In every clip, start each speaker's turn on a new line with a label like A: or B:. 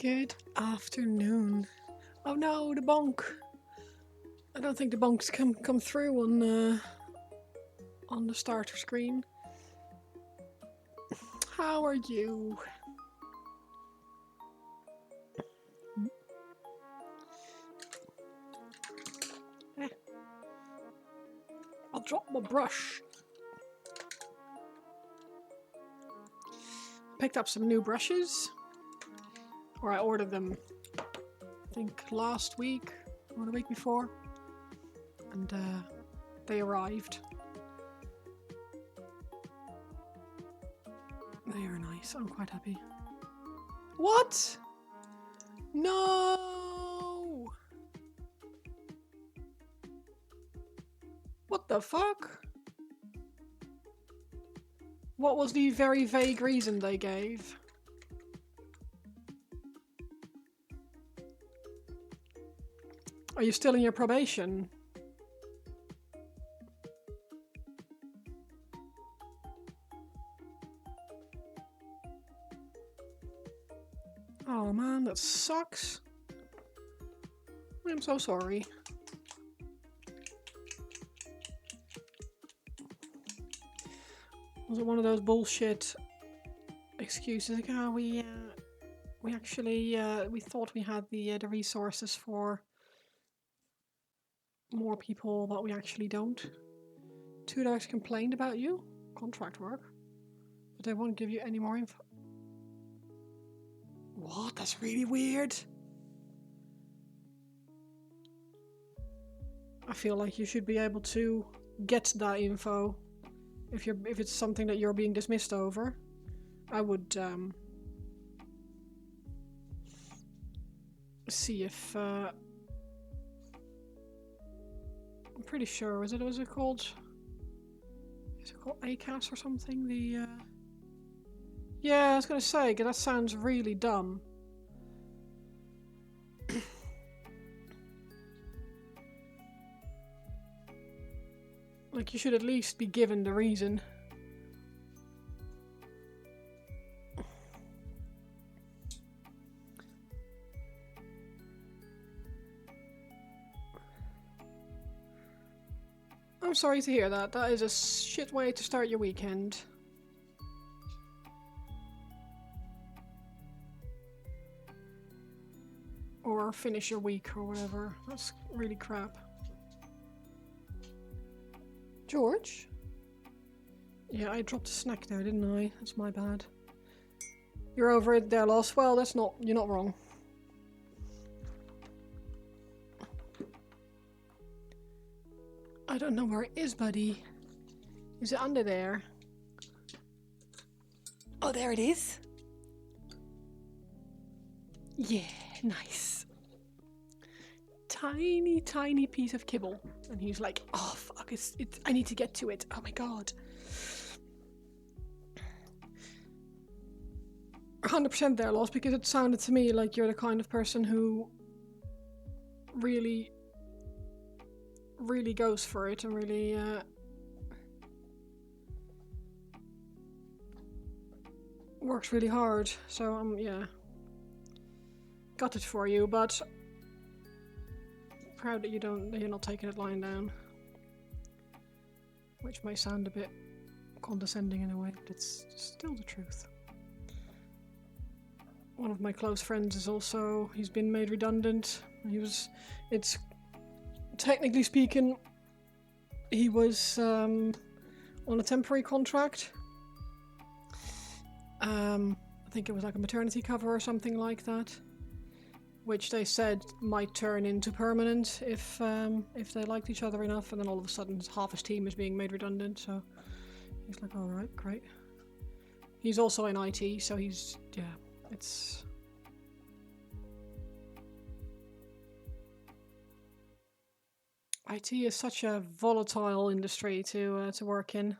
A: Good afternoon. Oh no, the bonk. I don't think the bonks come through on the starter screen. How are you? Eh. I'll drop my brush. Picked up some new brushes. Or I ordered them, I think last week or the week before. And they arrived. They are nice. I'm quite happy. What? No! What the fuck? What was the very vague reason they gave? Are you still in your probation? Oh man, that sucks. I'm so sorry. Was it one of those bullshit excuses like, oh, we actually we thought we had the resources for more people, but we actually don't. Two dogs complained about you, contract work, but they won't give you any more info. What? That's really weird. I feel like you should be able to get that info if it's something that you're being dismissed over. I would see if I'm pretty sure was it called ACAS or something? The yeah, I was gonna say, 'cause that sounds really dumb. Like, you should at least be given the reason. I'm sorry to hear that. That is a shit way to start your weekend. Or finish your week or whatever. That's really crap. George? Yeah, I dropped a snack there, didn't I? That's my bad. You're over it there, Loss. Well, you're not wrong. I don't know where it is, buddy. Is it under there? Oh, there it is. Yeah, nice. Tiny, tiny piece of kibble. And he's like, oh, fuck, I need to get to it. Oh my god. 100% there, Lost, because it sounded to me like you're the kind of person who really, really goes for it and really, works really hard. So, yeah. Got it for you, but proud that you're not taking it lying down. Which may sound a bit condescending in a way, but it's still the truth. One of my close friends he's been made redundant. It's technically speaking, he was on a temporary contract. I think it was like a maternity cover or something like that, which they said might turn into permanent if they liked each other enough. And then all of a sudden, half his team is being made redundant. So he's like, all right, great. He's also in IT, so it's. IT is such a volatile industry to work in.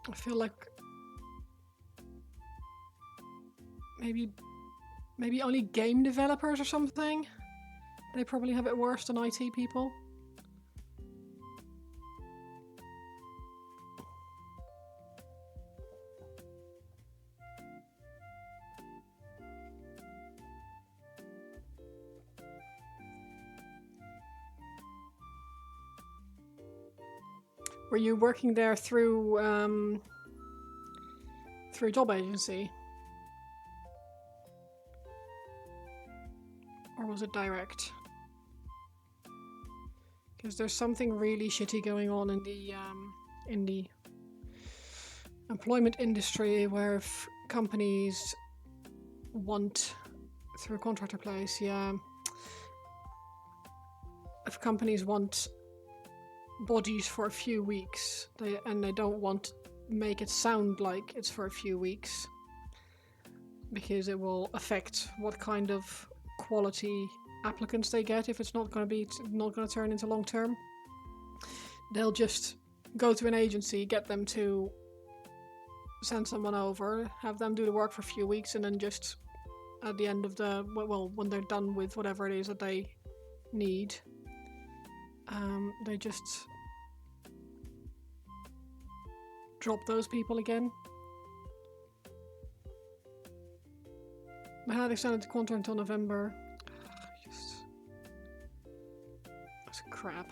A: I feel like maybe only game developers or something. They probably have it worse than IT people. Were you working there through a job agency? Or was it direct? Because there's something really shitty going on in the employment industry where if companies want, through a contractor place, yeah. If companies want bodies for a few weeks, they don't want to make it sound like it's for a few weeks, because it will affect what kind of quality applicants they get if it's not going to turn into long term. They'll just go to an agency, get them to send someone over, have them do the work for a few weeks, and then just at the end of when they're done with whatever it is that they need, they just drop those people again. But how they extended the contract until November. That's crap.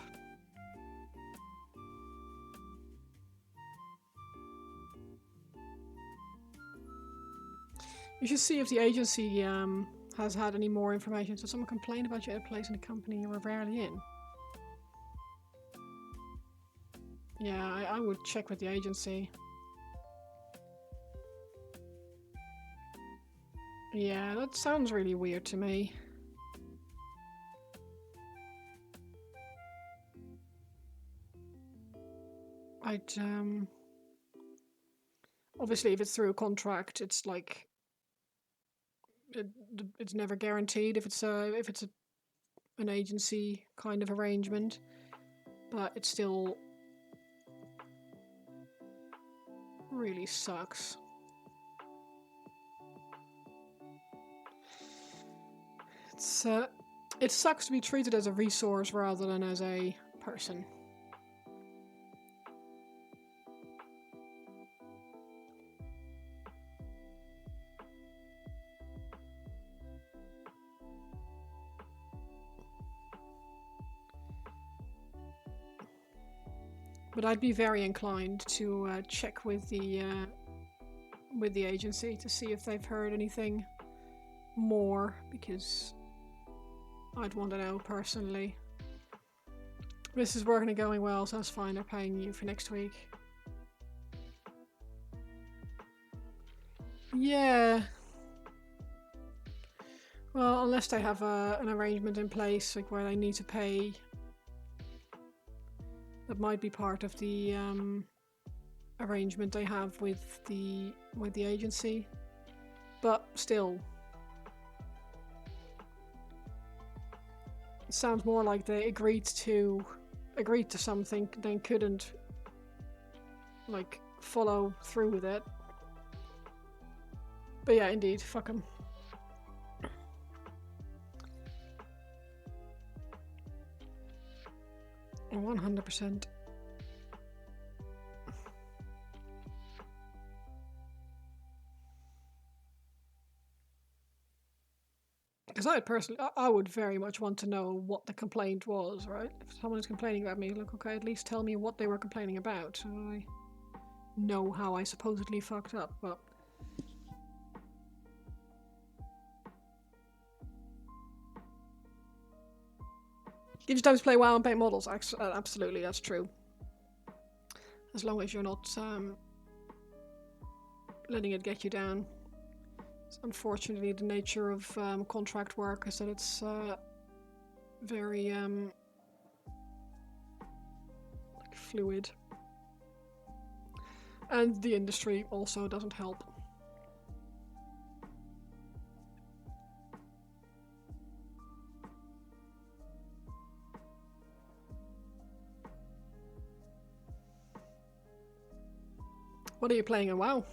A: You should see if the agency has had any more information. So someone complained about you at a place in a company you were rarely in. Yeah, I would check with the agency. Yeah, that sounds really weird to me. Obviously if it's through a contract, it's like it's never guaranteed if it's an agency kind of arrangement, but it still really sucks. It sucks to be treated as a resource rather than as a person. But I'd be very inclined to check with the agency to see if they've heard anything more, because I'd want to know personally. This is working and going well, so that's fine. They're paying you for next week. Yeah. Well, unless they have an arrangement in place, like where they need to pay. That might be part of the arrangement they have with the agency, but still, it sounds more like they agreed to something, then couldn't like follow through with it. But yeah, indeed, fuck them. 100%. Because I would very much want to know what the complaint was, right? If someone is complaining about me, like, okay, at least tell me what they were complaining about, so I know how I supposedly fucked up, but... Gives you time to play WoW and paint models, absolutely, that's true. As long as you're not letting it get you down. Unfortunately, the nature of contract work is that it's very like fluid, and the industry also doesn't help. What are you playing in WoW?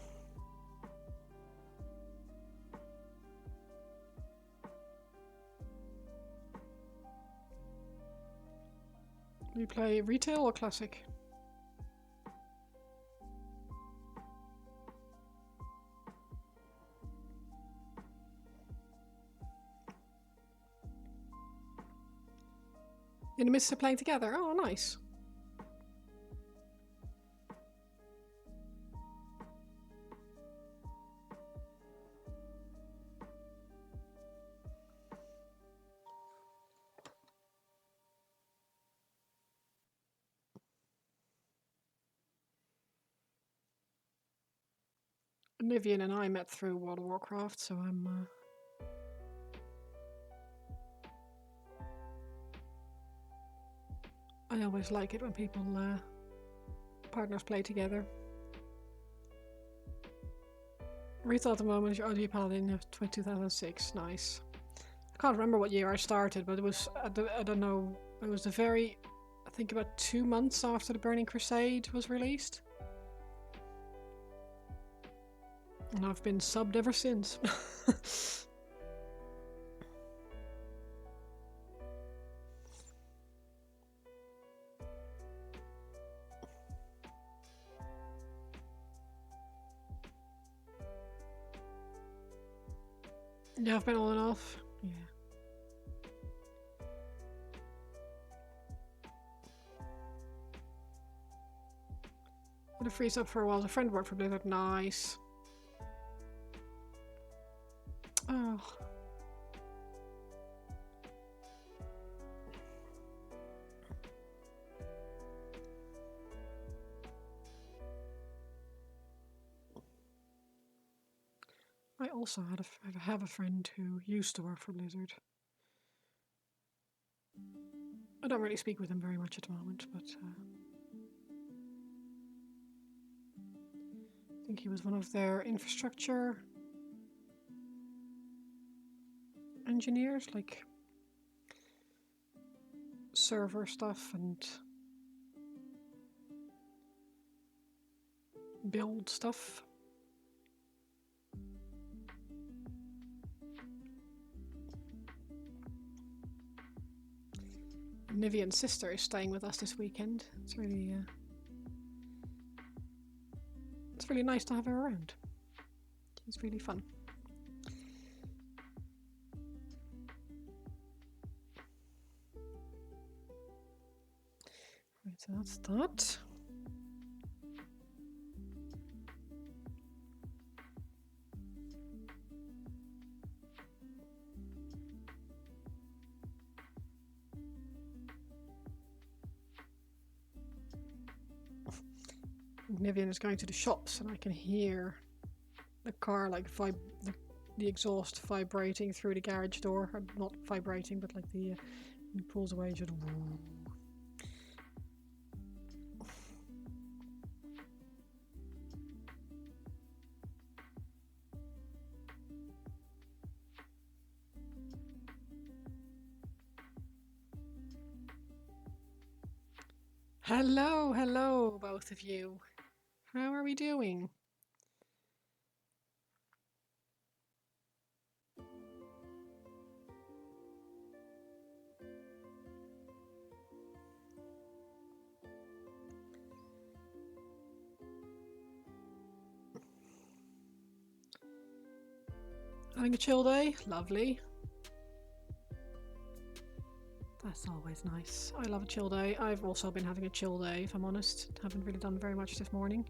A: Do you play retail or classic? In the midst of playing together? Oh, nice. Nivian and I met through World of Warcraft, so I'm I always like it when people partners play together. Retail at the moment, your OG Paladin of 2006. Nice. I can't remember what year I started, but it was I don't know. It was I think about 2 months after the Burning Crusade was released. And I've been subbed ever since. Yeah, I've been on and off. Yeah. Had a freeze up for a while. A friend worked for Blizzard. Nice. Oh. I also have a friend who used to work for Blizzard. I don't really speak with him very much at the moment, but I think he was one of their infrastructure engineers, like server stuff and build stuff. Nivian's sister is staying with us this weekend. It's really nice to have her around. She's really fun. Right, so that's that. Nivian is going to the shops and I can hear the car like the exhaust vibrating through the garage door. Or not vibrating, but like the when he pulls away just hello both of you. How are we doing? Having a chill day? Lovely. That's always nice. I love a chill day. I've also been having a chill day, if I'm honest. Haven't really done very much this morning.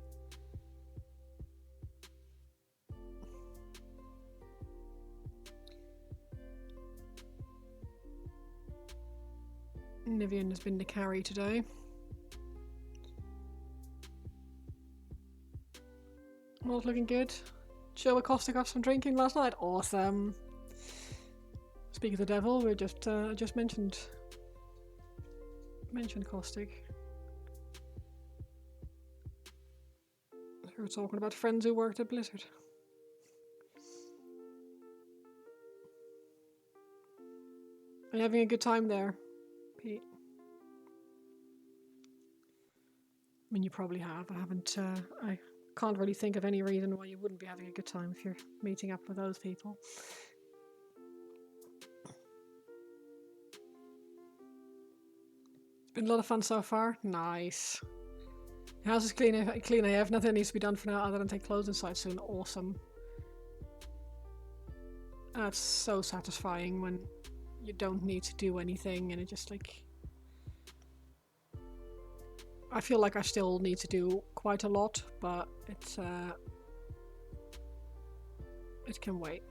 A: Nivian has been the carry today. All's looking good. Chill with Caustic off some drinking last night. Awesome. Speak of the devil, we just mentioned Caustic. We were talking about friends who worked at Blizzard. Are you having a good time there, Pete? I mean, you probably have. I haven't. can't really think of any reason why you wouldn't be having a good time if you're meeting up with those people. It's been a lot of fun so far. Nice. House is clean. Clean AF. Nothing needs to be done for now other than take clothes inside soon. Awesome. That's so satisfying when you don't need to do anything and it just like... I feel like I still need to do quite a lot, but it's it can wait.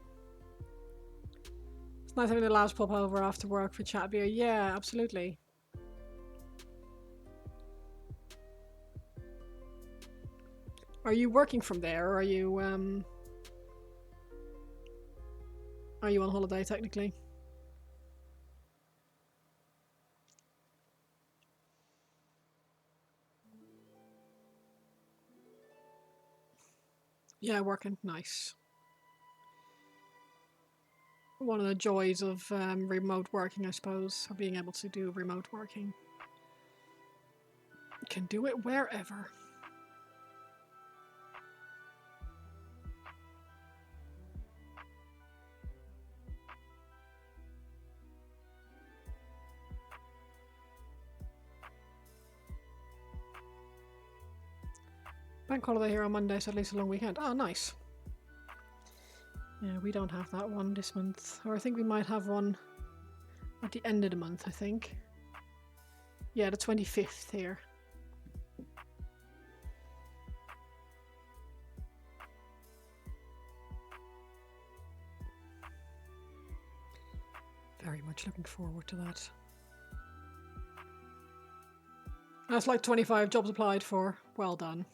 A: It's nice having the labs pop over after work for chat beer. Yeah, absolutely. Are you working from there, or are you on holiday technically? Yeah, working. Nice. One of the joys of remote working, I suppose, of being able to do remote working. You can do it wherever. Bank holiday here on Monday, so at least a long weekend. Oh, nice. Yeah, we don't have that one this month. Or I think we might have one at the end of the month, I think. Yeah, the 25th here. Very much looking forward to that. That's like 25 jobs applied for. Well done.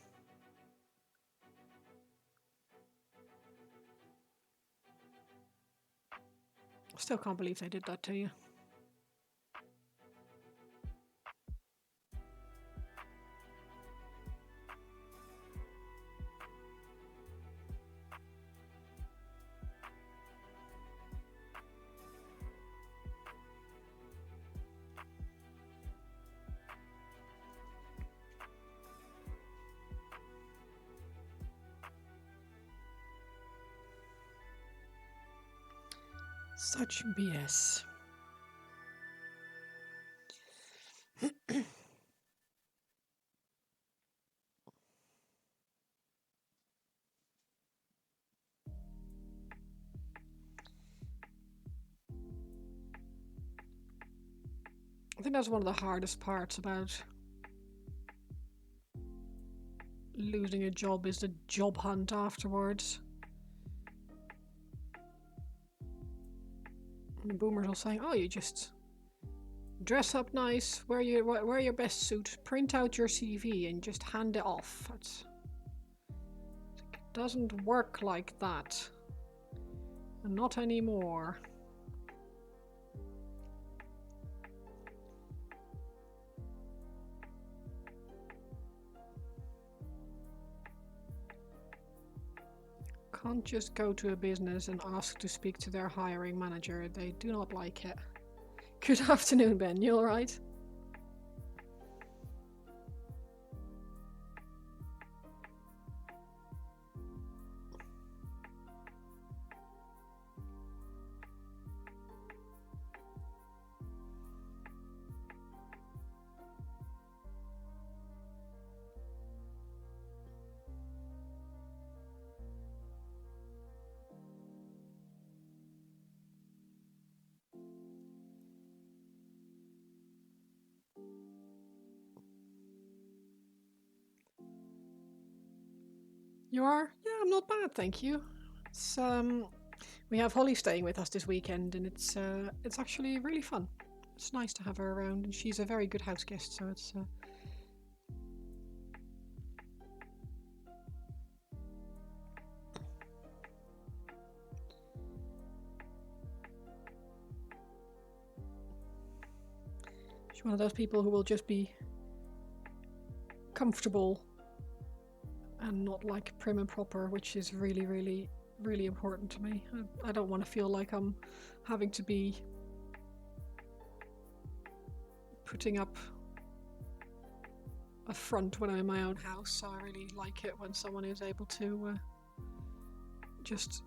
A: Still can't believe they did that to you. Such BS. I think that's one of the hardest parts about losing a job is the job hunt afterwards. And the boomers are saying, oh, you just dress up nice, wear your best suit, print out your CV and just hand it off. It doesn't work like that. And not anymore. Can't just go to a business and ask to speak to their hiring manager. They do not like it. Good afternoon, Ben. You alright? You are? Yeah, I'm not bad, thank you. It's we have Holly staying with us this weekend, and it's actually really fun. It's nice to have her around, and she's a very good house guest, so it's she's one of those people who will just be comfortable and not like prim and proper, which is really, really, really important to me. I don't want to feel like I'm having to be putting up a front when I'm in my own house, so I really like it when someone is able to just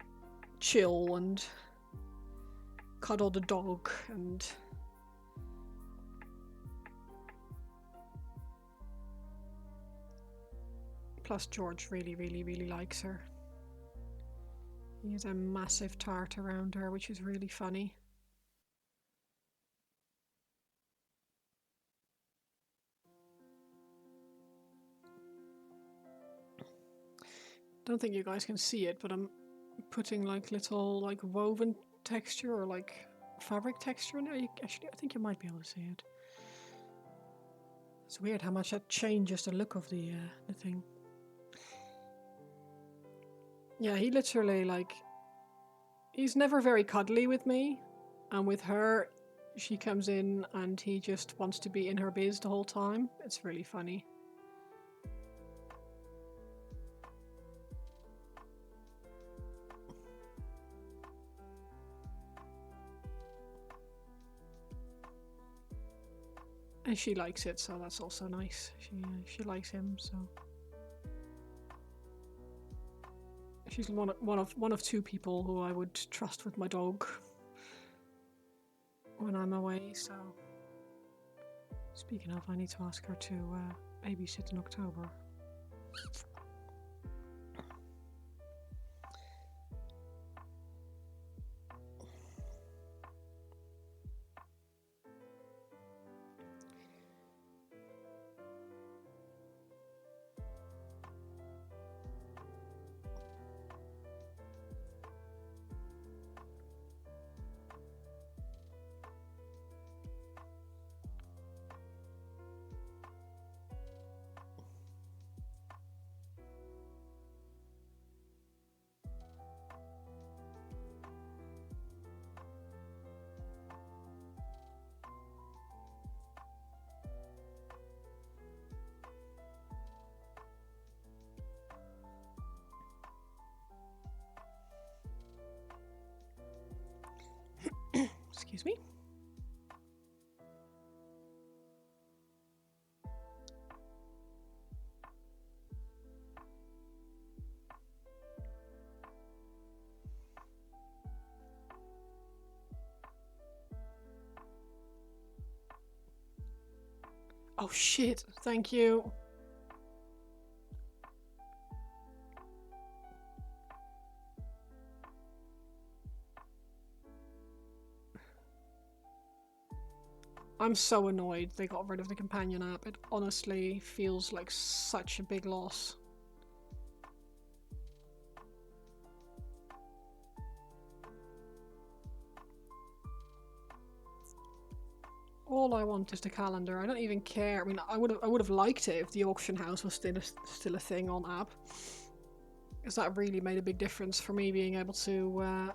A: chill and cuddle the dog and plus George really likes her. He has a massive tart around her, which is really funny. Don't think you guys can see it, but I'm putting like little like woven texture or like fabric texture in there. Actually, I think you might be able to see it. It's weird how much that changes the look of the thing. Yeah, he literally like he's never very cuddly with me, and with her, she comes in and he just wants to be in her biz the whole time. It's really funny. And she likes it, so that's also nice. She likes him, so she's one of two people who I would trust with my dog when I'm away. So speaking of, I need to ask her to babysit in October. Excuse me. Oh shit, thank you. I'm so annoyed they got rid of the companion app. It honestly feels like such a big loss. All I want is the calendar. I don't even care. I mean, I would have liked it if the auction house was still a thing on app, because that really made a big difference for me being able to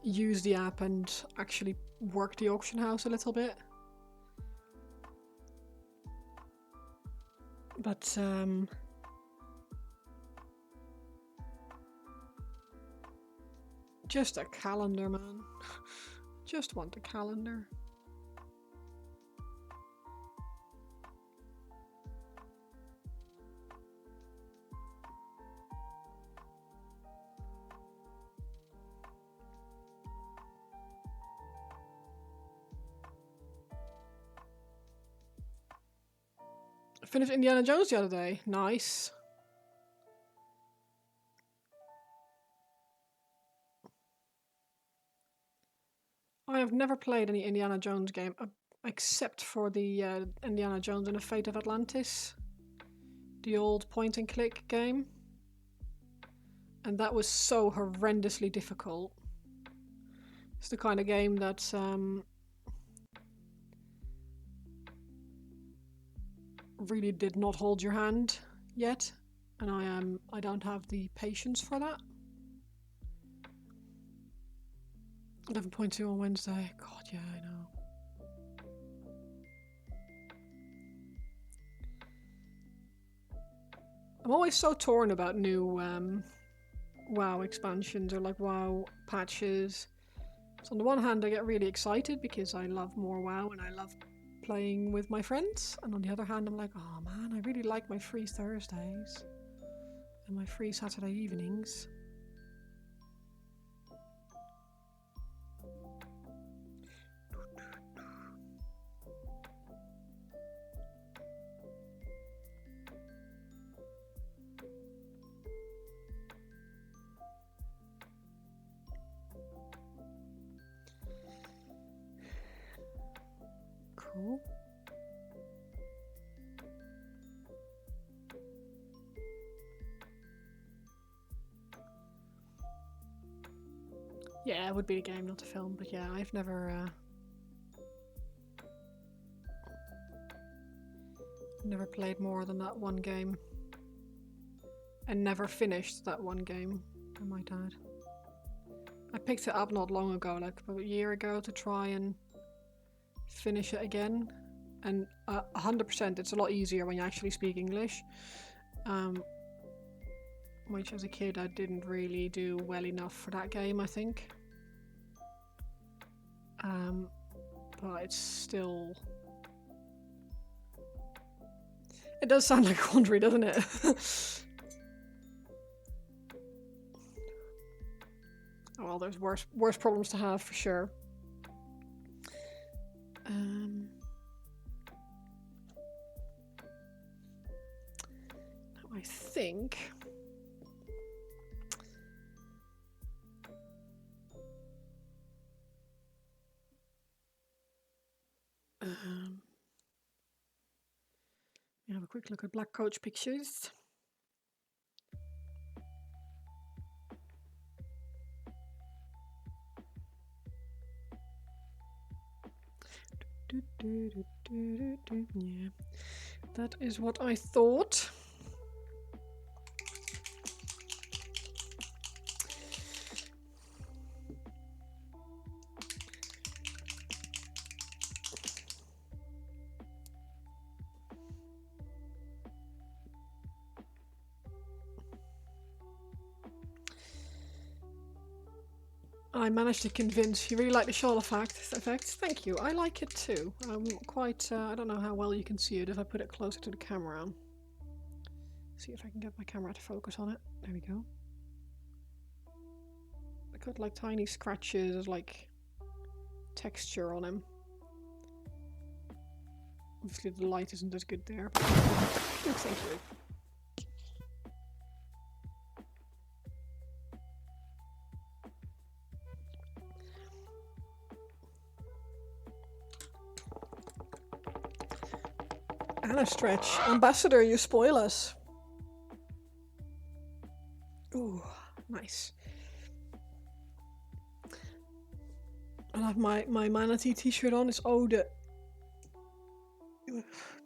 A: use the app and actually work the auction house a little bit. But just a calendar, man. Just want a calendar. I finished Indiana Jones the other day. Nice. I have never played any Indiana Jones game except for the Indiana Jones and the Fate of Atlantis, the old point and click game, and that was so horrendously difficult. It's the kind of game that really did not hold your hand yet, and I don't have the patience for that. 11.2 on Wednesday. God, yeah, I know. I'm always so torn about new WoW expansions or like WoW patches. So on the one hand, I get really excited because I love more WoW and I love playing with my friends, and on the other hand, I'm like, oh man, I really like my free Thursdays and my free Saturday evenings. Cool. Yeah, it would be a game, not a film, but yeah, I've never played more than that one game. And never finished that one game, I might add. I picked it up not long ago, like about a year ago, to try and finish it again. And 100% it's a lot easier when you actually speak English. Which as a kid I didn't really do well enough for that game, I think. But it's still... It does sound like Quandary, doesn't it? Oh, well, there's worse problems to have for sure. Now I think... have a quick look at Black Coach pictures. Yeah, that is what I thought. I managed to convince you really like the shawl effect. Thank you. I like it too. Quite. I don't know how well you can see it if I put it closer to the camera. See if I can get my camera to focus on it. There we go. I got like tiny scratches, like texture on him. Obviously the light isn't as good there. But thank you. Anna Stretch. Ambassador, you spoil us. Ooh, nice. I have my manatee t-shirt on. It's Ode.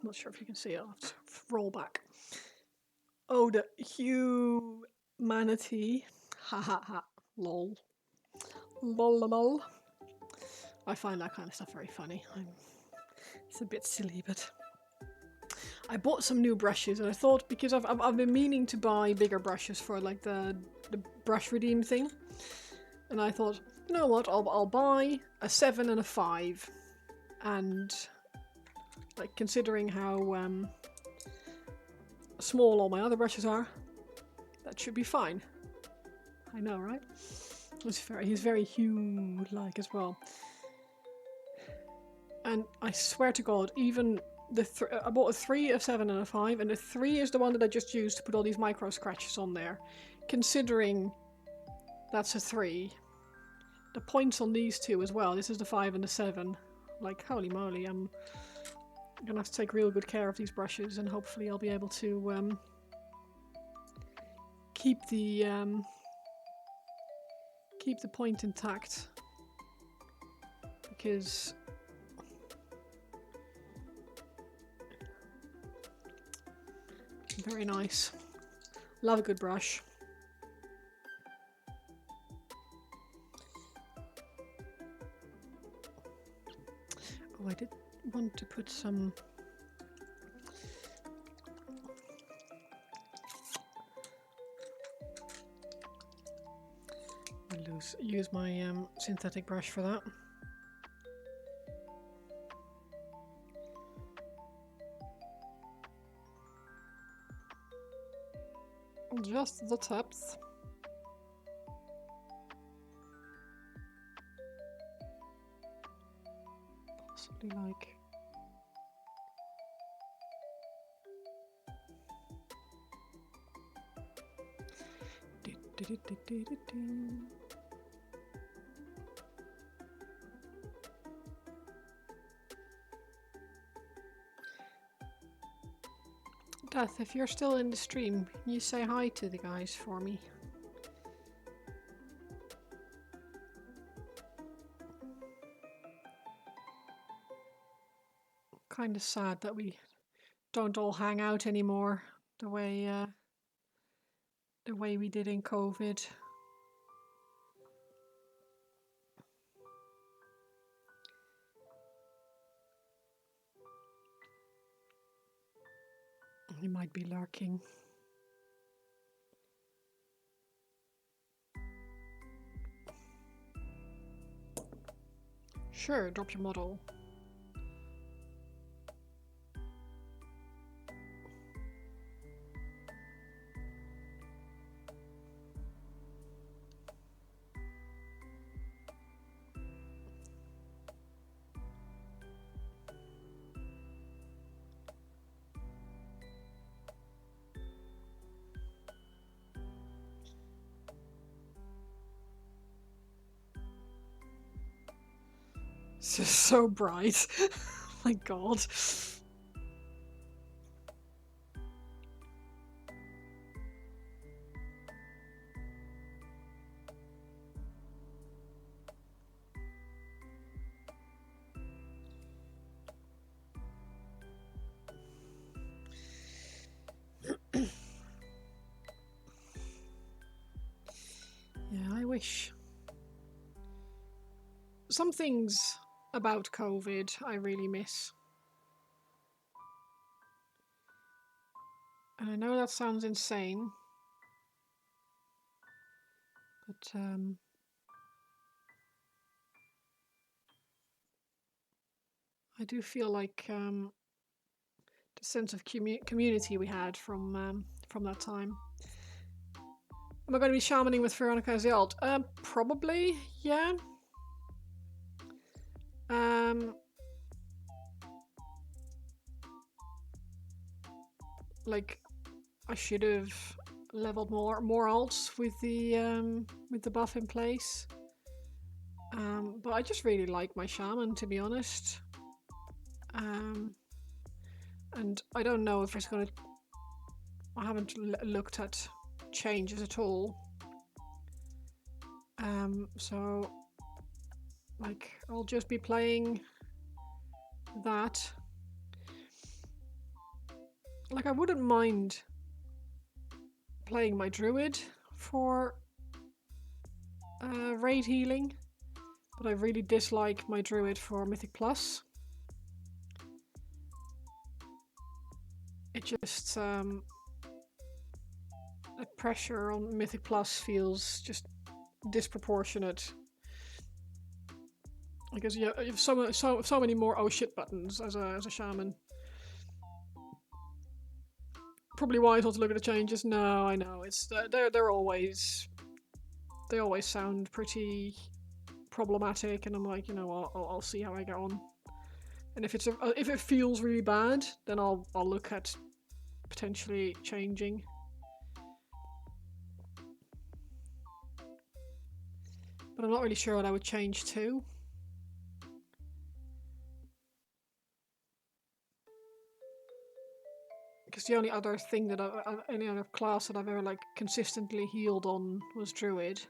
A: Not sure if you can see it. I'll have to roll back. Ode humanity. Ha ha ha. Lol. Lol lol. I find that kind of stuff very funny. It's a bit silly, but I bought some new brushes, and I thought, because I've been meaning to buy bigger brushes for like the brush redeem thing, and I thought, you know what, I'll buy a 7 and a 5, and like considering how small all my other brushes are, that should be fine. I know, right? He's very Hue-like as well. And I swear to God, even I bought a 3, a 7 and a 5, and the 3 is the one that I just used to put all these micro scratches on there. Considering that's a 3, the points on these two as well, this is the 5 and the 7, like holy moly, I'm gonna have to take real good care of these brushes, and hopefully I'll be able to keep the point intact, because very nice. Love a good brush. Oh, I did want to put some... I'll use my synthetic brush for that. Just the tips. Possibly like... Death, if you're still in the stream, can you say hi to the guys for me? Kind of sad that we don't all hang out anymore the way we did in COVID. He might be lurking. Sure, drop your model. This is so bright. My god. Yeah, I wish. Some things about COVID I really miss. And I know that sounds insane, but I do feel like the sense of community we had from that time. Am I going to be shamaning with Veronica as the alt? Probably, yeah. Like, I should have leveled more alts with the buff in place. But I just really like my shaman, to be honest. And I don't know if it's gonna... I haven't looked at changes at all. So, like, I'll just be playing that. Like, I wouldn't mind playing my druid for raid healing, but I really dislike my druid for Mythic Plus. It just the pressure on Mythic Plus feels just disproportionate. Because you have so many more oh shit buttons as a shaman. Probably wise not to look at the changes. No, I know it's they're always, they always sound pretty problematic, and I'm like, you know what, I'll see how I get on. And if it feels really bad, then I'll look at potentially changing. But I'm not really sure what I would change to. Because the only other thing that any other class that I've ever like consistently healed on was Druid.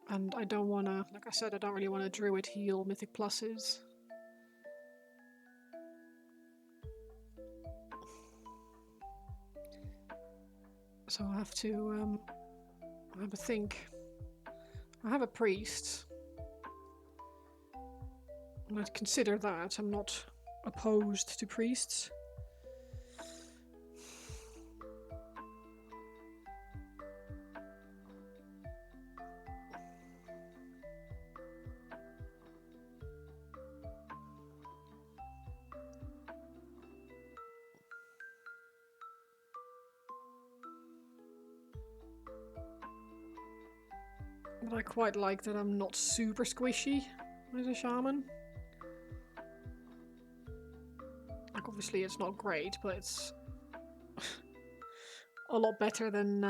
A: And I don't want to, like I said, I don't really want to Druid heal Mythic Pluses. So I have to have a think. I have a priest. And I'd consider that. I'm not opposed to priests. But I quite like that I'm not super squishy as a shaman. Like, obviously it's not great, but it's a lot better than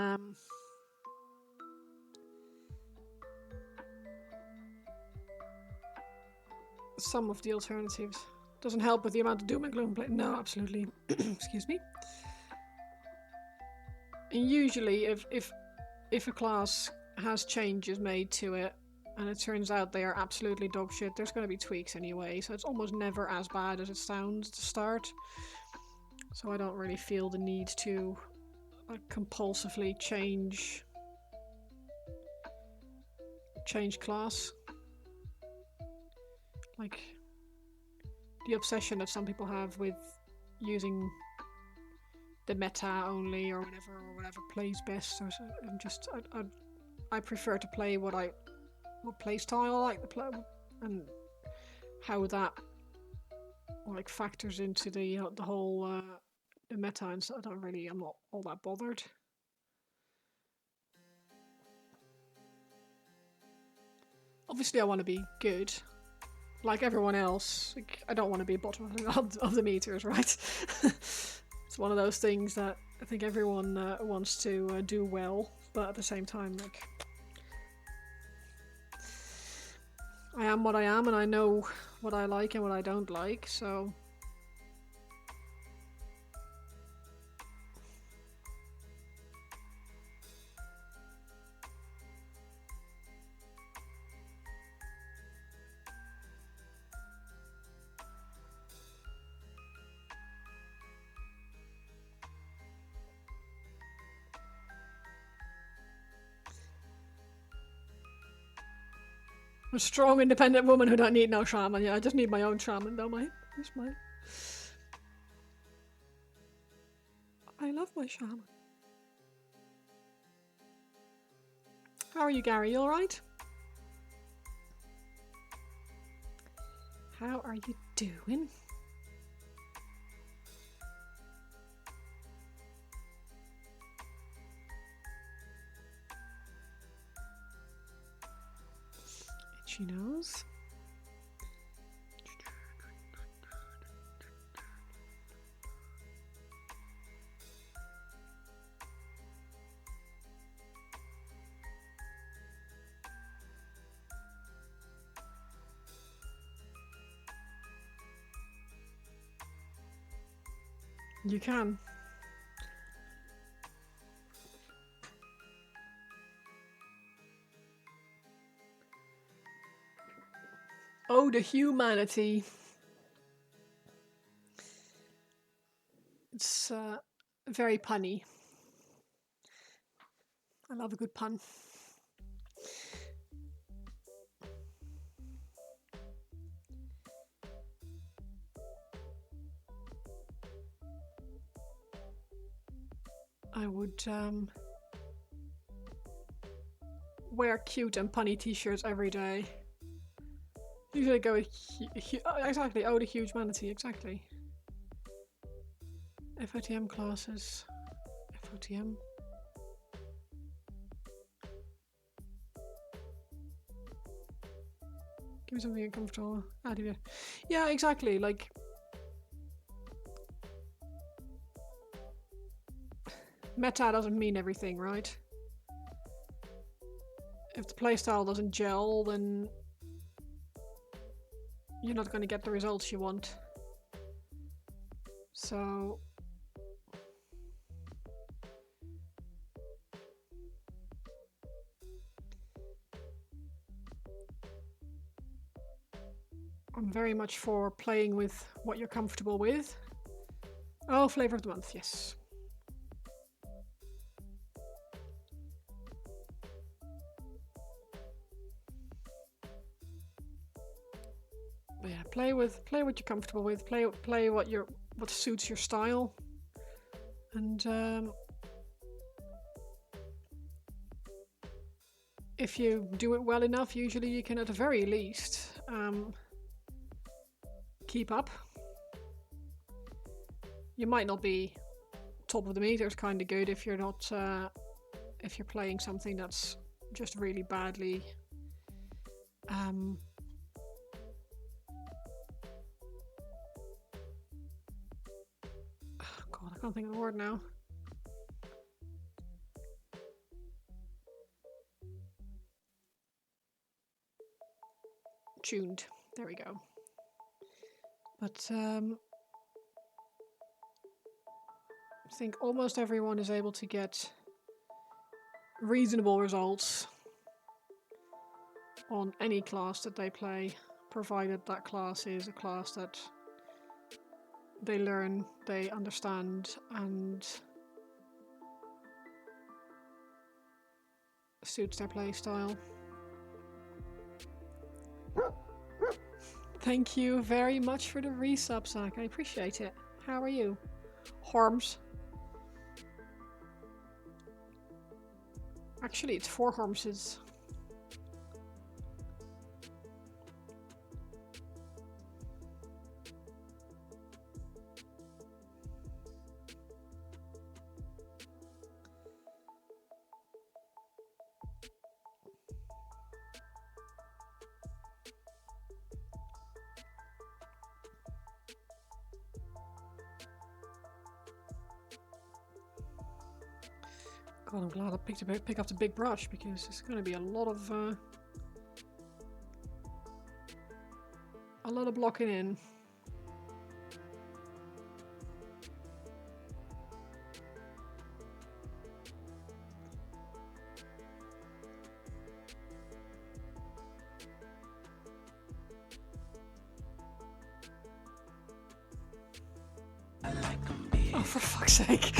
A: some of the alternatives. Doesn't help with the amount of doom and gloom play. No, absolutely. Excuse me. And usually, if a class has changes made to it, and it turns out they are absolutely dog shit, there's going to be tweaks anyway, so it's almost never as bad as it sounds to start. So I don't really feel the need to compulsively change class. Like, the obsession that some people have with using the meta only or whatever plays best. Or so, I'm just I prefer to play what playstyle I like to play, and how that like factors into the whole the meta and stuff. I'm not all that bothered. Obviously, I want to be good, like everyone else. Like, I don't want to be bottom of the meters, right? It's one of those things that I think everyone wants to do well, but at the same time, like, I am what I am, and I know what I like and what I don't like, so. I'm a strong, independent woman who don't need no shaman. Yeah, I just need my own shaman, don't I? That's mine. I love my shaman. How are you, Gary? You alright? How are you doing? Itchy nose. You can. Oh, the humanity. It's very punny. I love a good pun. I would wear cute and punny t-shirts every day. Usually go with exactly. Oh, the huge manatee. Exactly. FOTM classes. FOTM. Give me something uncomfortable. Yeah, exactly. Like, meta doesn't mean everything, right? If the playstyle doesn't gel, then you're not going to get the results you want. So I'm very much for playing with what you're comfortable with. Oh, flavor of the month, yes. But yeah, play what you're comfortable with. Play what suits your style, and if you do it well enough, usually you can, at the very least, keep up. You might not be top of the meters kind of good if you're not if you're playing something that's just really badly. Oh God, I can't think of the word now. Tuned. There we go. But I think almost everyone is able to get reasonable results on any class that they play, provided that class is a class that they learn, they understand, and suits their play style. Thank you very much for the resub, Zach. I appreciate it. How are you? Horms. Actually, it's 4 Hormses. God, I'm glad I picked up the big brush, because it's going to be a lot of blocking in. Oh, for fuck's sake.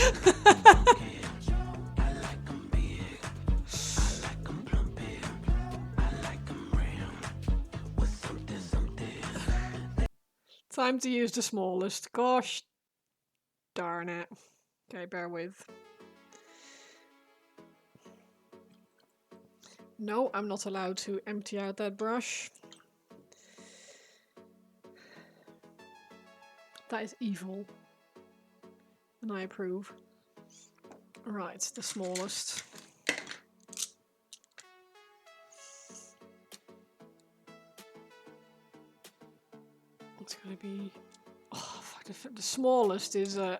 A: Time to use the smallest. Gosh darn it. Okay, bear with. No, I'm not allowed to empty out that brush. That is evil. And I approve. Right, the smallest. It's gonna be... Oh, fuck, the smallest is I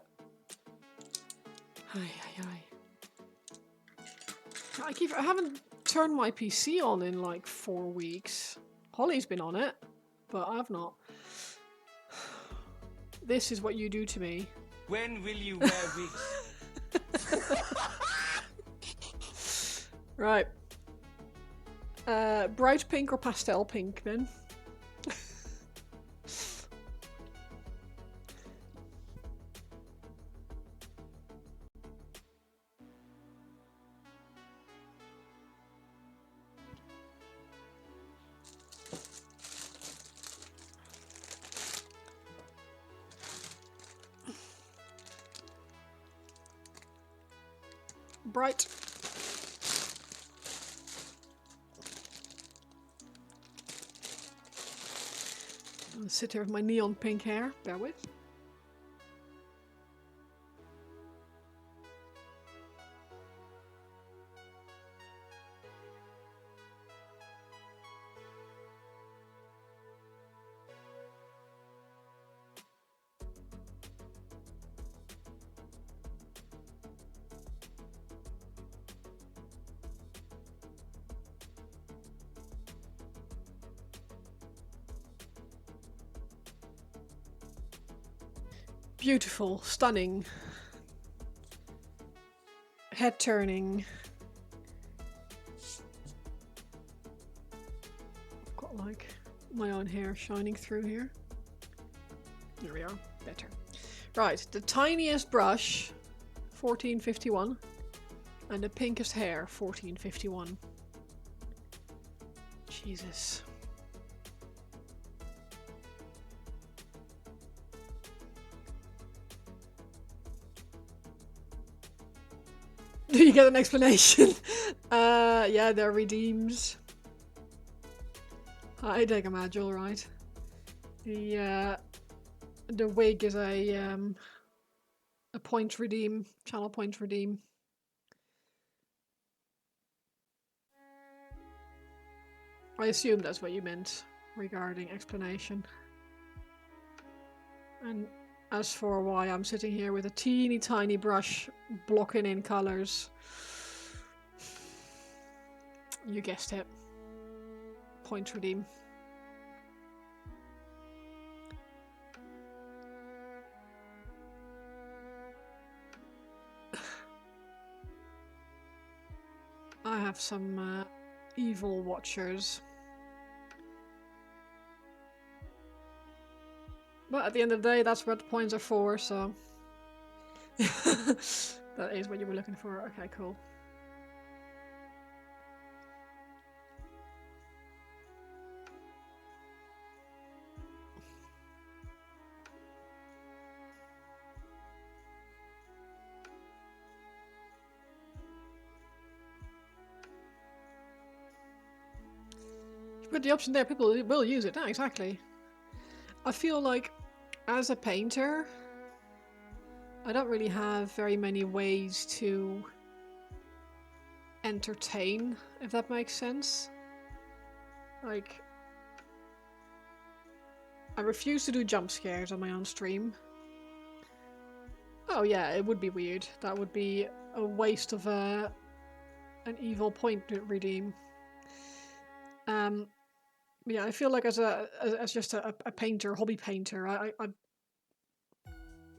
A: haven't turned my PC on in like 4 weeks. Holly's been on it, but I've not. This is what you do to me.
B: When will you wear wigs?
A: Right. Bright pink or pastel pink then? Bright. I'll sit here with my neon pink hair. Bear with. Beautiful, stunning, head turning. I've got like my own hair shining through here. There we are, better. Right, the tiniest brush, 1451, and the pinkest hair, 1451. Jesus. Do you get an explanation? Yeah, they're redeems. I take a Magil, right? The wig is a point redeem, channel point redeem. I assume that's what you meant regarding explanation. And as for why I'm sitting here with a teeny tiny brush blocking in colors, you guessed it. Point redeem. I have some evil watchers. But at the end of the day, that's what the points are for, so... That is what you were looking for. Okay, cool. You put the option there, people will use it. Yeah, exactly. I feel like, as a painter, I don't really have very many ways to entertain, if that makes sense. Like, I refuse to do jump scares on my own stream. Oh yeah, it would be weird. That would be a waste of an evil point to redeem. Yeah, I feel like as just a painter, hobby painter,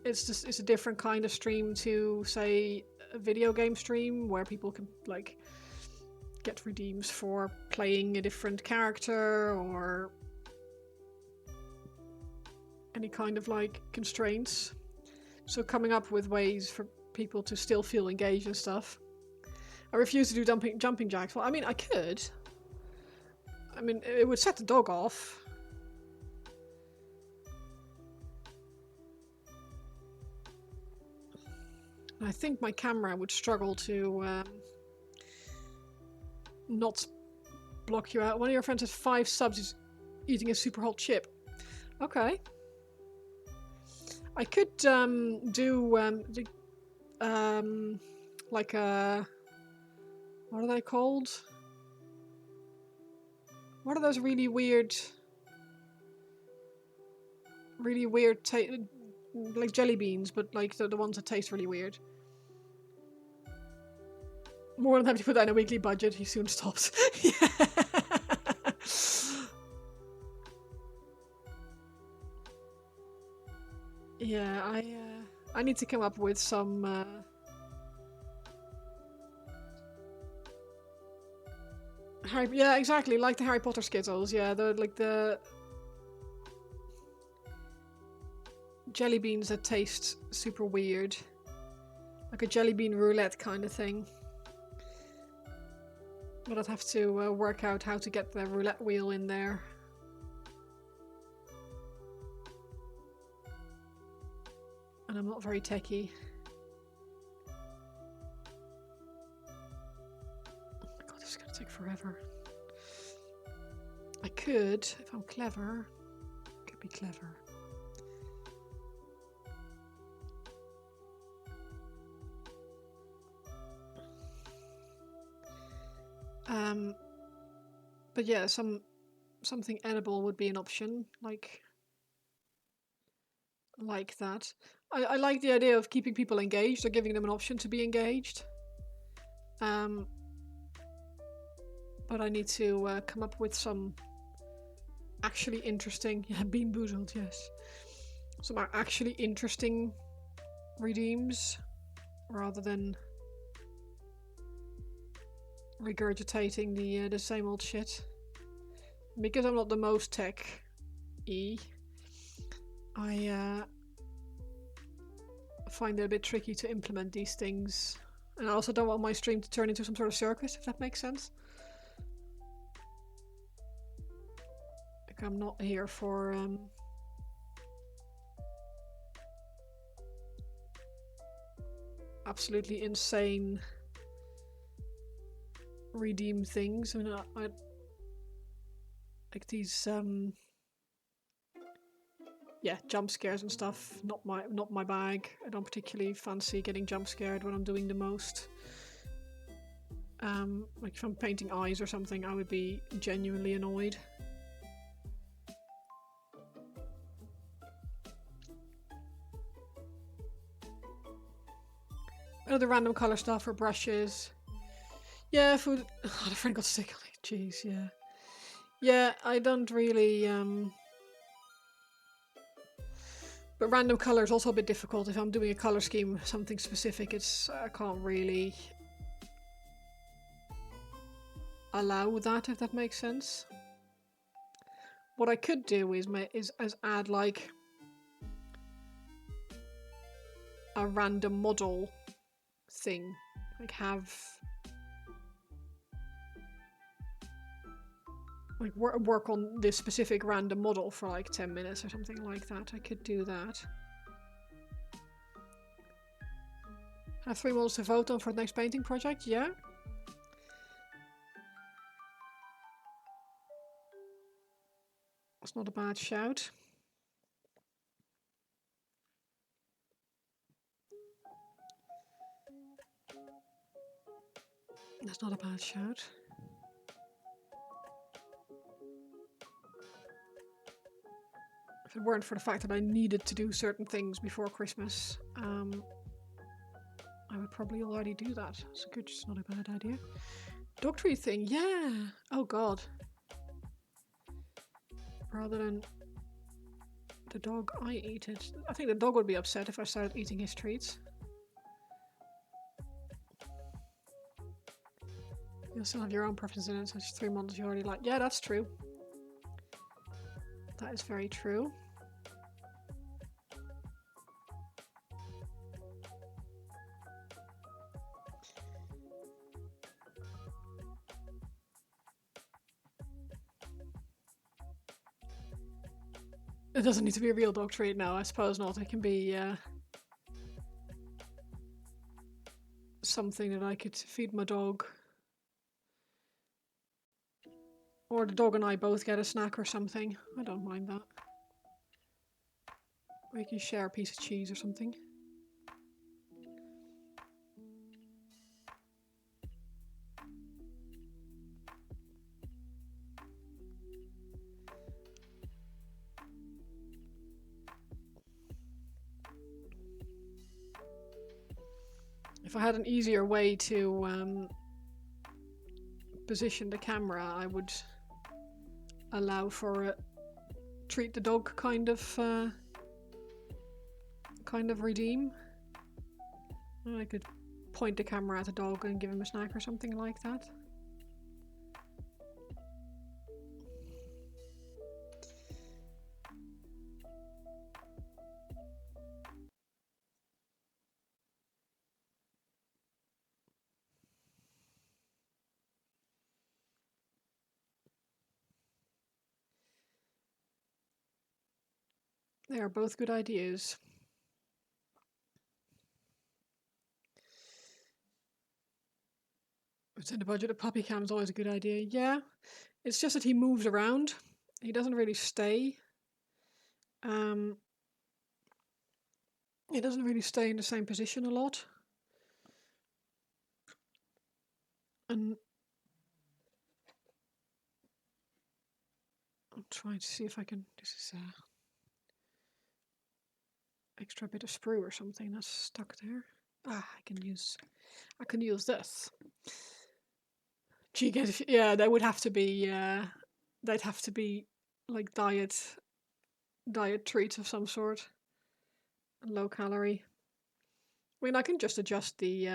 A: it's a different kind of stream to, say, a video game stream where people can like get redeems for playing a different character or any kind of like constraints. So coming up with ways for people to still feel engaged and stuff. I refuse to do jumping jacks. Well, I mean, I could. I mean, it would set the dog off. I think my camera would struggle to not block you out. One of your friends has 5 subs. He's eating a super hot chip. Okay. I could do like a... What are they called? What are those really weird like jelly beans, but like the ones that taste really weird. More than happy to put that in a weekly budget. He soon stops. Yeah, I need to come up with some yeah, exactly, like the Harry Potter Skittles. Yeah, the jelly beans that taste super weird, like a jelly bean roulette kind of thing. But I'd have to work out how to get the roulette wheel in there. And I'm not very techy. Oh my god, this is gonna take forever. I could, if I'm clever, could be clever. But yeah, something edible would be an option, like that. I like the idea of keeping people engaged or giving them an option to be engaged. But I need to come up with some actually interesting... Yeah, Bean Boozled, yes. Some actually interesting redeems, rather than regurgitating the same old shit. Because I'm not the most tech-y, I find it a bit tricky to implement these things. And I also don't want my stream to turn into some sort of circus, if that makes sense. Like, I'm not here for absolutely insane redeem things. I mean, I like these yeah, jump scares and stuff, not my bag. I don't particularly fancy getting jump scared when I'm doing the most Like if I'm painting eyes or something, I would be genuinely annoyed. Other random color stuff or brushes. Yeah, food. Oh, the friend got sick. Jeez, yeah. Yeah, I don't really. But random color is also a bit difficult. If I'm doing a color scheme, something specific, I can't really allow that, if that makes sense. What I could do is add like a random model thing, like have like work on this specific random model for like 10 minutes or something like that. I could do that. Have 3 models to vote on for the next painting project? Yeah. It's not a bad shout. That's not a bad shout. If it weren't for the fact that I needed to do certain things before Christmas, I would probably already do that. So good, it's not a bad idea. Dog treat thing, yeah. Oh god. Rather than the dog, I eat it. I think the dog would be upset if I started eating his treats. You'll still have your own preferences in it, such as 3 months you already like. Yeah, that's true. That is very true. It doesn't need to be a real dog treat now, I suppose not. It can be something that I could feed my dog. Or the dog and I both get a snack or something. I don't mind that. We can share a piece of cheese or something. If I had an easier way to position the camera, I would allow for a treat the dog kind of redeem. I could point the camera at the dog and give him a snack or something like that. They are both good ideas. Within the budget, a puppy cam is always a good idea. Yeah, it's just that he moves around. He doesn't really stay. He doesn't really stay in the same position a lot. And I'm trying to see if I can. This is extra bit of sprue or something that's stuck there. Ah, I can use this. Gee, yeah, that would have to be. They'd have to be like diet treats of some sort. Low calorie. I mean, I can just adjust the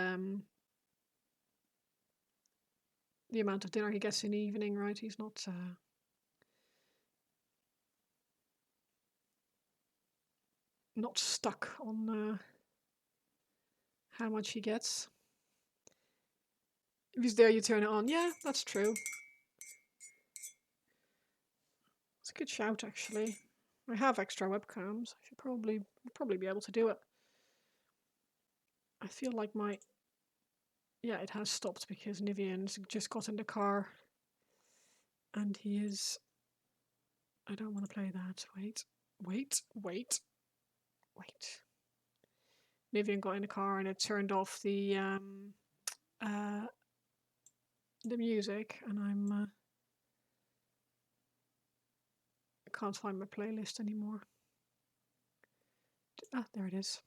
A: amount of dinner he gets in the evening, right? He's not stuck on how much he gets. If he's there, you turn it on. Yeah, that's true. It's a good shout, actually. I have extra webcams. I should probably be able to do it. I feel like yeah, it has stopped because Nivian's just got in the car and he is. I don't want to play that. Wait. Nivian got in the car and it turned off the the music, and I can't find my playlist anymore. Ah, there it is.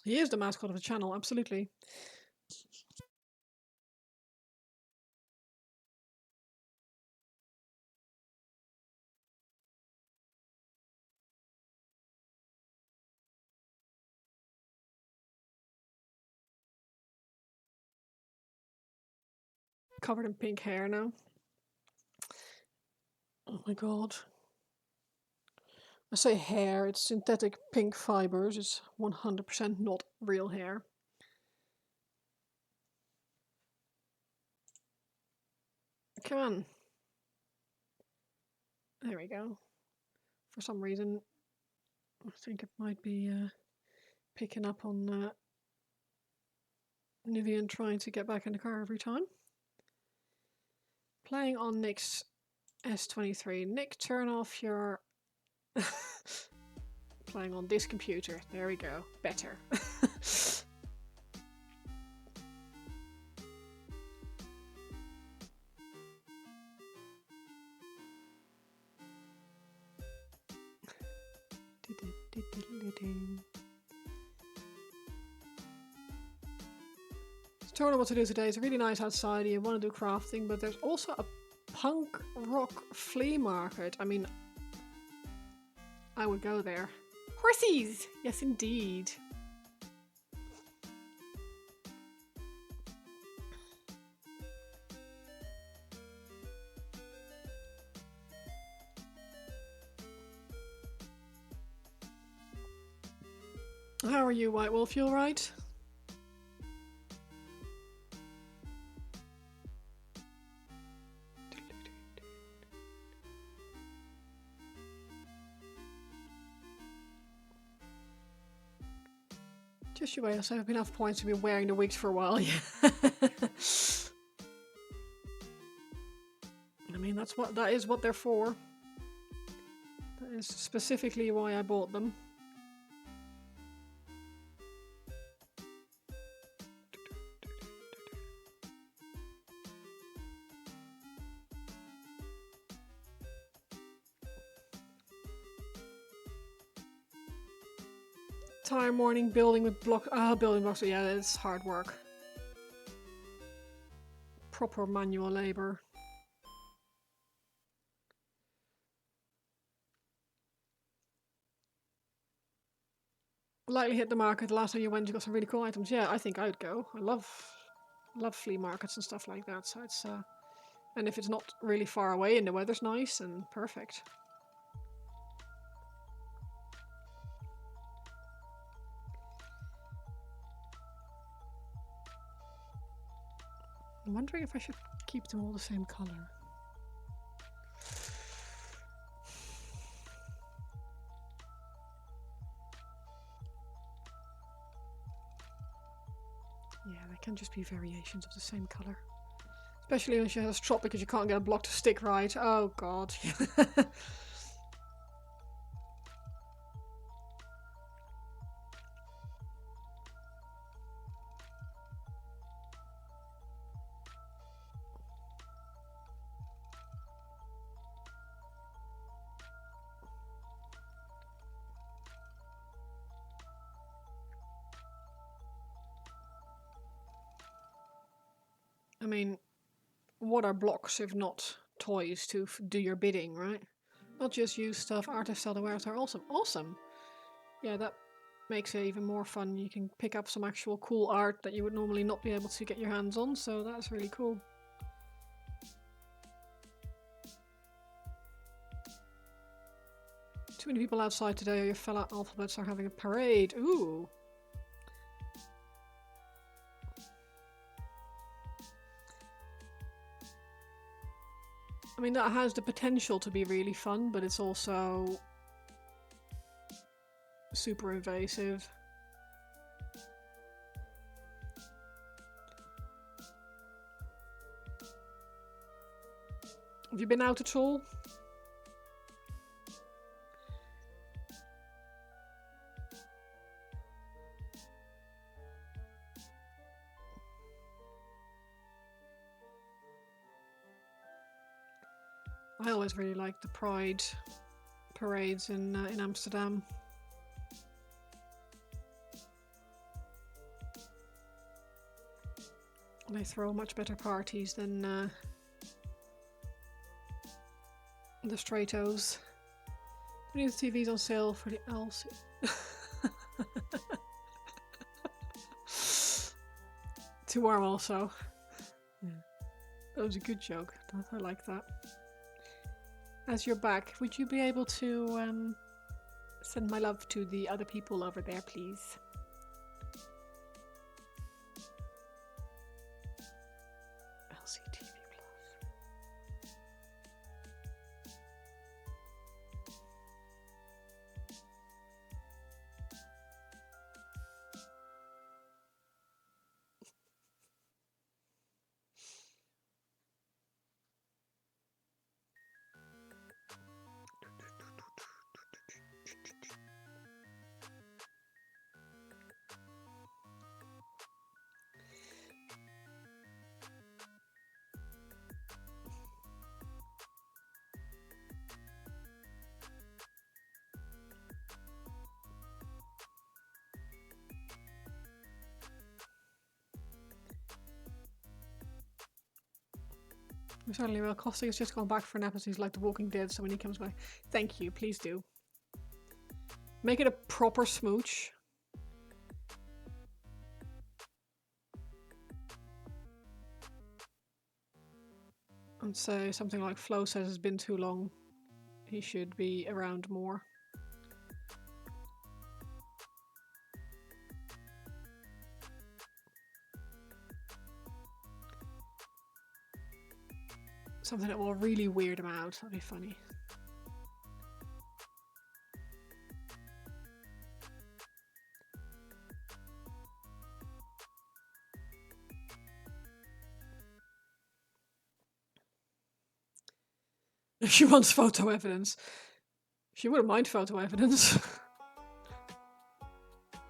A: He is the mascot of the channel, absolutely. Covered in pink hair now. Oh my god. I say hair, it's synthetic pink fibers. It's 100% not real hair. Come on. There we go. For some reason, I think it might be picking up on Nivian trying to get back in the car every time. Playing on Nick's S23. Nick, turn off your... Playing on this computer. There we go. Better. Don't know what to do today. It's really nice outside. You want to do crafting, but there's also a punk rock flea market. I mean, I would go there. Horsies! Yes, indeed. How are you, White Wolf? You alright? Just you wait, I have enough points to be wearing the wigs for a while, yeah. I mean, that is what they're for. That is specifically why I bought them. Entire morning building with building blocks. Yeah, it's hard work. Proper manual labor. Lightly hit the market. The last time you went, you got some really cool items. Yeah, I think I would go. I love flea markets and stuff like that. So it's and if it's not really far away and the weather's nice and perfect. I'm wondering if I should keep them all the same color. Yeah, they can just be variations of the same color. Especially when she has Trop because you can't get a block to stick right. Oh god. I mean, what are blocks if not toys to do your bidding, right? Not just use stuff. Artists sell the wares are awesome. Awesome! Yeah, that makes it even more fun. You can pick up some actual cool art that you would normally not be able to get your hands on, so that's really cool. Too many people outside today, or your fellow alphabets are having a parade. Ooh! I mean, that has the potential to be really fun, but it's also super invasive. Have you been out at all? I always really liked the Pride parades in Amsterdam. They throw much better parties than the Stratos. We need the TVs on sale for the LC. Too warm also. Yeah. That was a good joke. I like that. As you're back, would you be able to send my love to the other people over there, please? LCTV Plus. Certainly will. Costa has just gone back for an episode. He's like The Walking Dead, so when he comes back, thank you, please do. Make it a proper smooch. And say something like Flo says it's been too long. He should be around more. Something that will really weird him out. That'd be funny. If she wants photo evidence. She wouldn't mind photo evidence.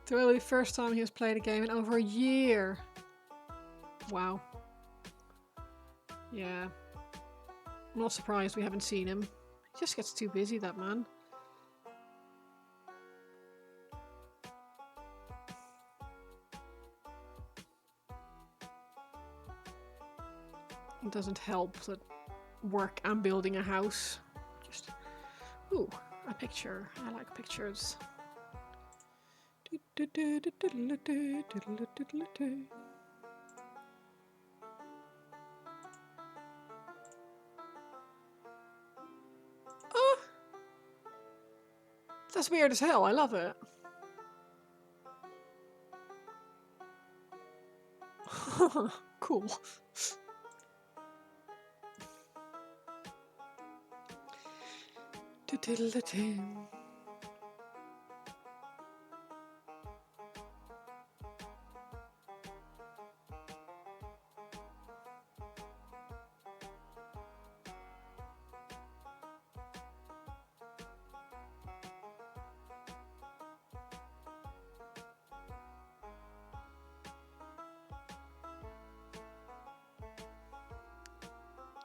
A: The first time he has played a game in over a year. Wow. Yeah. I'm not surprised we haven't seen him. He just gets too busy, that man. It doesn't help that work and building a house. Just, ooh, a picture. I like pictures. Oh, that's weird as hell. I love it. Cool.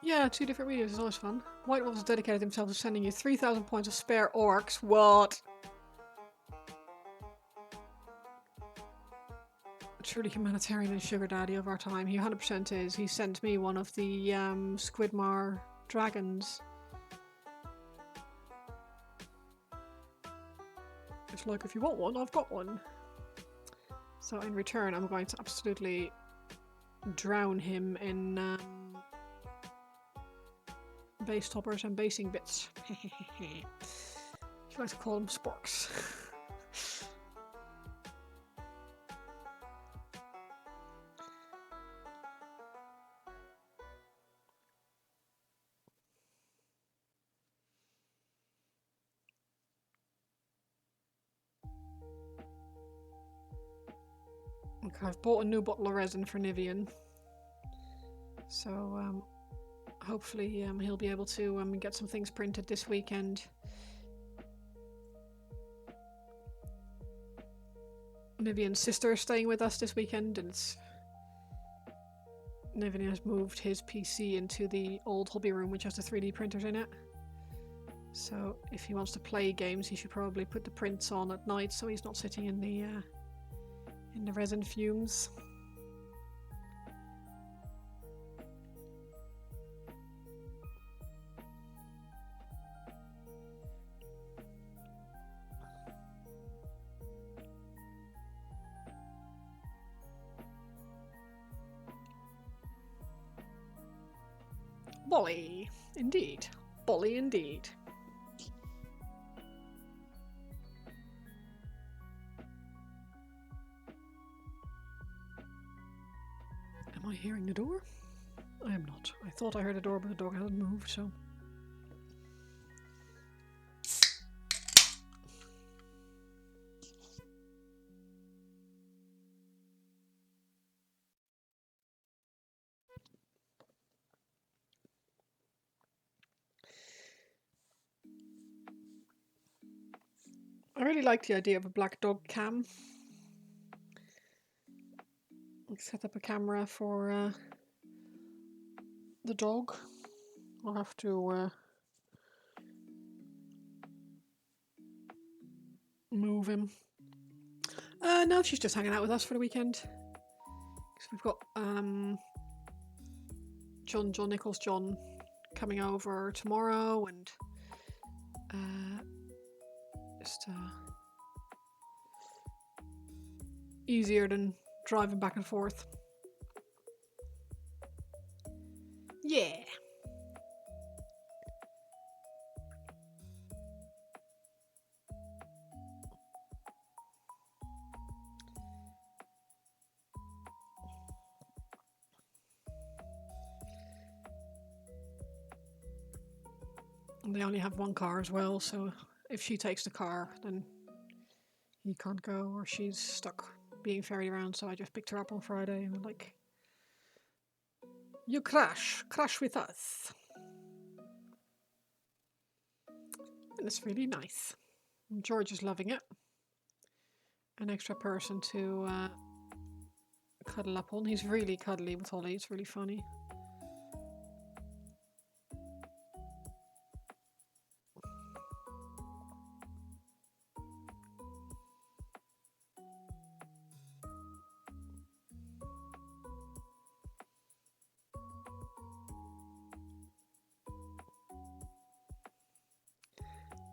A: Yeah, 2 different videos is always fun. White Wolf has dedicated himself to sending you 3,000 points of spare orcs. What? Truly humanitarian and sugar daddy of our time. He 100% is. He sent me one of the Squidmar dragons. It's like, if you want one, I've got one. So in return, I'm going to absolutely drown him in base toppers and basing bits. You like to call them sporks. Okay, I've bought a new bottle of resin for Nivian. So hopefully he'll be able to get some things printed this weekend. Nivian's sister is staying with us this weekend, and it's Niven has moved his PC into the old hobby room, which has the 3D printers in it. So if he wants to play games, he should probably put the prints on at night, so he's not sitting in the resin fumes. Bolly, indeed. Bolly, indeed. Am I hearing the door? I am not. I thought I heard a door, but the door hasn't moved, so... I really like the idea of a black dog cam. Set up a camera for the dog. I'll have to move him. No, she's just hanging out with us for the weekend. So we've got John Nichols John coming over tomorrow, and just easier than driving back and forth. Yeah. And they only have one car as well, so if she takes the car, then he can't go, or she's stuck being ferried around. So I just picked her up on Friday and I'm like, you crash with us. And it's really nice. And George is loving it. An extra person to cuddle up on. He's really cuddly with Holly, it's really funny.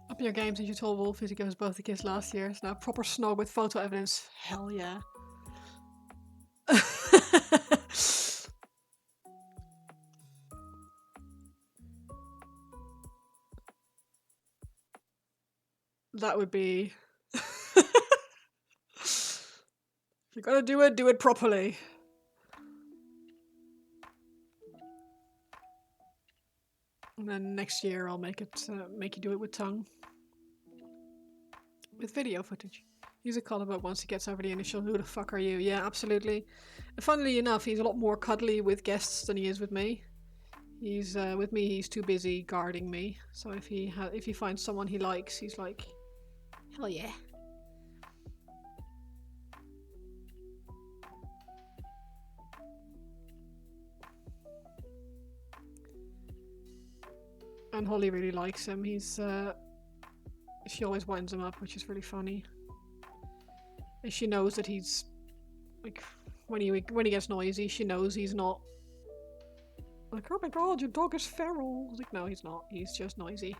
A: Up in your game since you told Wolfie to give us both a kiss last year. It's now proper snog with photo evidence. Hell yeah. That would be... If you're gonna do it properly. And then next year I'll make you do it with tongue. With video footage. Use a call about once he gets over the initial "who the fuck are you?" Yeah, absolutely. And funnily enough, he's a lot more cuddly with guests than he is with me. He's with me, he's too busy guarding me. So if he finds someone he likes, he's like, hell yeah. And Holly really likes him. He's she always winds him up, which is really funny. And she knows that he's like, when he gets noisy, she knows he's not like, oh my god, your dog is feral. I was like, no, he's not. He's just noisy.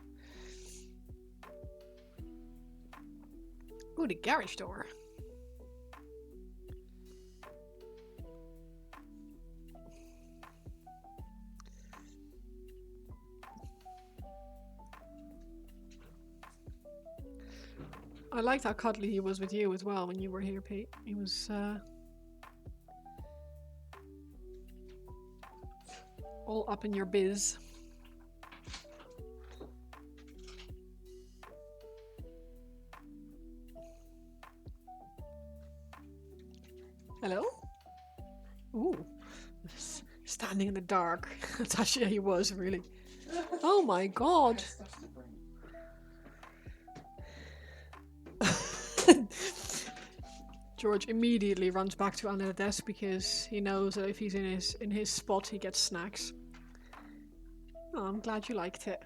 A: Ooh, the garage door. I liked how cuddly he was with you as well when you were here, Pete. He was all up in your biz. Hello? Ooh. Standing in the dark. That's actually he was, really. Oh my god. George immediately runs back to under the desk because he knows that if he's in his spot, he gets snacks. Oh, I'm glad you liked it.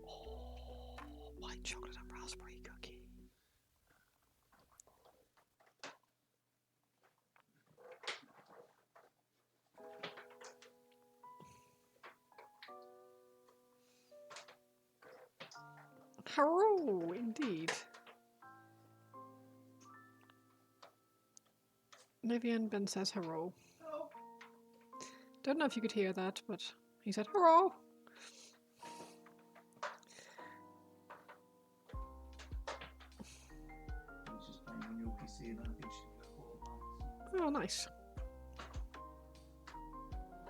A: Oh, white chocolate and raspberry cookie. Hello, indeed. Nivian Ben says hello.
C: Hello.
A: Don't know if you could hear that, but he said hello.
C: She's just playing on your PC and I think she's going to
A: Oh, nice.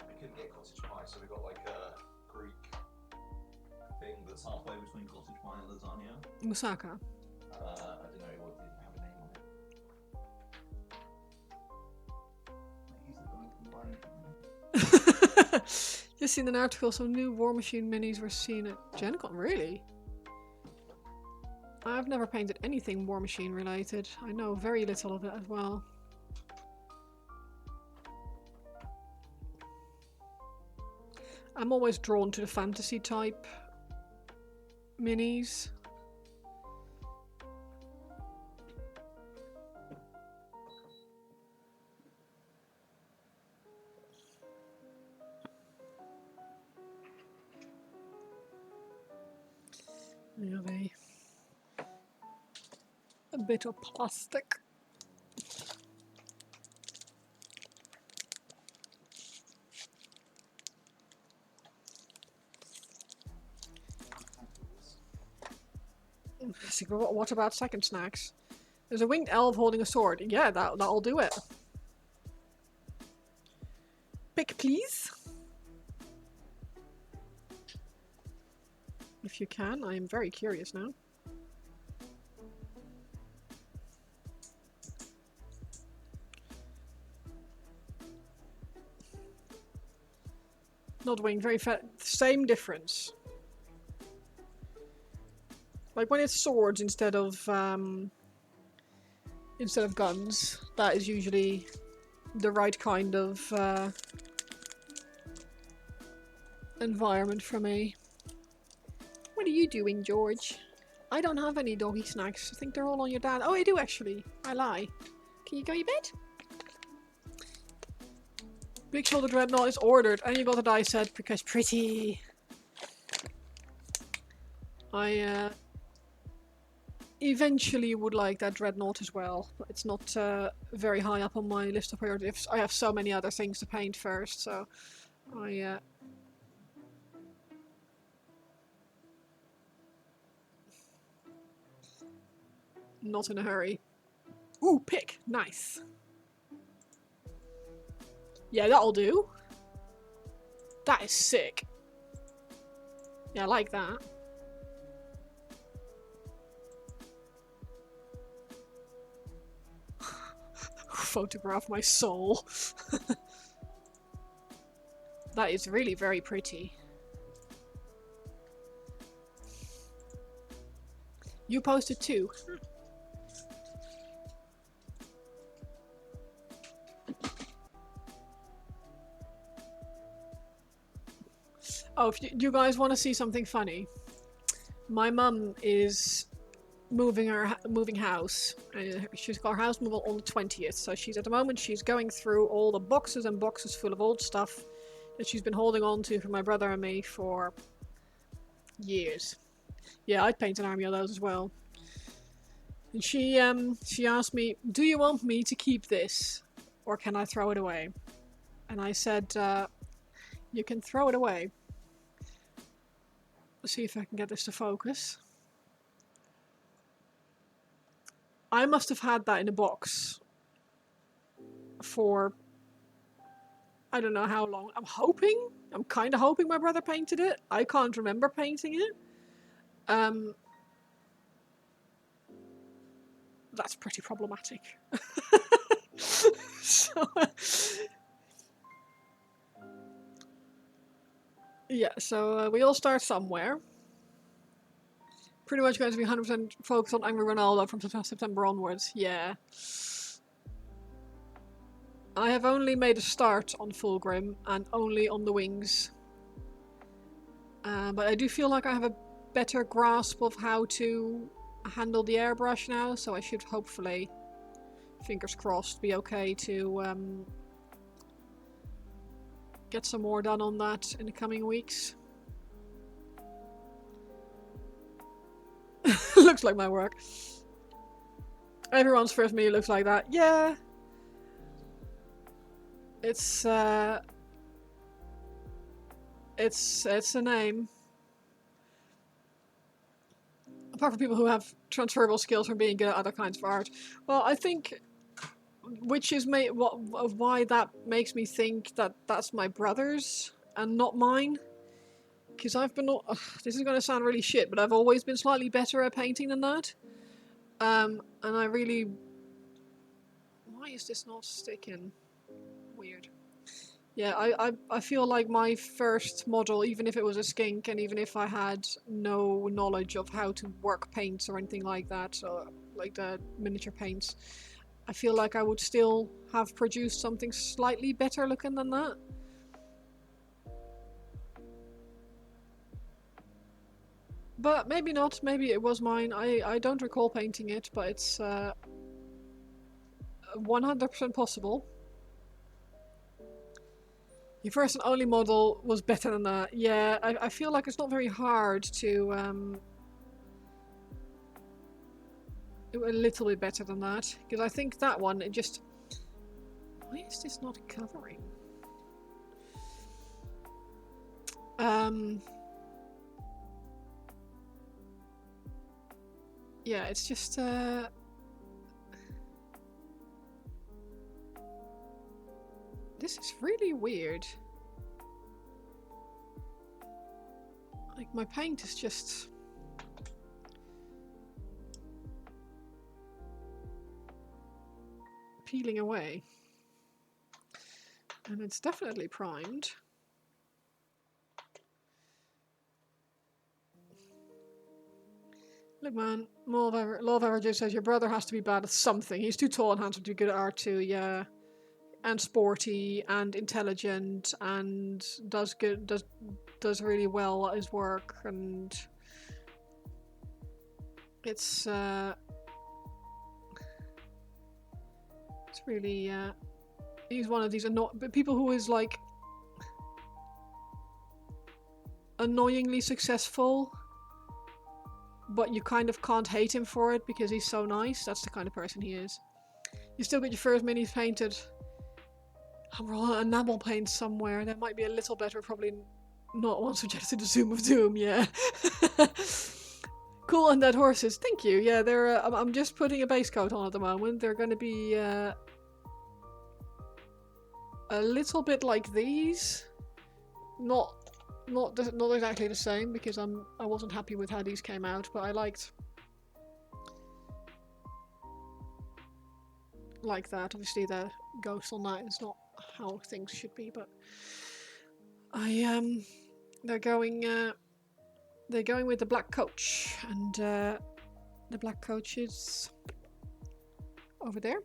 D: We couldn't get cottage pie, so we got like a Greek thing that's
C: halfway between cottage pie and lasagna.
A: Moussaka.
D: I don't know what didn't have a name on it.
C: He's the guy combining.
A: Just seen an article, some new War Machine minis were seen at Gen Con. Really? I've never painted anything War Machine related. I know very little of it as well. I'm always drawn to the fantasy type minis. We have a bit of plastic. What about second snacks? There's a winged elf holding a sword. Yeah, that'll do it. Pick, please. If you can, I am very curious now. Not winged, very fat. Same difference. Like when it's swords instead of guns, that is usually the right kind of environment for me. What are you doing, George? I don't have any doggy snacks. I think they're all on your dad. Oh, I do actually. I lie. Can you go to bed? Big Shoulder Dreadnought is ordered, and you got a die set because pretty. I eventually would like that Dreadnought as well, but it's not very high up on my list of priorities. I have so many other things to paint first, so I not in a hurry. Ooh, pick! Nice. Yeah, that'll do. That is sick. Yeah, I like that. Photograph my soul. That is really very pretty. You posted too. Oh, if you guys want to see something funny, my mum is moving house. She's got her house move on the 20th, so she's at the moment she's going through all the boxes and boxes full of old stuff that she's been holding on to for my brother and me for years. Yeah, I'd paint an army of those as well. And she asked me, "Do you want me to keep this, or can I throw it away?" And I said, "You can throw it away." Let's see if I can get this to focus. I must have had that in a box for I don't know how long. I'm kind of hoping my brother painted it. I can't remember painting it. That's pretty problematic. So, yeah, so we all start somewhere. Pretty much going to be 100% focused on Angry Ronaldo from September onwards. Yeah. I have only made a start on Fulgrim and only on the wings. But I do feel like I have a better grasp of how to handle the airbrush now, so I should hopefully, fingers crossed, be okay to get some more done on that in the coming weeks. Looks like my work. Everyone's first meal looks like that. Yeah. It's a name. Apart from people who have transferable skills from being good at other kinds of art. Well, I think, which is why that makes me think that that's my brother's and not mine. Because I've been, this is going to sound really shit, but I've always been slightly better at painting than that. And I really... Why is this not sticking? Weird. Yeah, I feel like my first model, even if it was a skink, and even if I had no knowledge of how to work paints or anything like that, or like the miniature paints, I feel like I would still have produced something slightly better looking than that. But maybe not, maybe it was mine. I don't recall painting it, but it's 100% possible. Your first and only model was better than that. Yeah, I feel like it's not very hard to do a little bit better than that. Because I think that one, it just... Why is this not covering? Yeah, it's just... This is really weird. Like, my paint is just... peeling away. And it's definitely primed. Look, man, Law of Averages says your brother has to be bad at something. He's too tall and handsome to be good at art too, yeah. And sporty and intelligent and does really well at his work, and it's really he's one of these people who is like annoyingly successful, but you kind of can't hate him for it because he's so nice. That's the kind of person he is. You still get your first minis painted. I'm rolling enamel paint somewhere. That might be a little better. Probably not one suggested to Zoom of Doom. Yeah. Cool undead horses. Thank you. Yeah, they're. I'm just putting a base coat on at the moment. They're going to be a little bit like these. Not exactly the same because I wasn't happy with how these came out, but I liked like that. Obviously, the ghost on that is not how things should be, but they're going with the black coach, and the black coach is over there.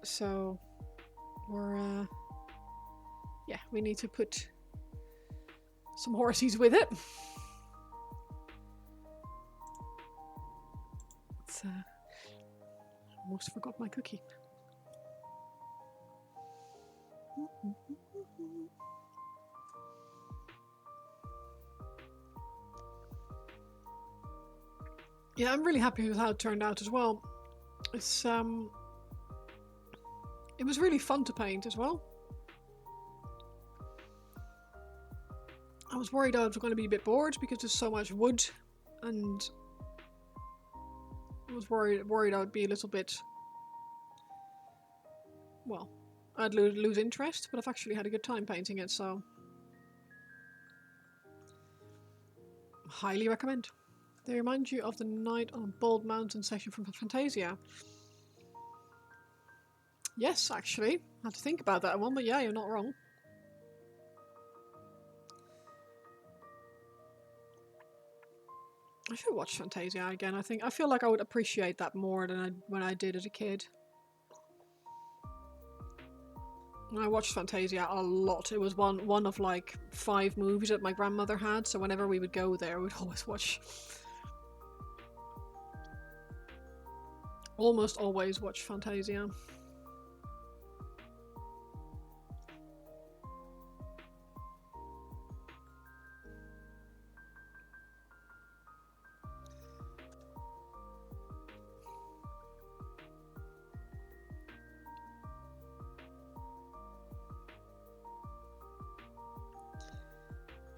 A: So we're yeah, we need to put some horsies with it. It's almost forgot my cookie. Yeah, I'm really happy with how it turned out as well. It's it was really fun to paint as well. I was worried I was going to be a bit bored because there's so much wood, and I was worried I would be a little bit, well, I'd lose interest, but I've actually had a good time painting it, so highly recommend. They remind you of the Night on Bald Mountain section from Fantasia. Yes, actually. I had to think about that one, but yeah, you're not wrong. I should watch Fantasia again. I feel like I would appreciate that more than when I did as a kid. I watched Fantasia a lot. It was one of like 5 movies that my grandmother had, so whenever we would go there, we'd always watch. Almost always watch Fantasia.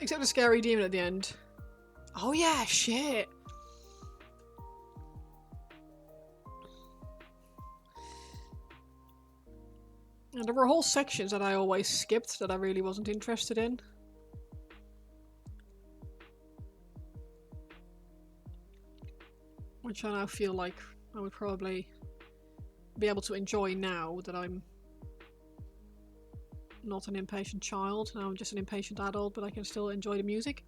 A: Except a scary demon at the end. Oh yeah, shit. And there were whole sections that I always skipped that I really wasn't interested in. Which I now feel like I would probably be able to enjoy now that I'm not an impatient child. Now I'm just an impatient adult, but I can still enjoy the music.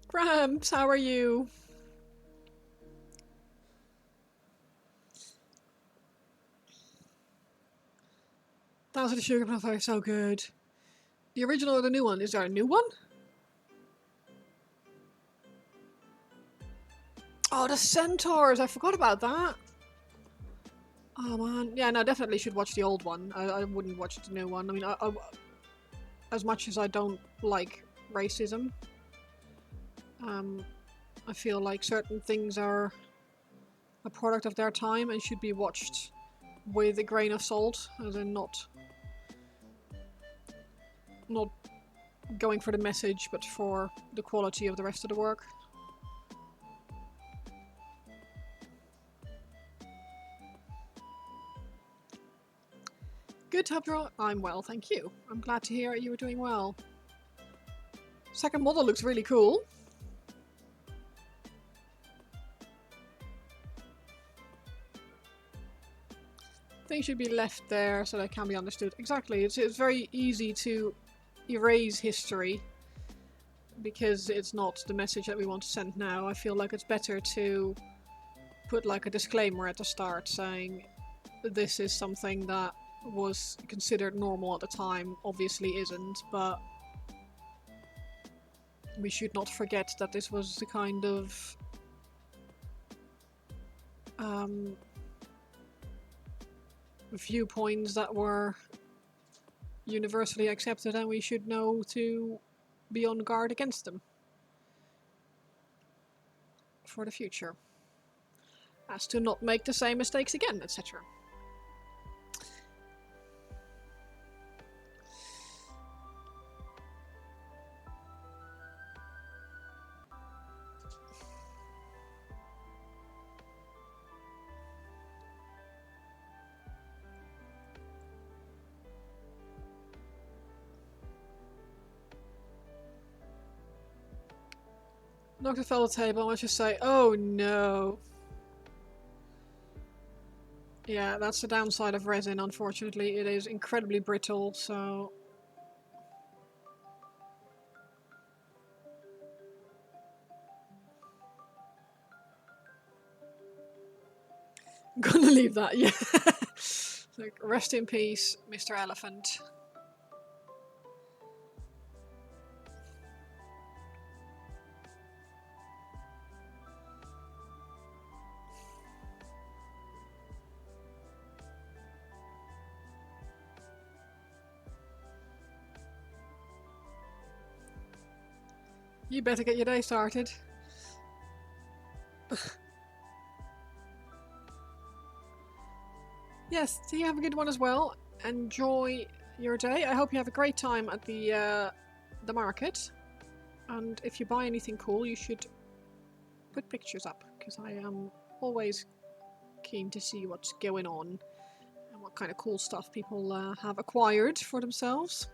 A: Gramps, how are you? Thousand of Sugar Puff are so good. The original or the new one? Is there a new one? Oh, the Centaurs! I forgot about that. Oh man, yeah, no, definitely should watch the old one. I wouldn't watch the new one. I mean, as much as I don't like racism, I feel like certain things are a product of their time and should be watched with a grain of salt, as in not going for the message, but for the quality of the rest of the work. Good, Tabdra. I'm well, thank you. I'm glad to hear you were doing well. Second model looks really cool. Things should be left there so they can be understood. Exactly, it's very easy to erase history because it's not the message that we want to send now. I feel like it's better to put like a disclaimer at the start saying this is something that was considered normal at the time, obviously isn't, but we should not forget that this was the kind of viewpoints that were universally accepted, and we should know to be on guard against them for the future, as to not make the same mistakes again, etc. Knocked a fellow table, let's just say, oh no. Yeah, that's the downside of resin, unfortunately. It is incredibly brittle, so... I'm gonna leave that, yeah. Like, rest in peace, Mr. Elephant. You better get your day started. Yes, so you have a good one as well. Enjoy your day. I hope you have a great time at the market. And if you buy anything cool, you should put pictures up, because I am always keen to see what's going on and what kind of cool stuff people have acquired for themselves.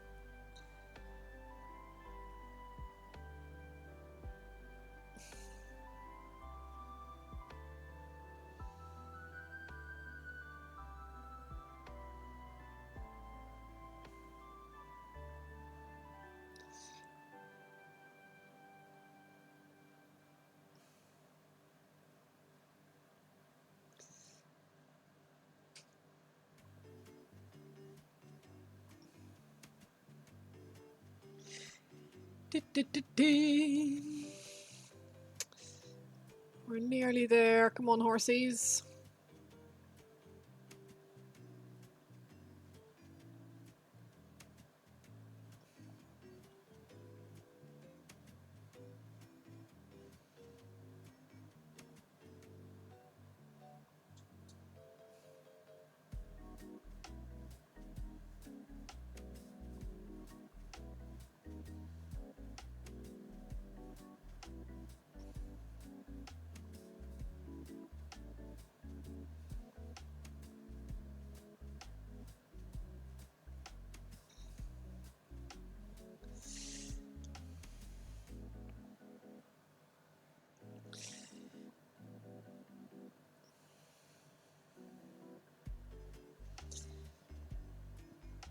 A: We're nearly there. Come on, horsies.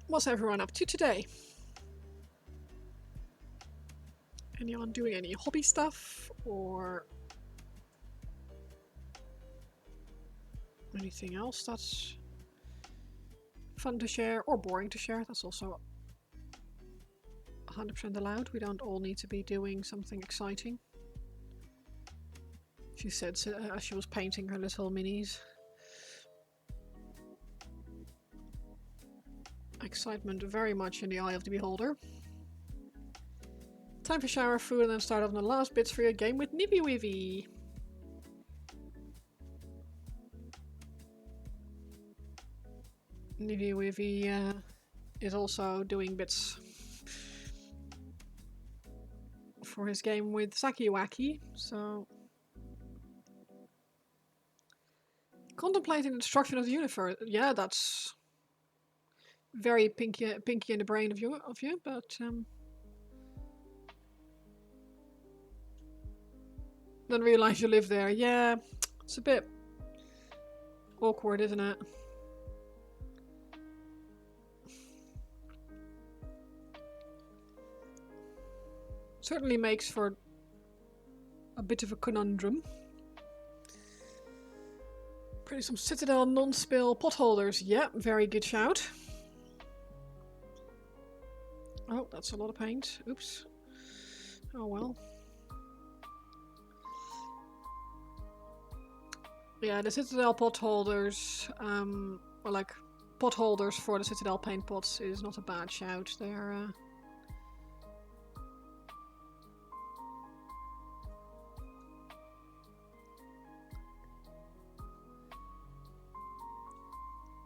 A: What's everyone up to today? Anyone doing any hobby stuff or anything else that's fun to share or boring to share? That's also 100% allowed. We don't all need to be doing something exciting. She said as she was painting her little minis. Excitement very much in the eye of the beholder. Time for shower, food, and then start on the last bits for your game with Nibby Wivy. Nibby Wivy is also doing bits for his game with Sakiwaki, so... Contemplating the destruction of the universe. Yeah, that's very pinky in the brain of you, but then realize you live there. Yeah, it's a bit awkward, isn't it? Certainly makes for a bit of a conundrum. Pretty some Citadel non-spill potholders. Yep, very good shout. Oh, that's a lot of paint. Oops. Oh well. Yeah, the Citadel potholders, or like potholders for the Citadel paint pots is not a bad shout.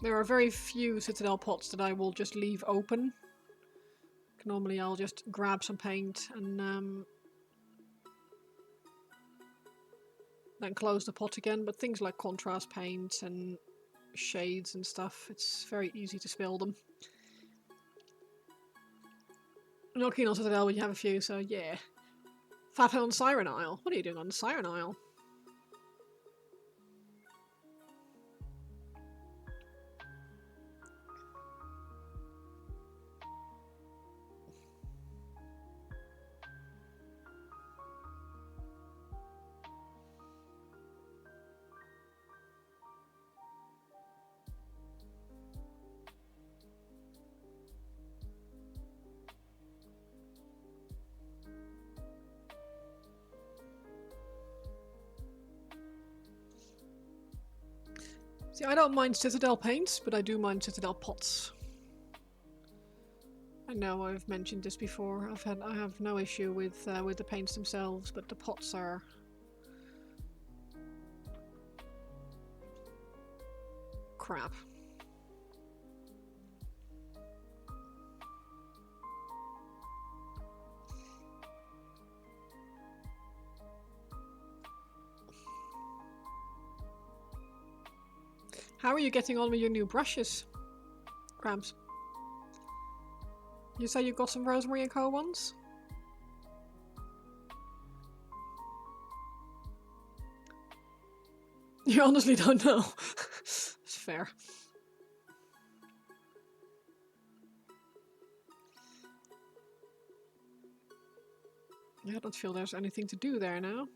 A: There are very few Citadel pots that I will just leave open. Normally I'll just grab some paint and then close the pot again, but things like contrast paints and shades and stuff, it's very easy to spill them. I'm not keen on Citadel when you have a few, so yeah. Fafo on Siren Isle. What are you doing on the Siren Isle? See, I don't mind Citadel paints, but I do mind Citadel pots. I know I've mentioned this before. I have no issue with the paints themselves, but the pots are crap. How are you getting on with your new brushes, Grams? You say you got some Rosemary & Co. ones? You honestly don't know. It's fair. Yeah, I don't feel there's anything to do there now.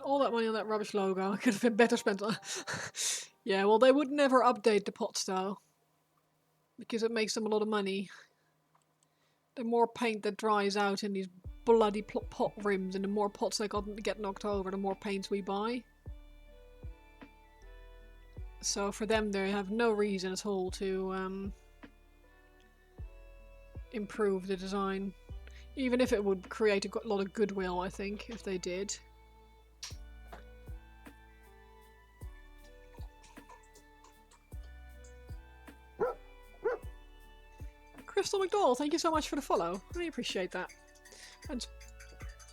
A: All that money on that rubbish logo could have been better spent on. Yeah, well, they would never update the pots though, because it makes them a lot of money. The more paint that dries out in these bloody pot rims, and the more pots they get knocked over, the more paints we buy. So for them, they have no reason at all to improve the design. Even if it would create a lot of goodwill, I think, if they did. Crystal McDowell, thank you so much for the follow. I really appreciate that. And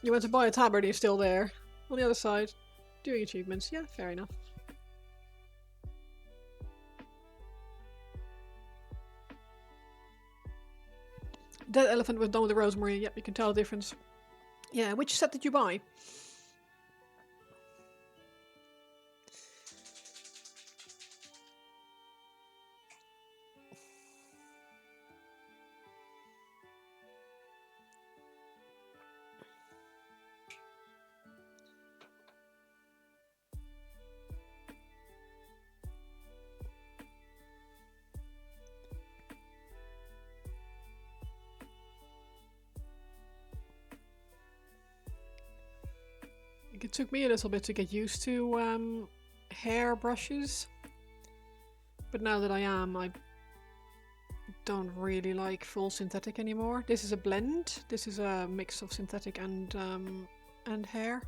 A: you went to buy a tabard and you're still there. On the other side, doing achievements. Yeah, fair enough. Dead elephant with Dawn of the Rosemary. Yep, you can tell the difference. Yeah, which set did you buy? It took me a little bit to get used to hair brushes, but now that I am, I don't really like full synthetic anymore. This is a blend. This is a mix of synthetic and hair.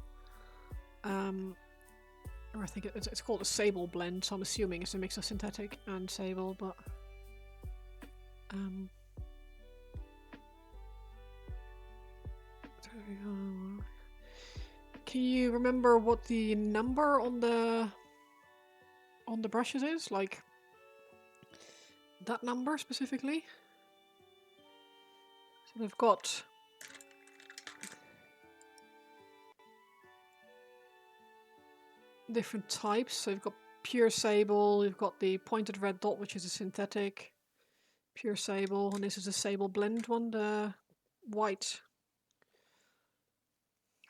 A: Or I think it's called a sable blend, so I'm assuming it's a mix of synthetic and sable, but can you remember what the number on the brushes is? Like that number specifically? So they've got different types. So you've got pure sable, you've got the pointed red dot, which is a synthetic, pure sable, and this is a sable blend one, the white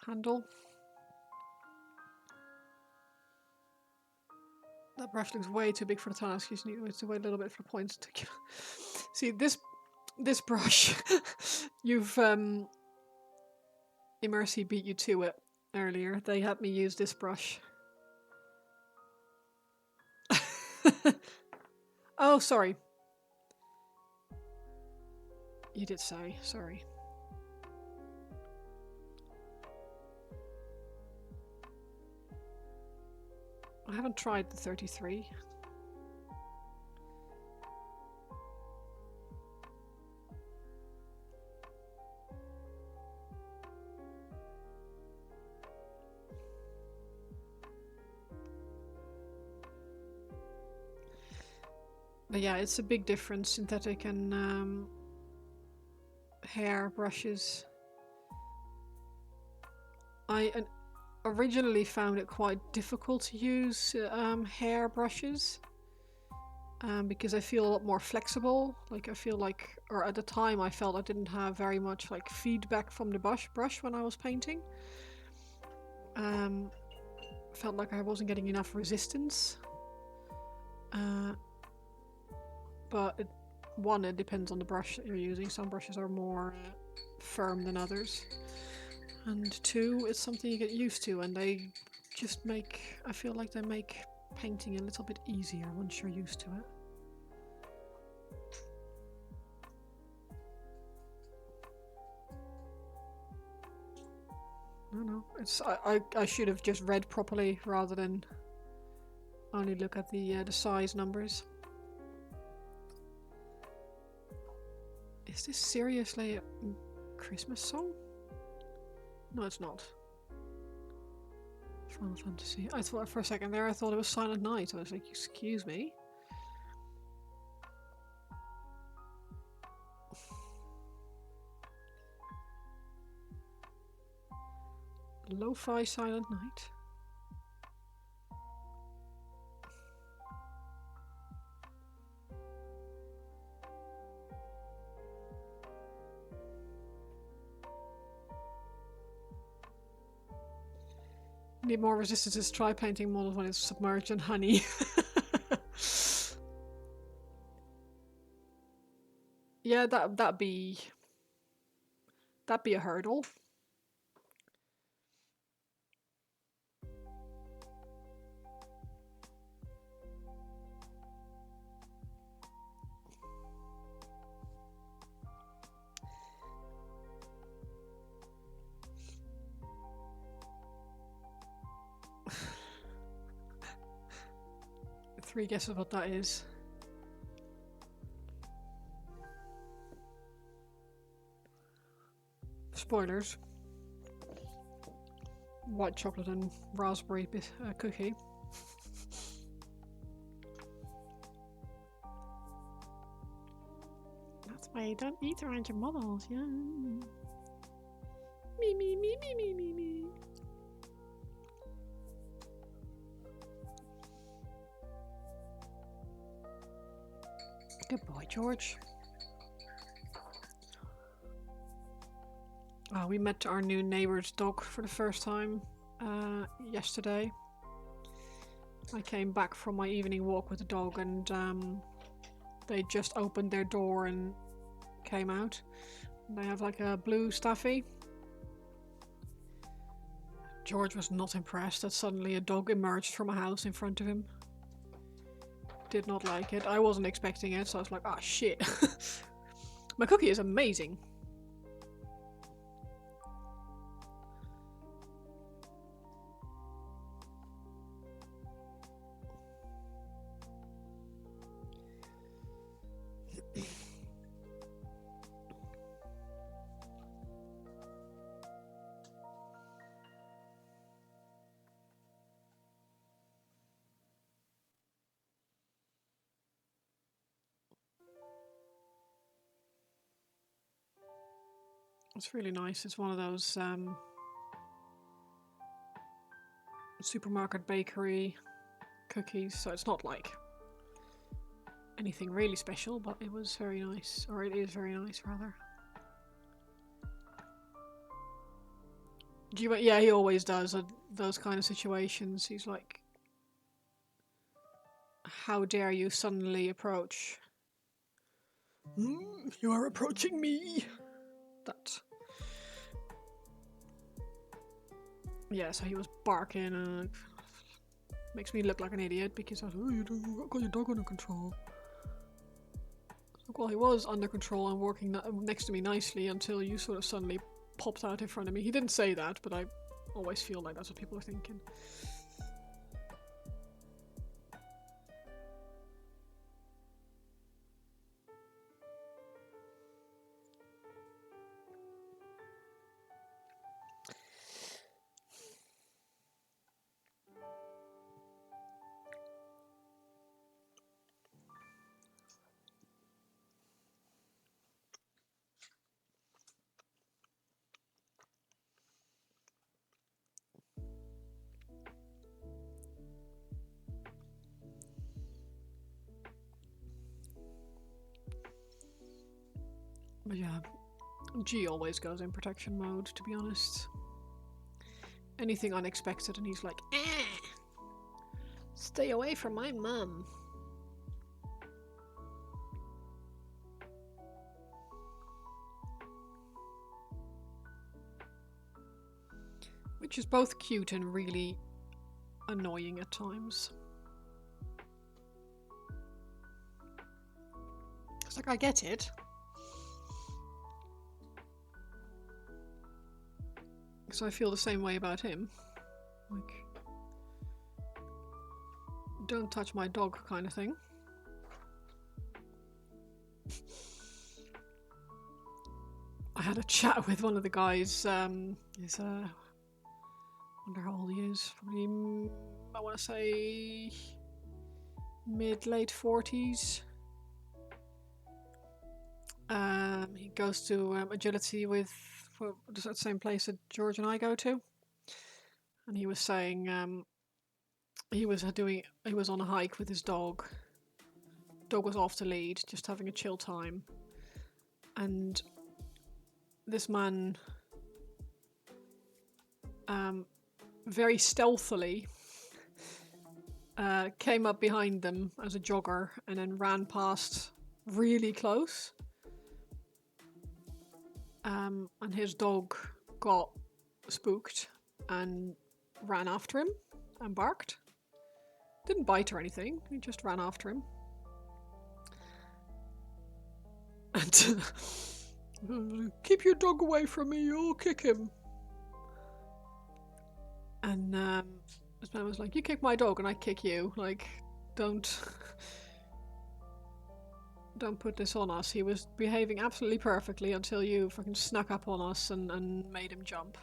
A: handle. That brush looks way too big for the task. You just need to wait a little bit for the points to kill. See this brush. You've Immersi beat you to it earlier. They had me use this brush. Oh, sorry. You did say, sorry. I haven't tried the 33. But yeah, it's a big difference, synthetic and hair brushes. I originally found it quite difficult to use hair brushes because I feel a lot more flexible. Like I feel like, or at the time I felt I didn't have very much like feedback from the brush when I was painting. Felt like I wasn't getting enough resistance. But it depends on the brush that you're using. Some brushes are more firm than others. And two, it's something you get used to, and they just I feel like they make painting a little bit easier once you're used to it. No, it's I should have just read properly rather than only look at the size numbers. Is this seriously a Christmas song? No, it's not. Final Fantasy. I thought for a second there, I thought it was Silent Night. I was like, excuse me. Lo-fi Silent Night. Need more resistances. Try painting models when it's submerged in honey. Yeah, that'd be a hurdle. Three guesses what that is. Spoilers. White chocolate and raspberry cookie. That's why you don't eat around your models, yeah. Me, me, me, me, me, me, me. Good boy, George. We met our new neighbor's dog for the first time yesterday. I came back from my evening walk with the dog and they just opened their door and came out. They have like a blue staffy. George was not impressed that suddenly a dog emerged from a house in front of him. Did not like it. I wasn't expecting it, so I was like, ah, shit. My cookie is amazing. It's really nice. It's one of those supermarket bakery cookies, so it's not like anything really special, but it was very nice. Or it is very nice, rather. Yeah, he always does those kind of situations. He's like, how dare you suddenly approach? You are approaching me! That. Yeah, so he was barking and makes me look like an idiot because I was like, oh, you got your dog under control. Well, he was under control and working next to me nicely until you sort of suddenly popped out in front of me. He didn't say that, but I always feel like that's what people are thinking. But yeah, G always goes in protection mode, to be honest. Anything unexpected and he's like, stay away from my mum. Which is both cute and really annoying at times. It's like, I get it. So I feel the same way about him. Like, don't touch my dog kind of thing. I had a chat with one of the guys, I wonder how old he is, probably, I want to say mid-late 40s. He goes to agility with the same place that George and I go to, and he was saying he was on a hike with his dog. Dog was off the lead, just having a chill time, and this man very stealthily came up behind them as a jogger and then ran past really close. And his dog got spooked and ran after him and barked. Didn't bite or anything, he just ran after him. And keep your dog away from me, you'll kick him. And this man was like, you kick my dog and I kick you. Like, don't put this on us. He was behaving absolutely perfectly until you fucking snuck up on us and made him jump.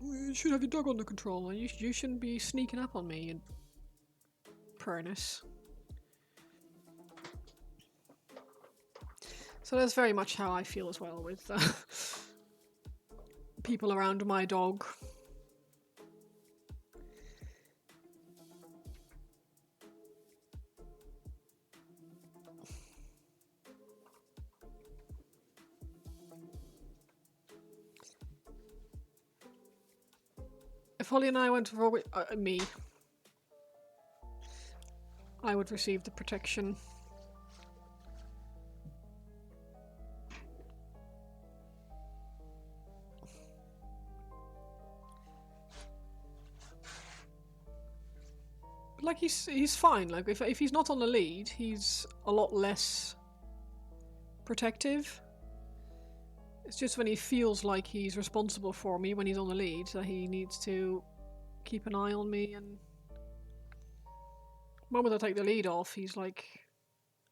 A: You should have your dog under control. You shouldn't be sneaking up on me, you perness. So that's very much how I feel as well with people around my dog. If Holly and I went for me, I would receive the protection. Like he's fine. Like if he's not on the lead, he's a lot less protective. It's just when he feels like he's responsible for me when he's on the lead that he needs to keep an eye on me. And the moment I take the lead off, he's like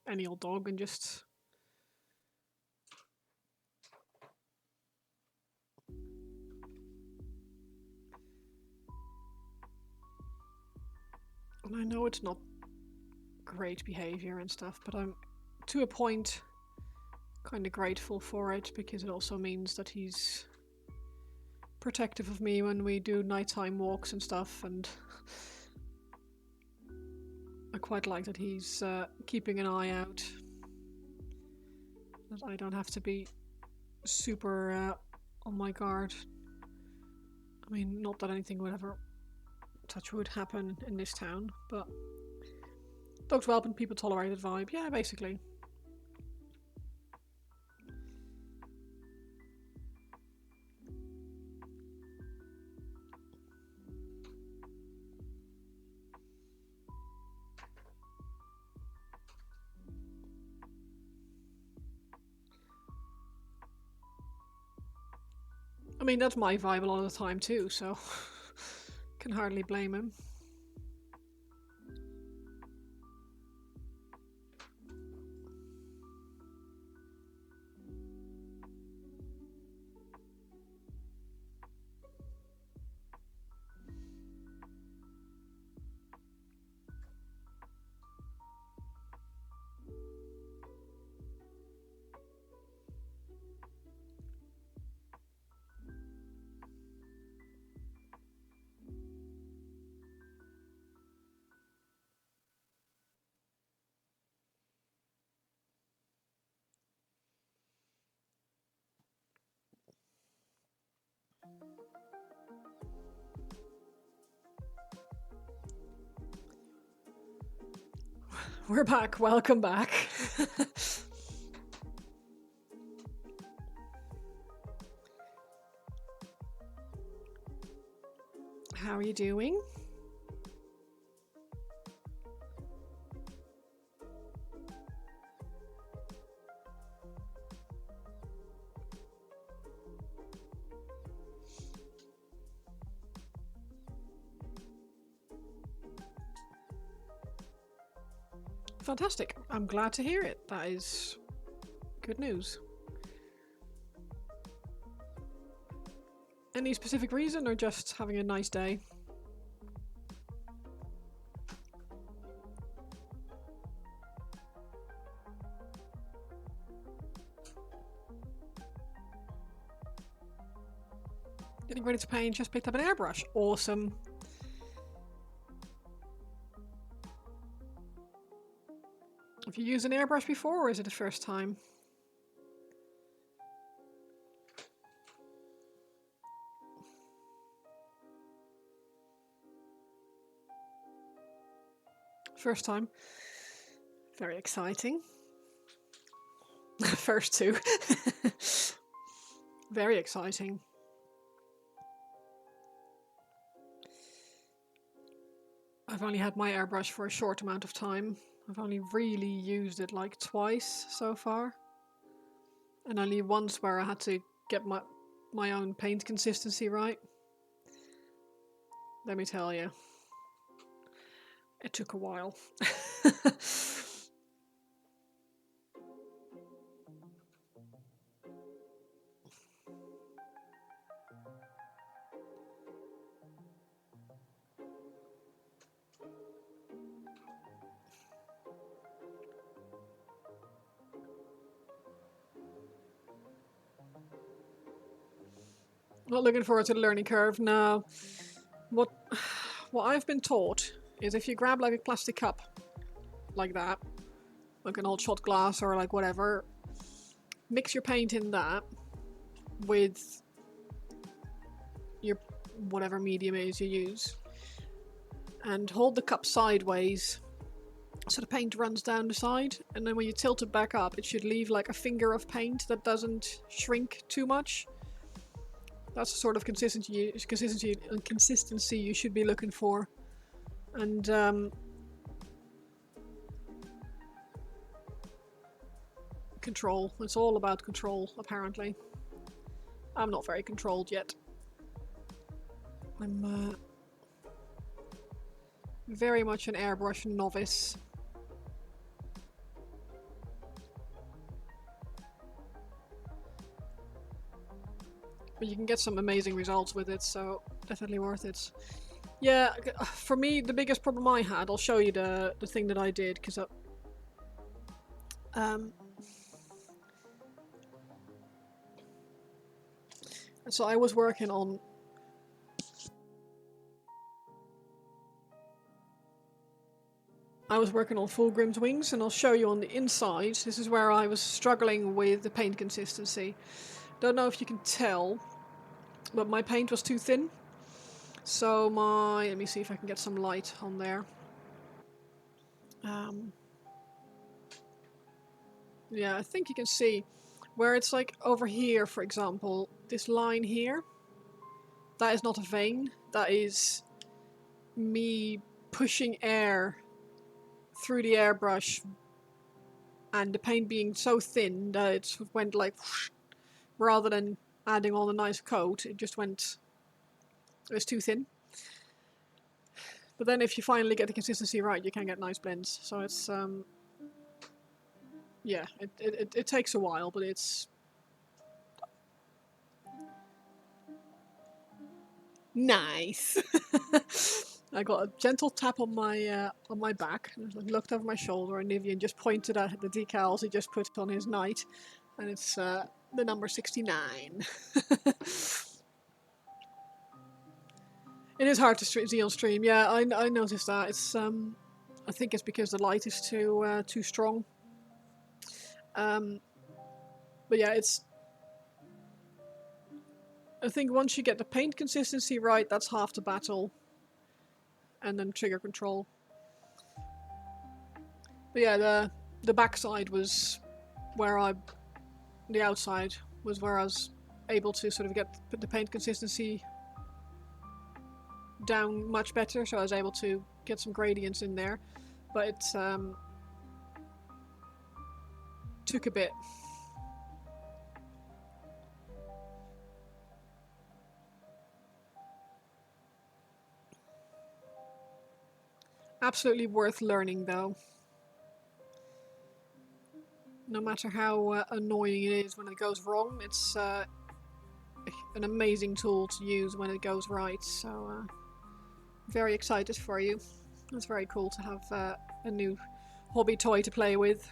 A: any old dog and just and I know it's not great behavior and stuff, but I'm to a point kind of grateful for it because it also means that he's protective of me when we do nighttime walks and stuff, and I quite like that he's keeping an eye out, that I don't have to be super on my guard. I mean, not that anything would ever touch wood happen in this town, but dogs whelp and people tolerated vibe. Yeah, basically. I mean, that's my vibe a lot of the time too, so can hardly blame him. We're back. Welcome back. How are you doing? Fantastic. I'm glad to hear it. That is good news. Any specific reason or just having a nice day? Getting ready to paint, just picked up an airbrush. Awesome. Have you used an airbrush before, or is it the first time? First time. Very exciting. First two. Very exciting. I've only had my airbrush for a short amount of time. I've only really used it like twice so far. And only once where I had to get my own paint consistency right. Let me tell you. It took a while. Not looking forward to the learning curve. No. What I've been taught is if you grab like a plastic cup like that, like an old shot glass or like whatever, mix your paint in that with your whatever medium it is you use, and hold the cup sideways so the paint runs down the side, and then when you tilt it back up, it should leave like a finger of paint that doesn't shrink too much. That's the sort of consistency you should be looking for. And control. It's all about control, apparently. I'm not very controlled yet. I'm very much an airbrush novice. But you can get some amazing results with it, so definitely worth it. Yeah, for me, the biggest problem I had, I'll show you the thing that I did, because so I was working on Fulgrim's wings, and I'll show you on the inside. This is where I was struggling with the paint consistency. Don't know if you can tell, but my paint was too thin. So let me see if I can get some light on there. Yeah, I think you can see where it's like over here, for example, this line here. That is not a vein. That is me pushing air through the airbrush, and the paint being so thin that it went like whoosh, rather than adding on a nice coat, it was too thin. But then if you finally get the consistency right, you can get nice blends. So it's yeah, it takes a while, but it's nice. I got a gentle tap on my back, and I looked over my shoulder, and Nivian just pointed at the decals he just put on his knight, and it's the number 69. It is hard to see on stream. Yeah, I noticed that. It's I think it's because the light is too strong. But yeah, I think once you get the paint consistency right, that's half the battle. And then trigger control. But yeah, the backside was where the outside was where I was able to sort of get the paint consistency down much better, so I was able to get some gradients in there. But it took a bit. Absolutely worth learning, though. No matter how annoying it is when it goes wrong, it's an amazing tool to use when it goes right. So, very excited for you. It's very cool to have a new hobby toy to play with.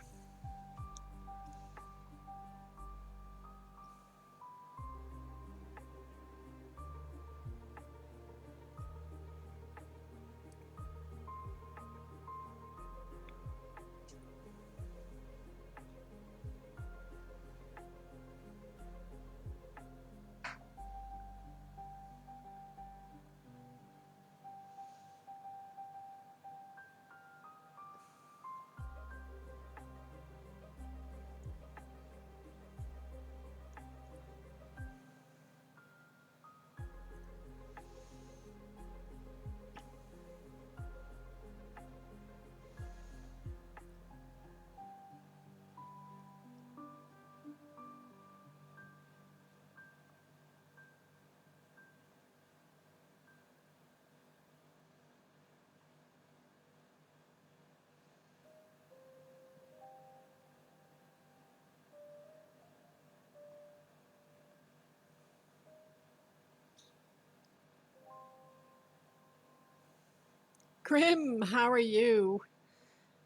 A: Grim, how are you?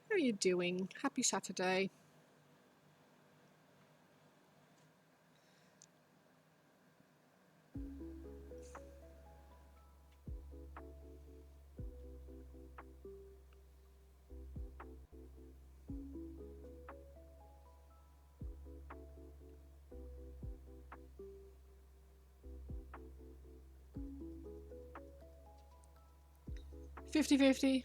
A: How are you doing? Happy Saturday. $50-50.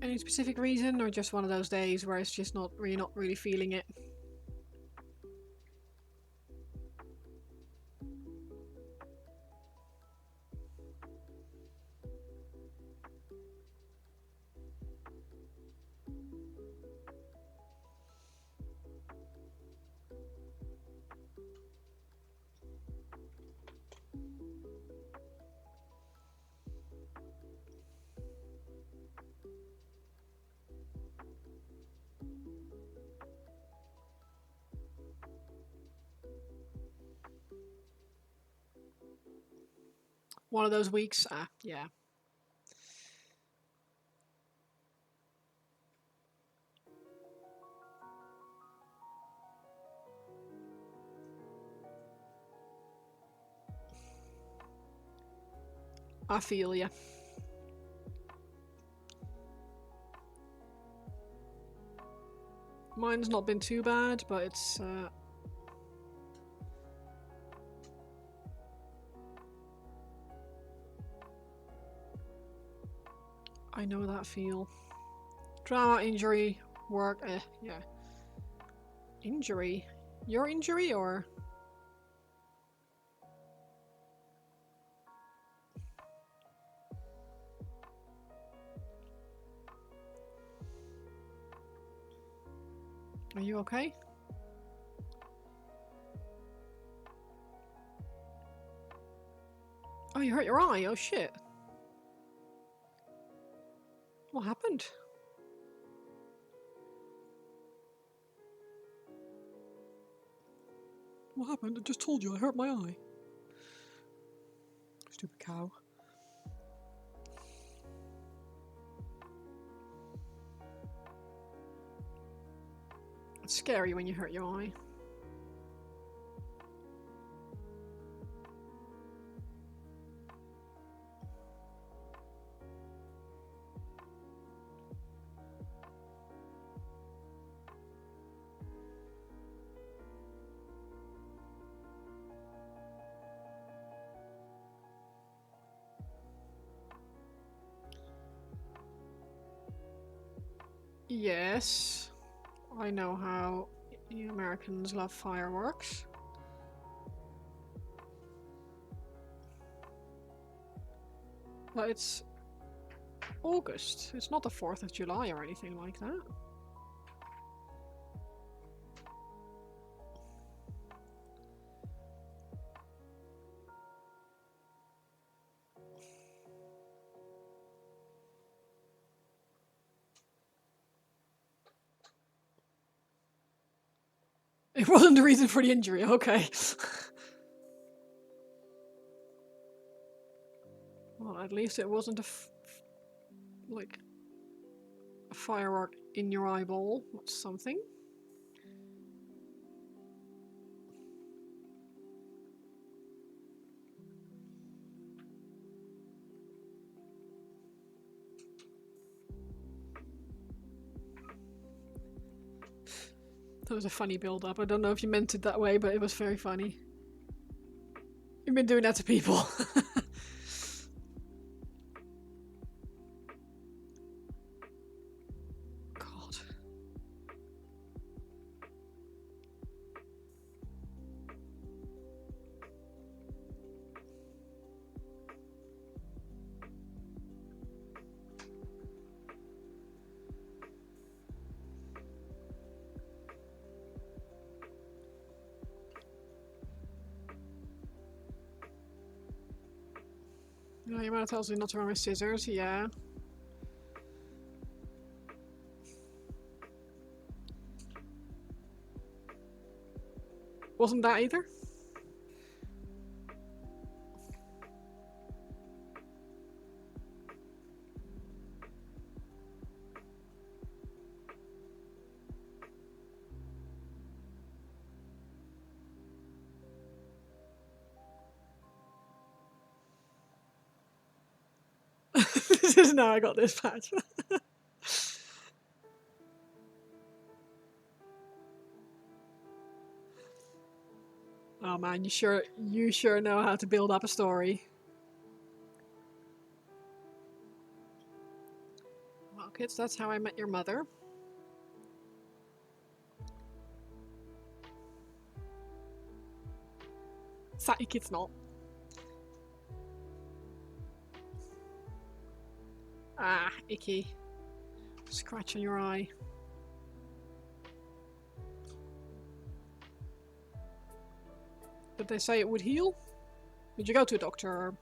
A: Any specific reason, or just one of those days where it's just not really feeling it? One of those weeks? Ah, yeah. I feel ya. Mine's not been too bad, but it's I know that feel. Drama, injury, work, yeah. Injury? Your injury, or? Are you okay? Oh, you hurt your eye? Oh shit. What happened? What happened? I just told you I hurt my eye. Stupid cow. It's scary when you hurt your eye. Yes, I know how you Americans love fireworks. But it's August. It's not the 4th of July or anything like that. It wasn't the reason for the injury, okay. Well, at least it wasn't like a firework in your eyeball. That's something. That was a funny build-up. I don't know if you meant it that way, but it was very funny. You've been doing that to people. God. No, your mother tells me not to wear my scissors, yeah. Wasn't that either? now I got this patch. Oh man, you sure know how to build up a story. Well, kids, that's how I met your mother. Psych, it's not. Ah, icky. Scratch on your eye. Did they say it would heal? Did you go to a doctor? Or...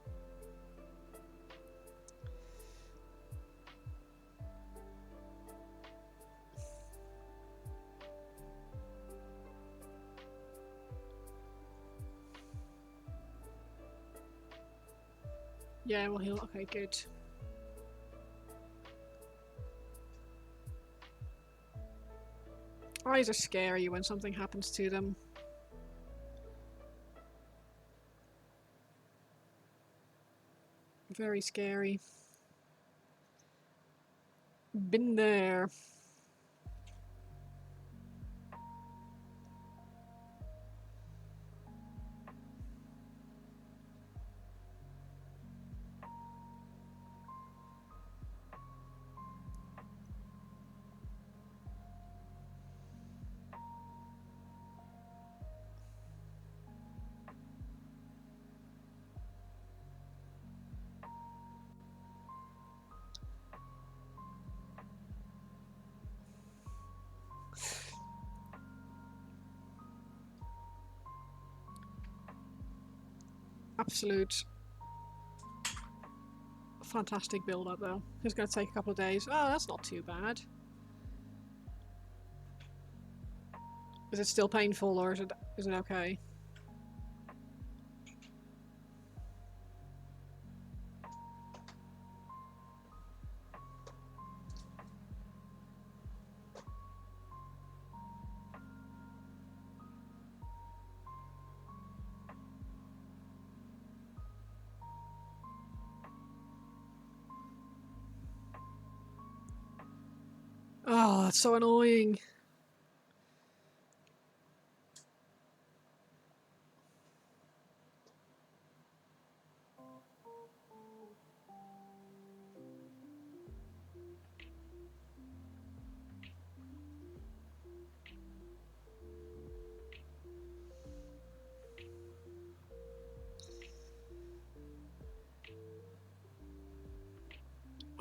A: Yeah, it will heal. Okay, good. Eyes are scary when something happens to them. Very scary. Been there. Absolute fantastic build up though. It's gonna take a couple of days. Oh, that's not too bad. Is it still painful or is it okay? Oh, that's so annoying.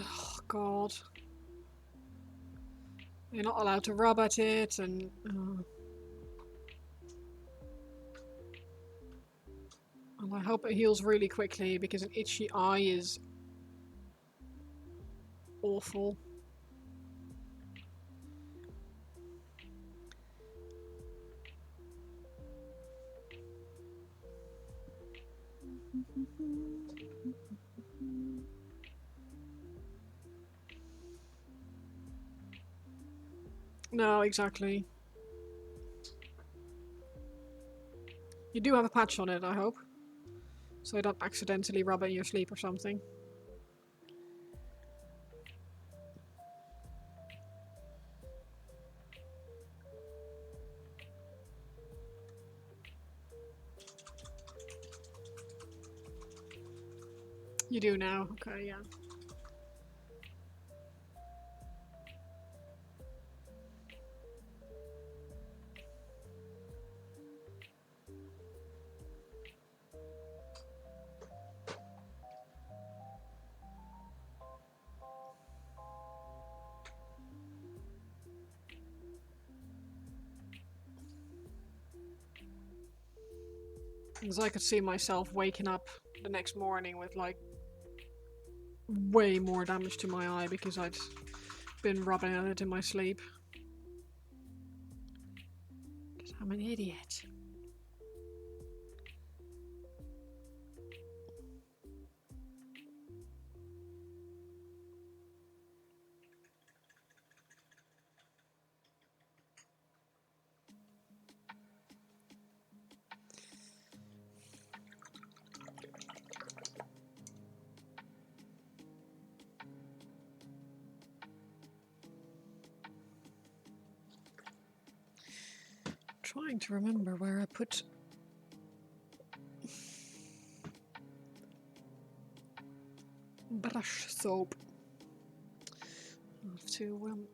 A: Oh, God. You're not allowed to rub at it and... And I hope it heals really quickly because an itchy eye is awful. No, exactly. You do have a patch on it, I hope. So you don't accidentally rub it in your sleep or something. You do now, okay, yeah. Because I could see myself waking up the next morning with like way more damage to my eye because I'd been rubbing at it in my sleep. Because I'm an idiot. trying to remember where I put brush soap. I'll have to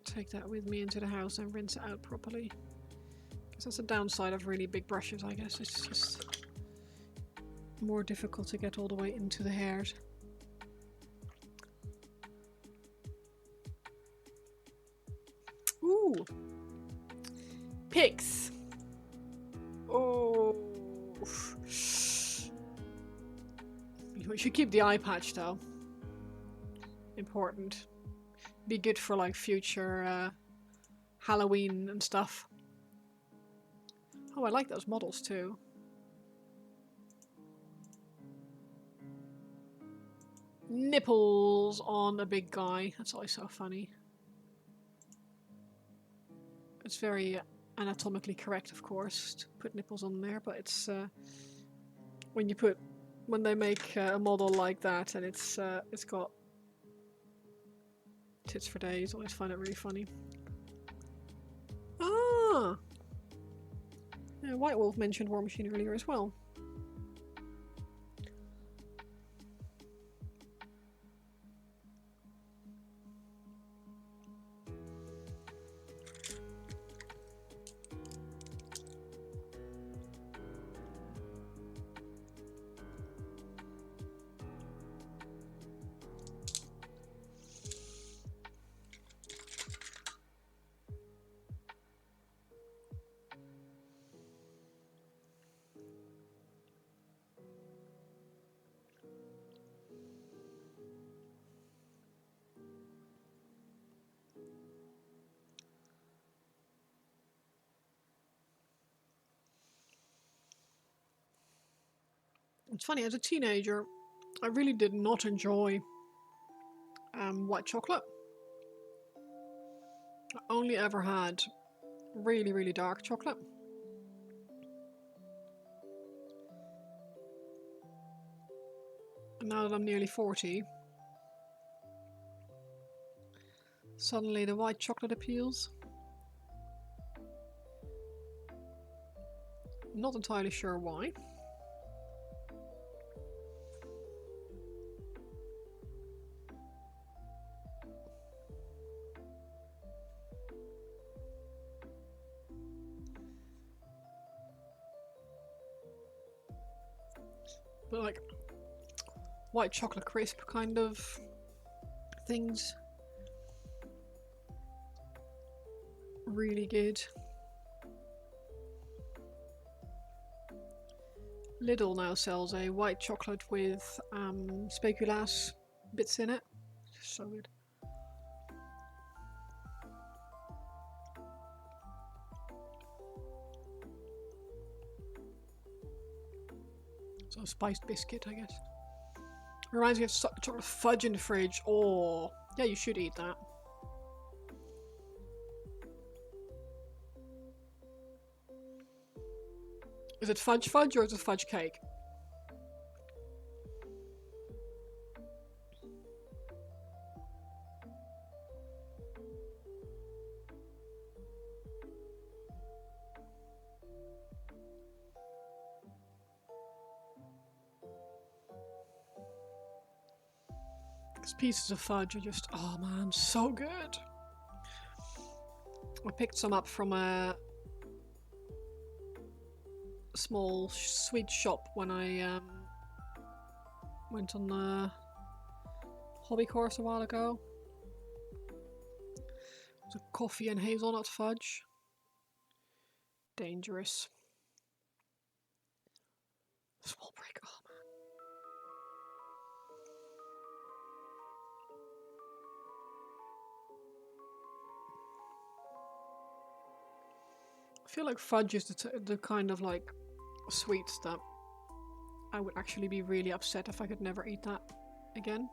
A: take that with me into the house and rinse it out properly. Because that's the downside of really big brushes, I guess. It's just more difficult to get all the way into the hairs. Ooh! Pigs! Oh! We should keep the eye patch though. Important. Be good for like future Halloween and stuff. Oh, I like those models too. Nipples on a big guy. That's always so funny. It's very anatomically correct, of course, to put nipples on there, but it's when they make a model like that and it's got tits for days, I always find it really funny. Ah! Yeah, White Wolf mentioned War Machine earlier as well. It's funny, as a teenager, I really did not enjoy white chocolate. I only ever had really, really dark chocolate. And now that I'm nearly 40, suddenly the white chocolate appeals. Not entirely sure why. But like white chocolate crisp kind of things. Really good. Lidl now sells a white chocolate with speculoos bits in it. Just so good. So spiced biscuit, I guess. Reminds me of chocolate fudge in the fridge. Oh, yeah, you should eat that. Is it fudge fudge or is it fudge cake? These pieces of fudge are just, oh man, so good. I picked some up from a small sweet shop when I went on a hobby course a while ago. It was a coffee and hazelnut fudge. Dangerous. Small break. Oh man. I feel like fudge is the kind of like sweets that I would actually be really upset if I could never eat that again.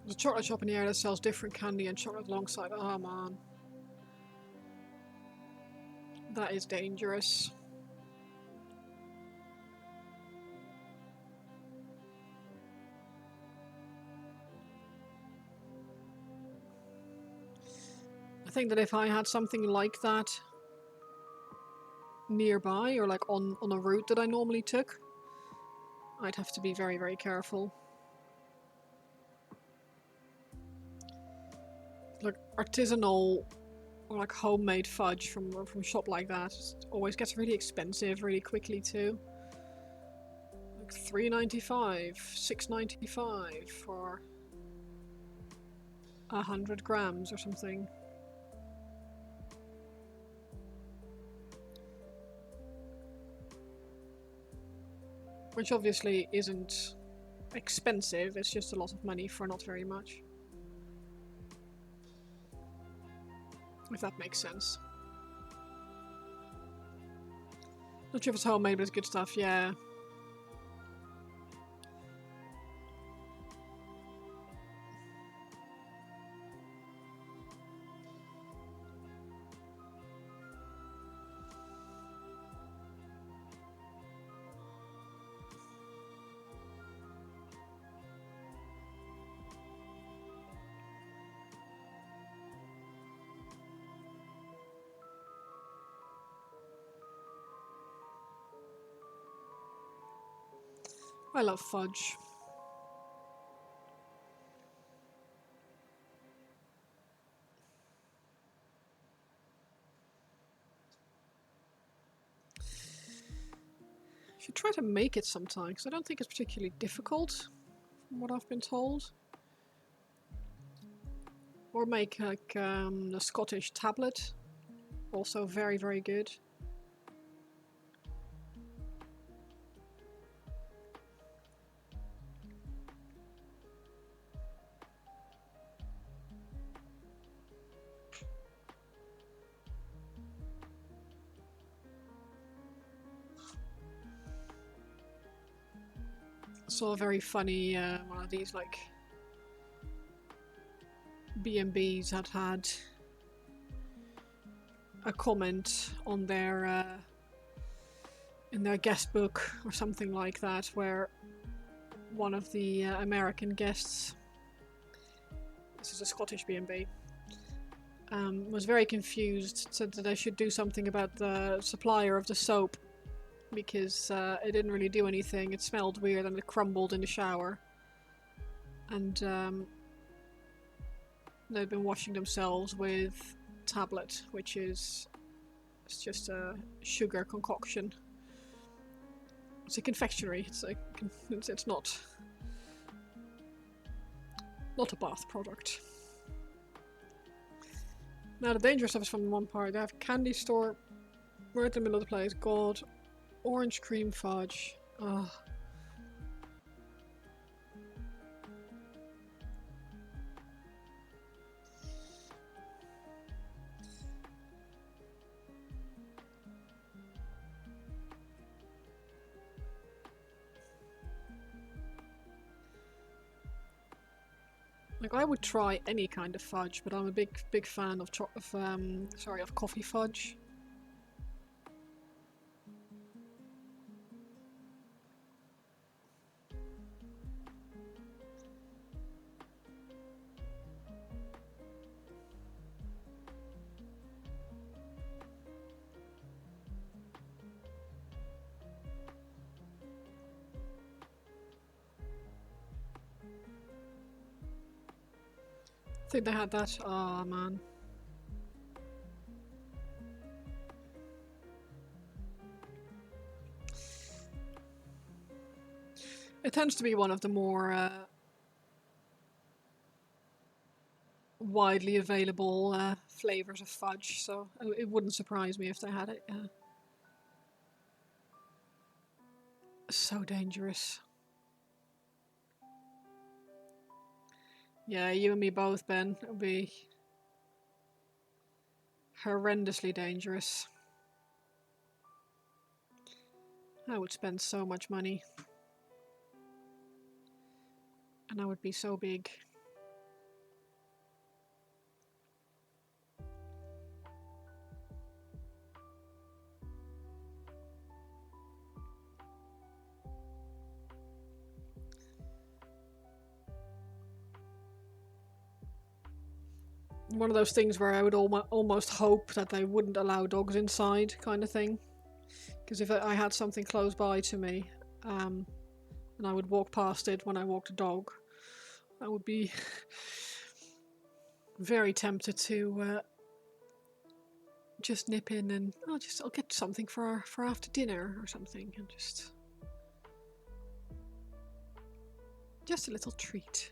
A: There's a chocolate shop in here that sells different candy and chocolate alongside. Oh man. That is dangerous. I think that if I had something like that nearby, or like on a route that I normally took, I'd have to be very, very careful. Like artisanal or like homemade fudge from a shop like that always gets really expensive really quickly too. Like $3.95, $6.95 for 100 grams or something. Which obviously isn't expensive, it's just a lot of money for not very much. If that makes sense. Not sure if it's homemade, but it's good stuff, yeah. I love fudge. Should try to make it sometime, because I don't think it's particularly difficult, from what I've been told. Or make like the Scottish tablet, also very, very good. Saw a very funny one of these like B&Bs had a comment on their in their guest book or something like that, where one of the American guests, this is a Scottish B&B, was very confused, said that they should do something about the supplier of the soap because it didn't really do anything. It smelled weird and it crumbled in the shower. And they'd been washing themselves with tablet, which is it's just a sugar concoction. It's a confectionery. It's not a bath product. Now the dangerous stuff is from one part. They have a candy store right in the middle of the place. God. Orange cream fudge. Ugh. Like I would try any kind of fudge, but I'm a big fan of of coffee fudge. I think they had that. Oh man. It tends to be one of the more widely available flavors of fudge, so it wouldn't surprise me if they had it. Yeah. So dangerous. Yeah, you and me both, Ben. It would be horrendously dangerous. I would spend so much money. And I would be so big. one of those things where I would almost hope that they wouldn't allow dogs inside, kind of thing. Because if I had something close by to me, and I would walk past it when I walked a dog, I would be very tempted to just nip in and I'll get something for after dinner or something, and just a little treat.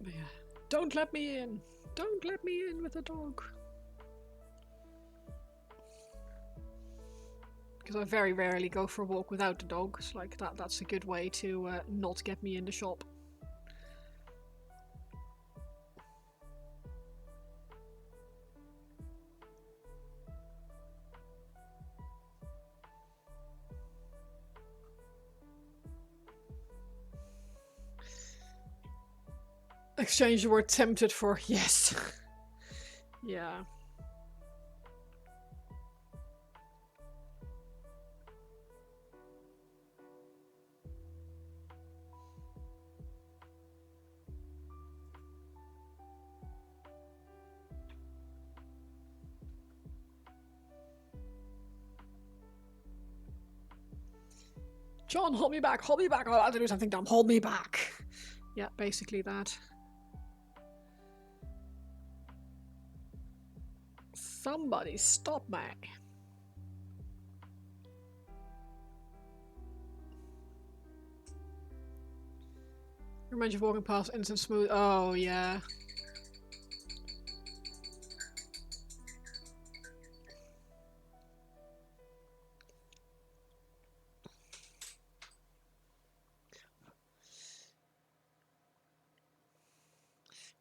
A: Yeah. Don't let me in! Don't let me in with a dog! Because I very rarely go for a walk without the dogs. Like that's a good way to not get me in the shop. Exchange the word tempted for yes. Yeah. John, hold me back, hold me back. I'm about to do something dumb. Hold me back. Yeah, basically that. Somebody stop me. Reminds you of walking past instant smooth. Oh, yeah.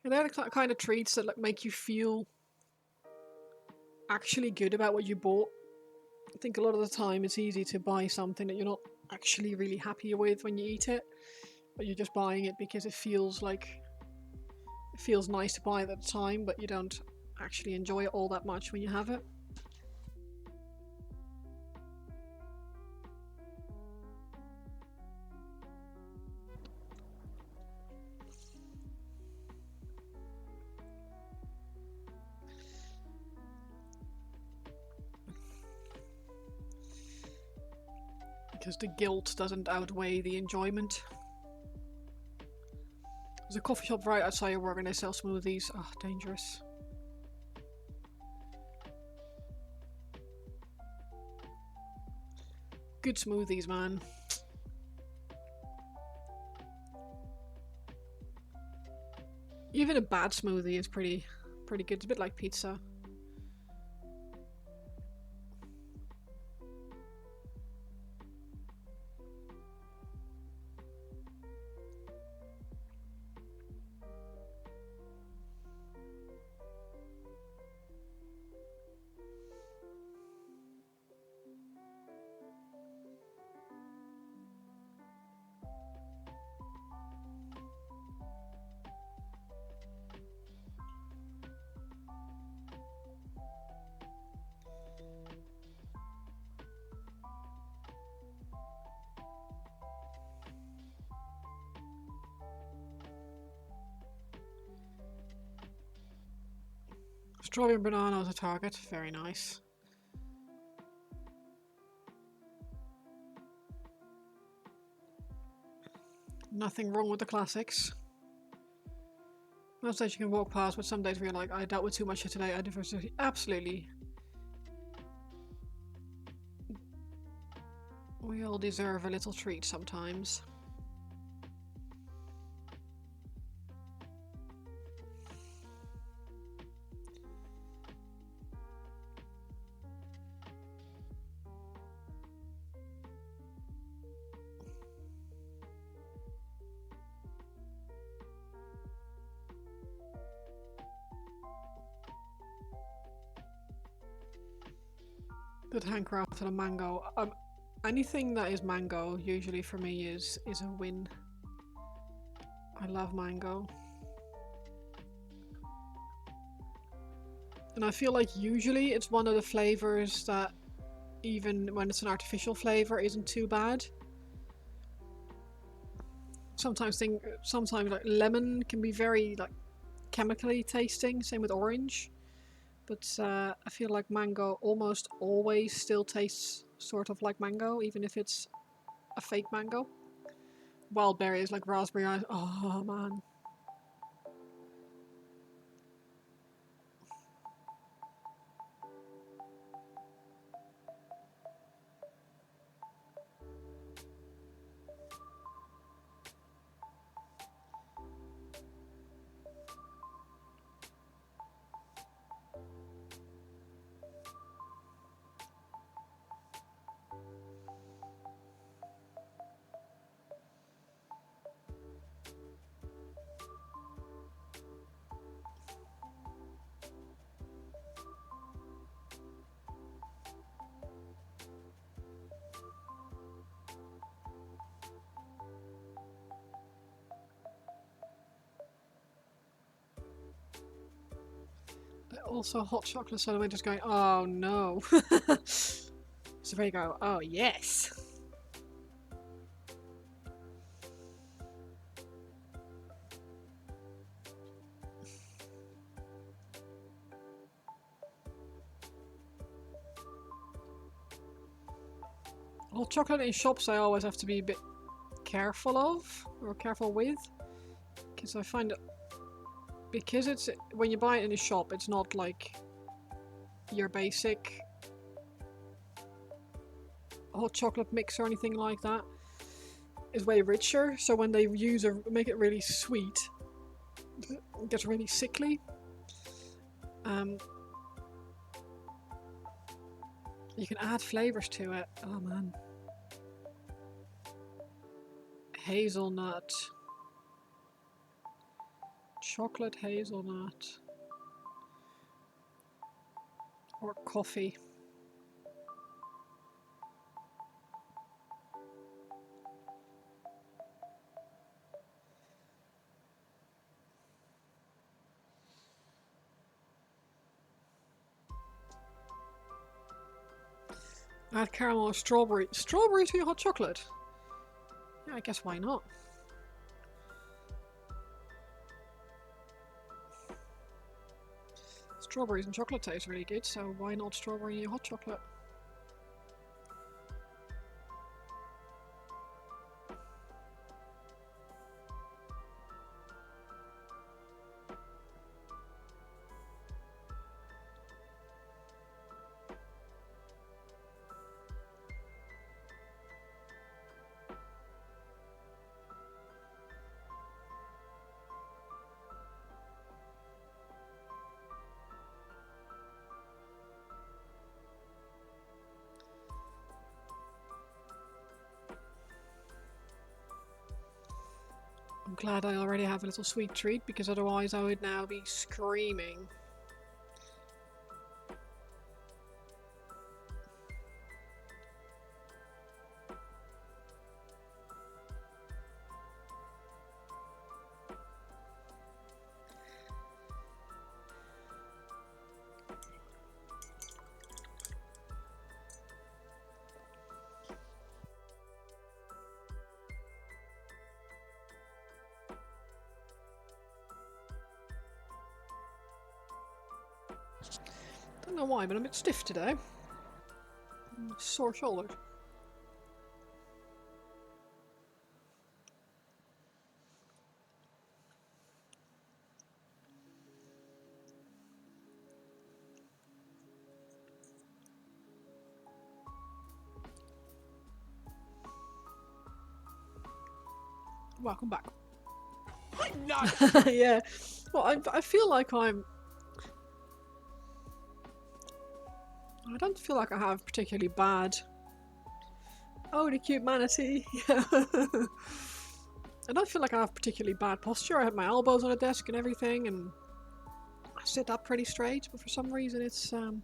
A: And they're the kind of treats that like make you feel actually good about what you bought. I think a lot of the time it's easy to buy something that you're not actually really happy with when you eat it, but you're just buying it because it feels nice to buy it at the time, but you don't actually enjoy it all that much when you have it. Because the guilt doesn't outweigh the enjoyment. There's a coffee shop right outside your work and they sell smoothies. Oh, dangerous. Good smoothies, man. Even a bad smoothie is pretty good. It's a bit like pizza. Strawberry and banana as a target. Very nice. Nothing wrong with the classics. Most days you can walk past, but some days where you're like, I dealt with too much today. I diversity. Absolutely. We all deserve a little treat sometimes. Good handcrafted a mango. Anything that is mango usually for me is a win. I love mango. And I feel like usually it's one of the flavors that, even when it's an artificial flavor, isn't too bad. Sometimes like lemon can be very like chemically tasting, same with orange. But I feel like mango almost always still tastes sort of like mango, even if it's a fake mango. Wild berries like raspberry ice. Oh man. Also, hot chocolate soda, we're just going, oh no. So there you go, oh yes. Hot chocolate in shops I always have to be a bit careful of, or careful with, because I find it, because it's, when you buy it in a shop, it's not like your basic hot chocolate mix or anything like that. It's way richer, so when they make it really sweet, it gets really sickly. You can add flavors to it. Oh man. Hazelnut. Chocolate hazelnut. Or coffee. Add caramel or strawberry. Strawberry to your hot chocolate? Yeah, I guess why not? Strawberries and chocolate taste really good, so why not strawberry in your hot chocolate? I'm glad I already have a little sweet treat, because otherwise I would now be screaming. Don't know why, but I'm a bit stiff today. I'm sore shouldered. Welcome back.
B: I'm not.
A: Yeah. Well, I feel like I don't feel like I have particularly bad. Oh, the cute manatee. Yeah. I don't feel like I have particularly bad posture. I have my elbows on the desk and everything, and I sit up pretty straight. But for some reason, it's I'm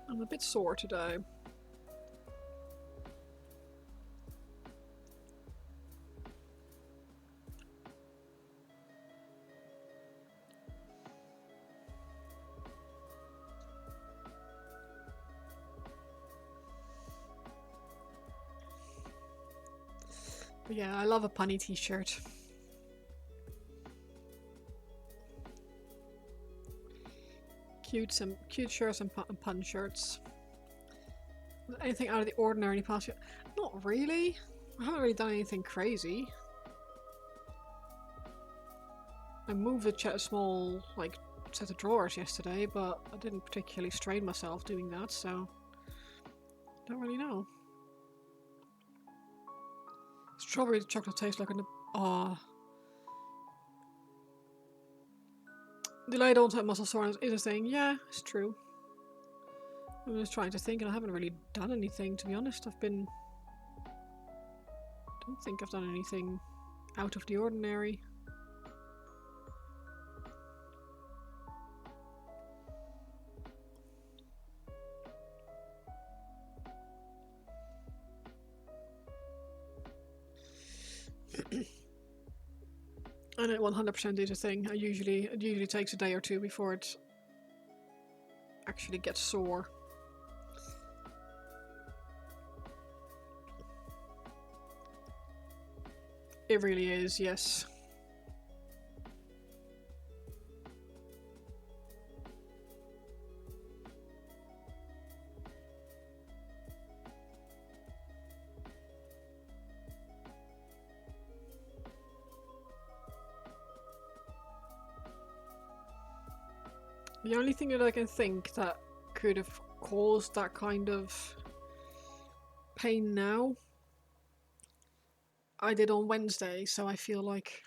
A: a bit sore today. But yeah, I love a punny t-shirt. Cute shirts and pun shirts. Anything out of the ordinary in the past year? Not really. I haven't really done anything crazy. I moved a small like set of drawers yesterday, but I didn't particularly strain myself doing that, so don't really know. Strawberry chocolate tastes like an delayed onset muscle soreness is a thing. Yeah, it's true. I'm just trying to think, and I haven't really done anything, to be honest. Don't think I've done anything out of the ordinary. And it 100% is a thing. It usually takes a day or two before it actually gets sore. It really is, yes. The only thing that I can think that could have caused that kind of pain now, I did on Wednesday, so I feel like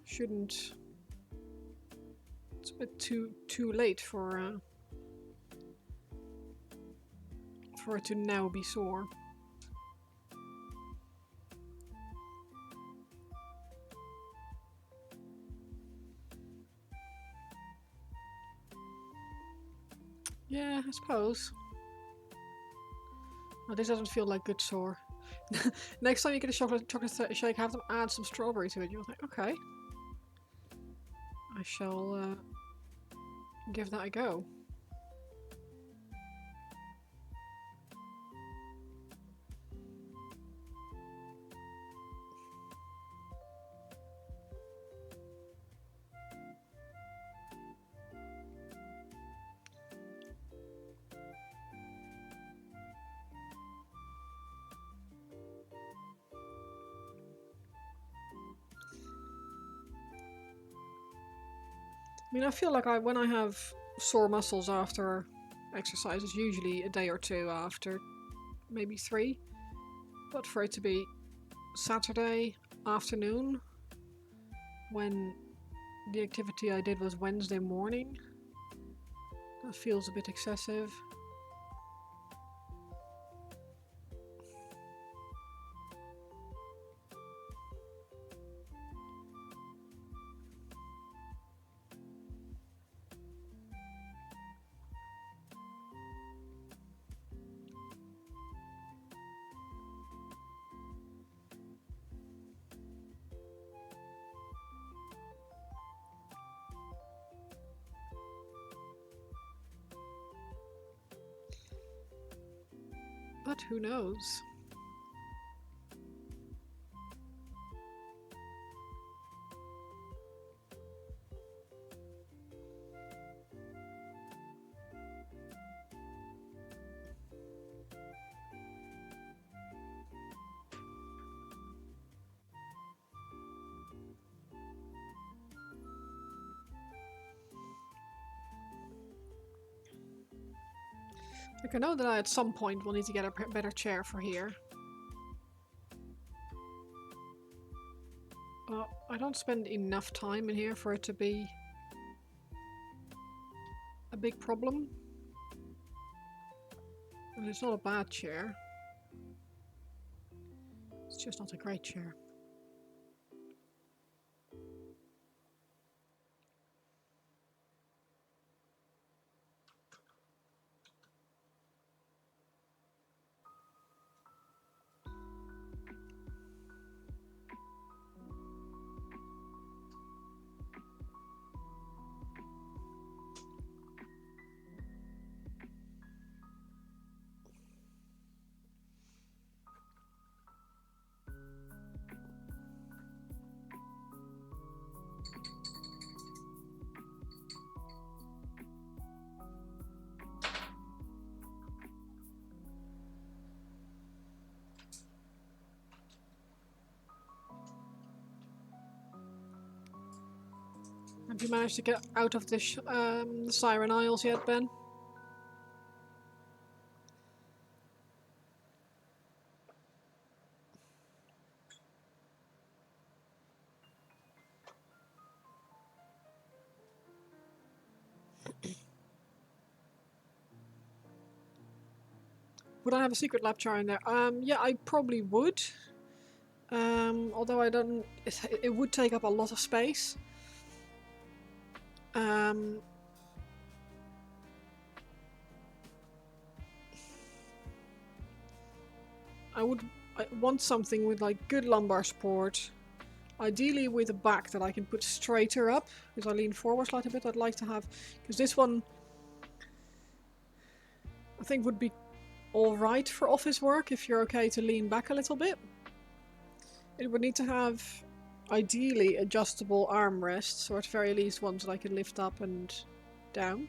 A: shouldn't. It's a bit too late for it to now be sore. Yeah, I suppose. Oh, this doesn't feel like good sore. Next time you get a chocolate shake, have them add some strawberry to it. You'll think, okay. I shall give that a go. I mean, I feel like when I have sore muscles after exercise, it's usually a day or two after, maybe 3. But for it to be Saturday afternoon, when the activity I did was Wednesday morning, that feels a bit excessive. But who knows? Like, I know that I at some point will need to get a better chair for here. I don't spend enough time in here for it to be a big problem. And it's not a bad chair. It's just not a great chair. Have you managed to get out of the Siren Isles yet, Ben? Would I have a secret lab char in there? Yeah, I probably would. Although I don't... It would take up a lot of space. I want something with like good lumbar support. Ideally with a back that I can put straighter up. Because I lean forward slightly a bit. I'd like to have... Because this one... I think would be alright for office work if you're okay to lean back a little bit. It would need to have ideally adjustable armrests, or at very least ones that I can lift up and down.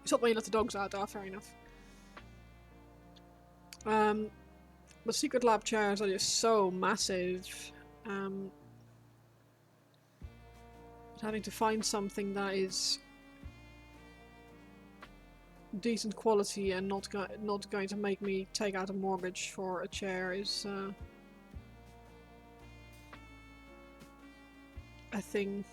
A: Stop when you let the dogs out, fair enough. The secret lab chairs are just so massive. Having to find something that is decent quality and not going to make me take out a mortgage for a chair is a thing.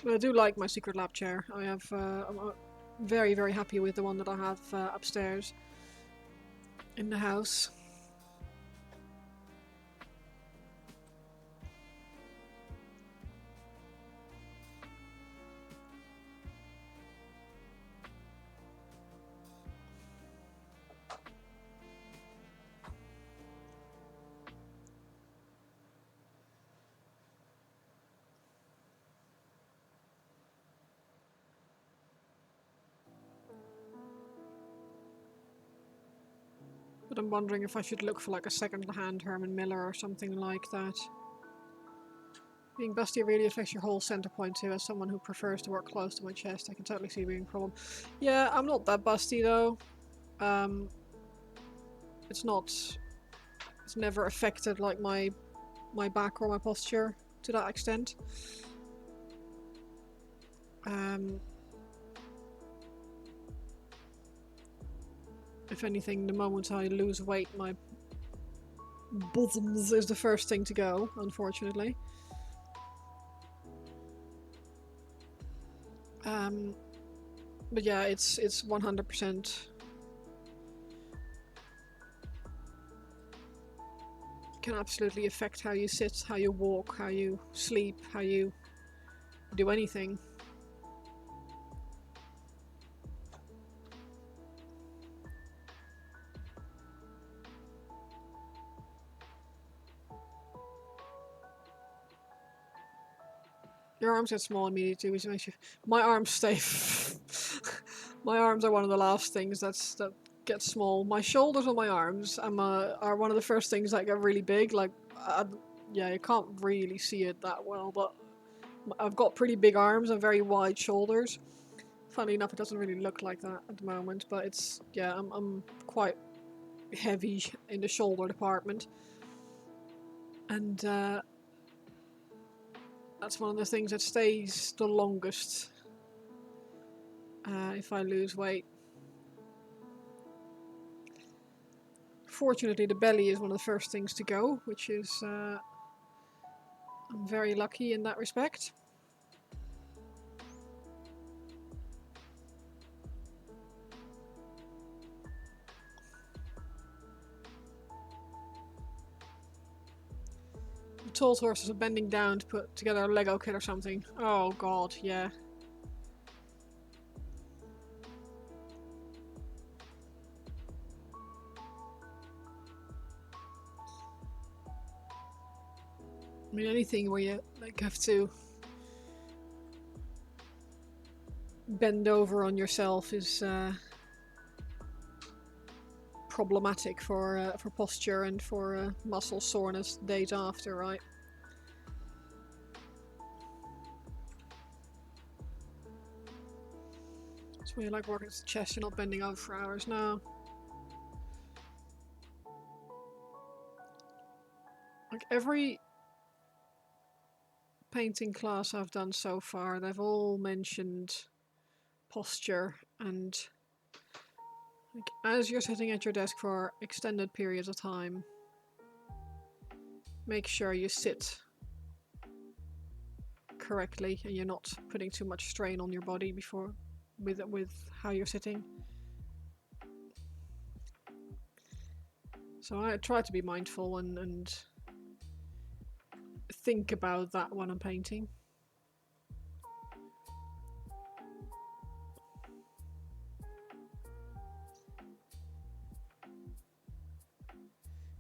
A: But I do like my secret lab chair. I have I'm very, very happy with the one that I have upstairs in the house. But I'm wondering if I should look for like a second-hand Herman Miller or something like that. Being busty really affects your whole center point too. As someone who prefers to work close to my chest, I can totally see being a problem. Yeah, I'm not that busty though. It's never affected like my back or my posture to that extent. If anything, the moment I lose weight, my bosoms is the first thing to go, unfortunately. But yeah, it's 100% can absolutely affect how you sit, how you walk, how you sleep, how you do anything. Your arms get small immediately, which makes you... My arms stay... My arms are one of the last things that get small. My shoulders and my arms are one of the first things that get really big. Like, yeah, you can't really see it that well, but I've got pretty big arms and very wide shoulders. Funny enough, it doesn't really look like that at the moment, but it's... Yeah, I'm quite heavy in the shoulder department. And, that's one of the things that stays the longest if I lose weight. Fortunately, the belly is one of the first things to go, which is... I'm very lucky in that respect. The tall horses are bending down to put together a Lego kit or something. Oh god, yeah. I mean, anything where you like have to bend over on yourself is problematic for posture and for muscle soreness days after, right? That's when you like working the chest, you're not bending over for hours now. every painting class I've done so far, they've all mentioned posture and like, as you're sitting at your desk for extended periods of time, make sure you sit correctly and you're not putting too much strain on your body before with how you're sitting. So I try to be mindful and think about that when I'm painting.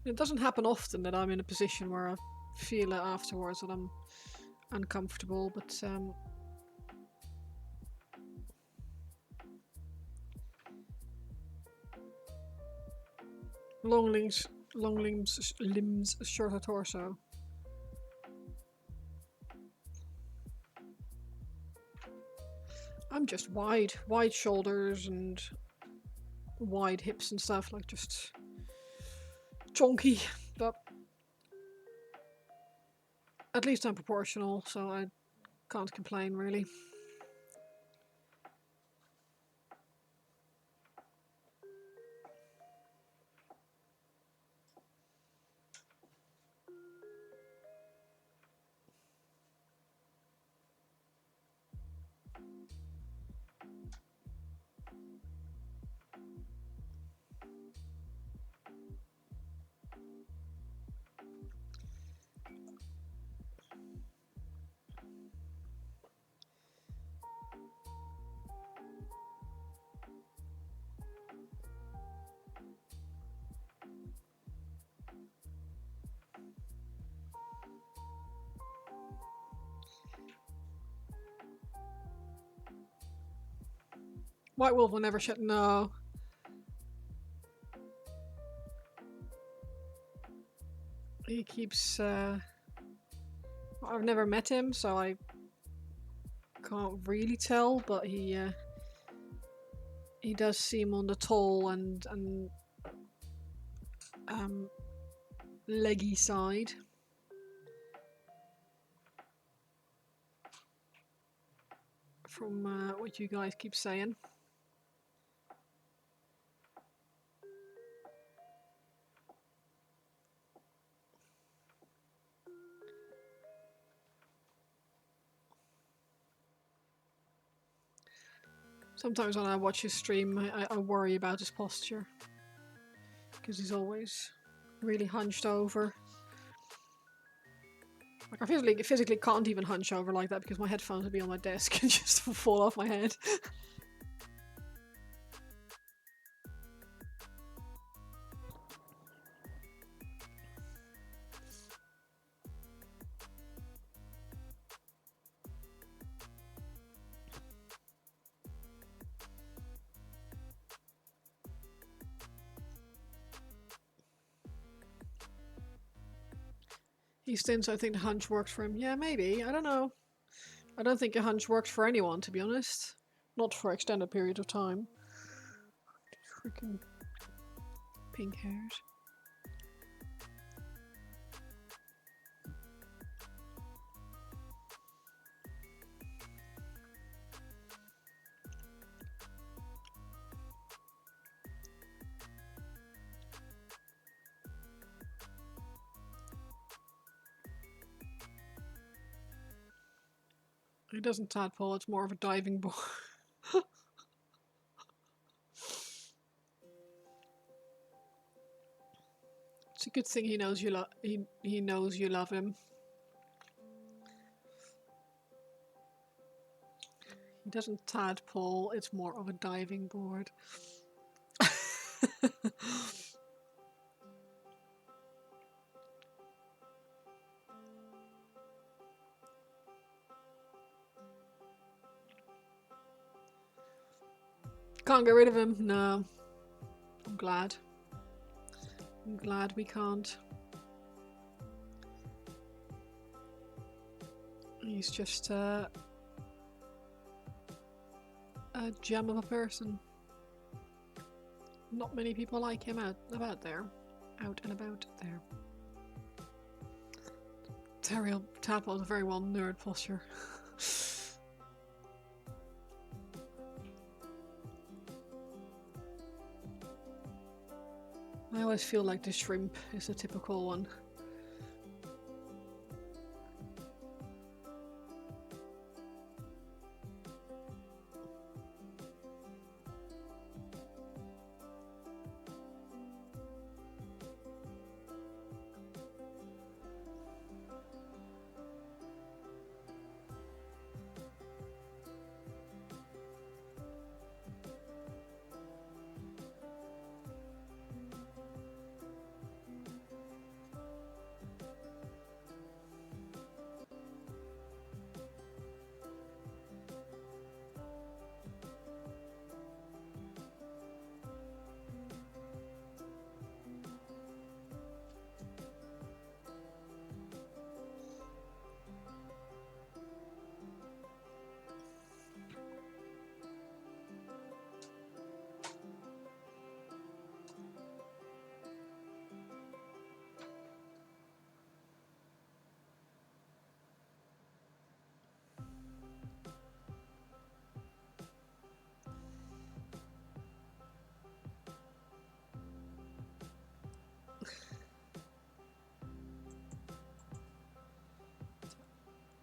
A: It doesn't happen often that I'm in a position where I feel it afterwards that I'm uncomfortable, but long limbs, shorter torso. I'm just wide shoulders and wide hips and stuff, like just chunky, but at least I'm proportional, so I can't complain really. White Wolf will never shut. No. He keeps. I've never met him, so I can't really tell. But he does seem on the tall and leggy side. From what you guys keep saying. Sometimes when I watch his stream, I worry about his posture. Because he's always really hunched over. Like I physically can't even hunch over like that because my headphones would be on my desk and just fall off my head. Since I think the hunch works for him. Yeah, maybe. I don't know. I don't think a hunch works for anyone, to be honest. Not for extended periods of time. Freaking pink hairs. It doesn't tadpole, it's more of a diving board. It's a good thing he knows you he knows you love him. He doesn't tadpole, it's more of a diving board. Can't get rid of him? No. I'm glad. I'm glad we can't. He's just a gem of a person. Not many people like him out and about there. Ariel Tadpole is a very well nerd posture. I always feel like the shrimp is a typical one.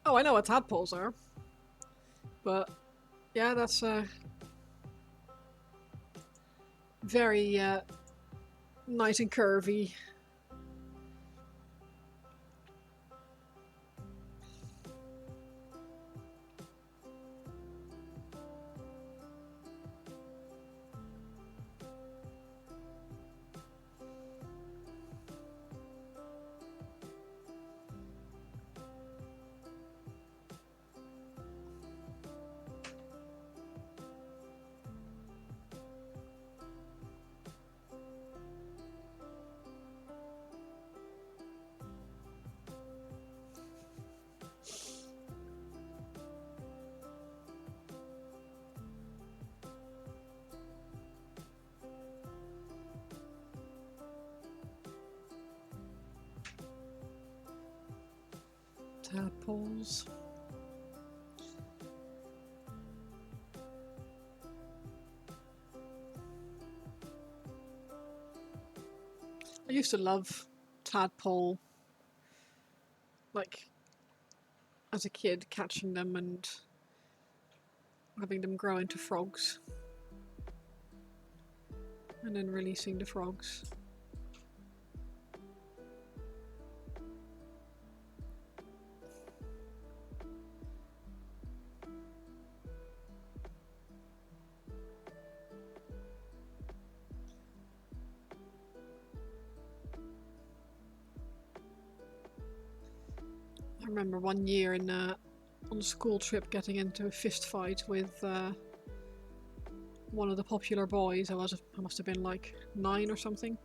A: Oh, I know what tadpoles are. But yeah, that's very nice and curvy. Tadpoles. I used to love tadpole, like, as a kid, catching them and having them grow into frogs. And then releasing the frogs. I remember one year on a school trip getting into a fist fight with one of the popular boys. I must have been like 9 or something,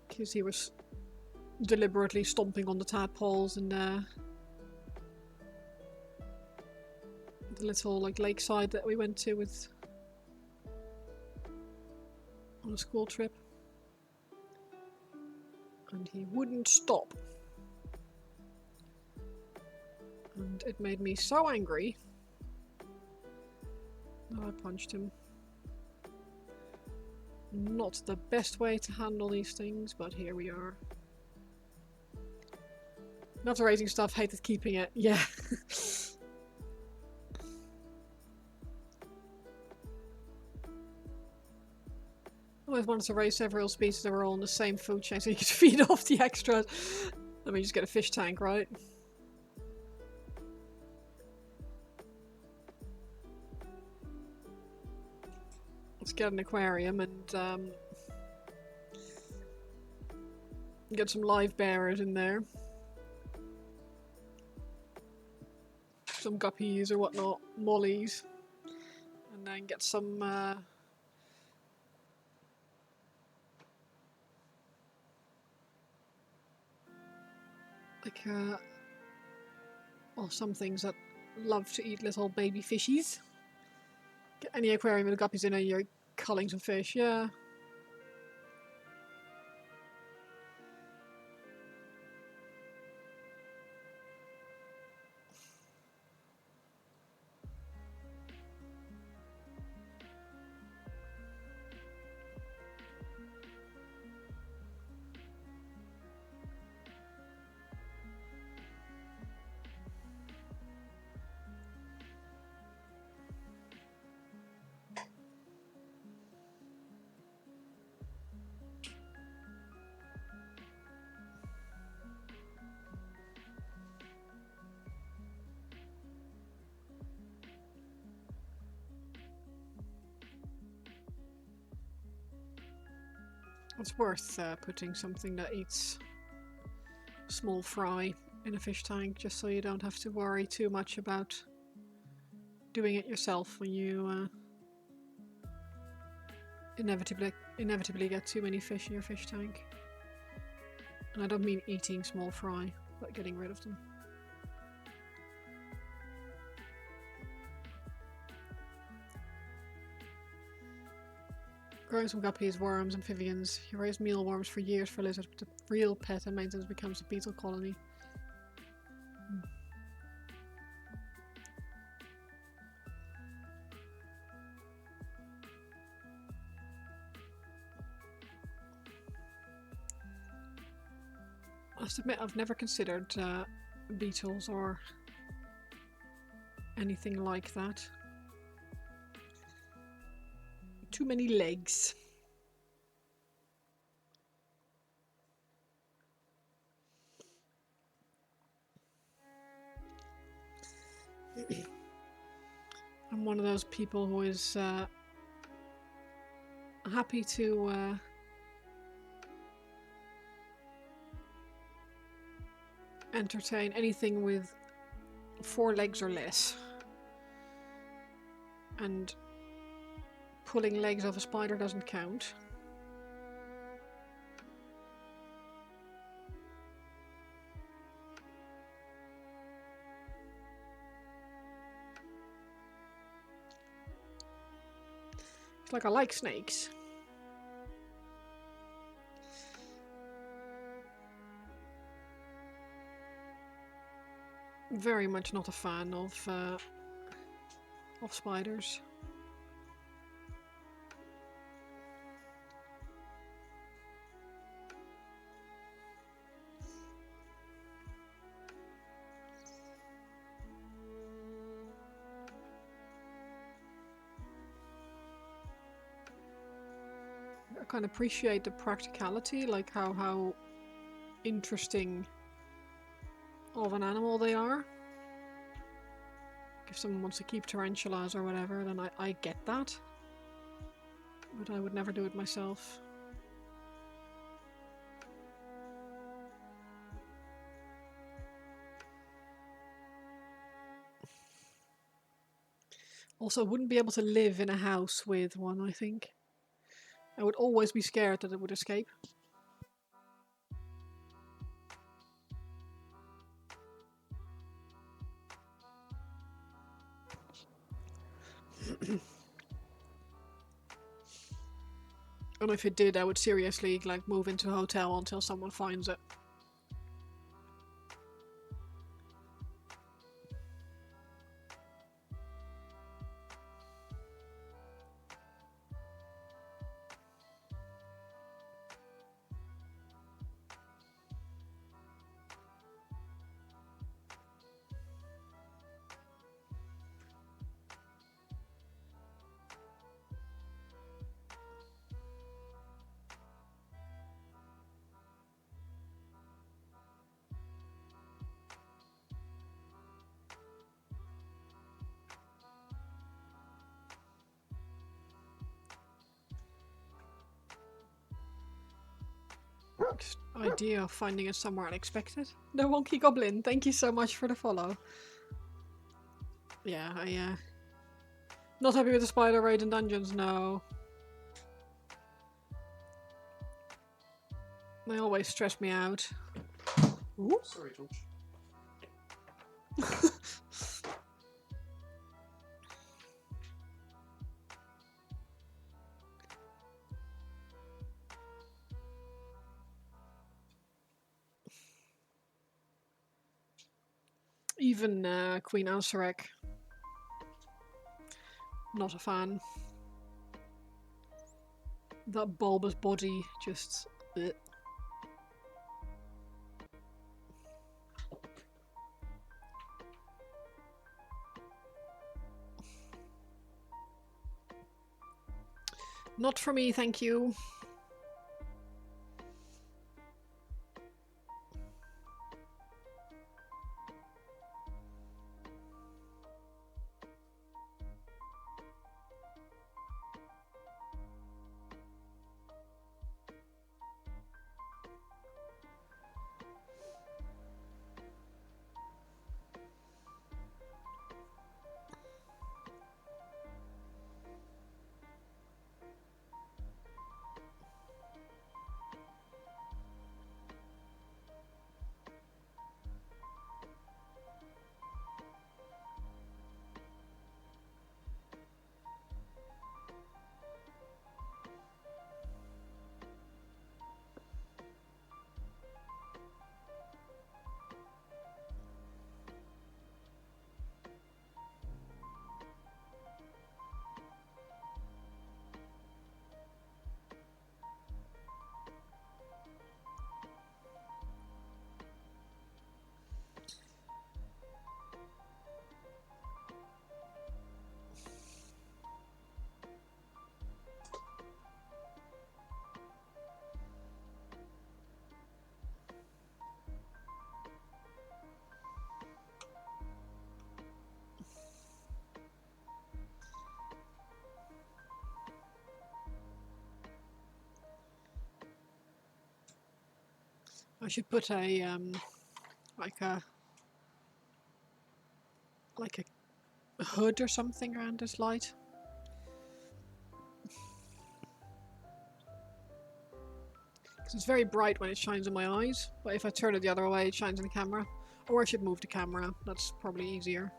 A: because he was deliberately stomping on the tadpoles in the little like lakeside that we went to with on a school trip, and he wouldn't stop. And it made me so angry that I punched him. Not the best way to handle these things, but here we are. Not raising stuff, hated keeping it. Yeah. I always wanted to raise several species that were all in the same food chain so you could feed off the extras. Let me just get a fish tank, right? Let's get an aquarium and get some live bearers in there. Some guppies or whatnot, mollies. And then get some well, some things that love to eat little baby fishies. Get any aquarium with guppies in it, you're culling some fish, yeah. It's worth putting something that eats small fry in a fish tank, just so you don't have to worry too much about doing it yourself when you inevitably get too many fish in your fish tank. And I don't mean eating small fry, but getting rid of them. Growing some guppies, worms, amphibians. You raise mealworms for years for lizards, but the real pet and maintenance becomes a beetle colony. I must admit, I've never considered beetles or anything like that. Too many legs. I'm one of those people who is happy to entertain anything with 4 legs or less. And pulling legs off a spider doesn't count. It's like I like snakes. Very much not a fan of spiders. I can appreciate the practicality, like how interesting of an animal they are. If someone wants to keep tarantulas or whatever, then I get that. But I would never do it myself. Also, wouldn't be able to live in a house with one, I think. I would always be scared that it would escape. And if it did, I would seriously like move into a hotel until someone finds it. Idea of finding it somewhere unexpected. The Wonky Goblin, thank you so much for the follow. Yeah, I not happy with the spider raid in dungeons, no. They always stress me out. Ooh.
D: Sorry, George.
A: Even Queen Ansarek. Not a fan. That bulbous body just... Ugh. Not for me, thank you. I should put a like a hood or something around this light. Because it's very bright when it shines in my eyes, but if I turn it the other way, it shines in the camera. Or I should move the camera. That's probably easier.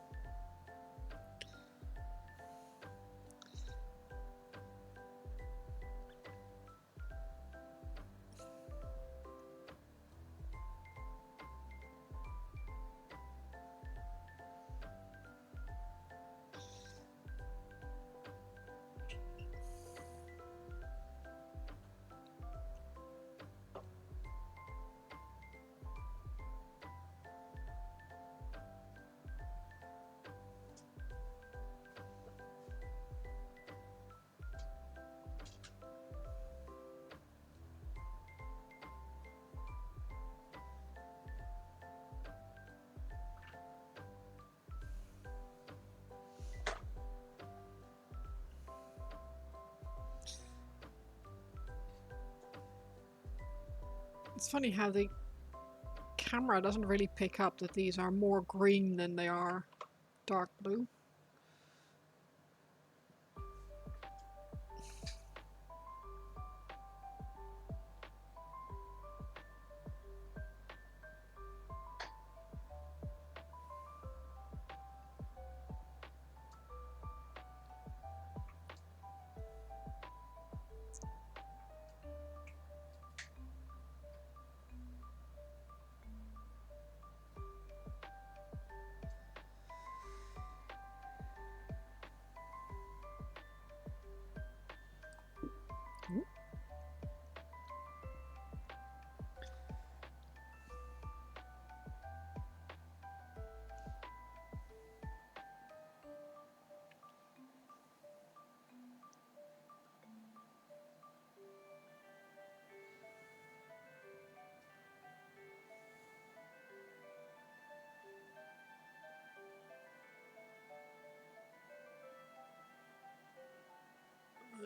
A: It's funny how the camera doesn't really pick up that these are more green than they are dark blue.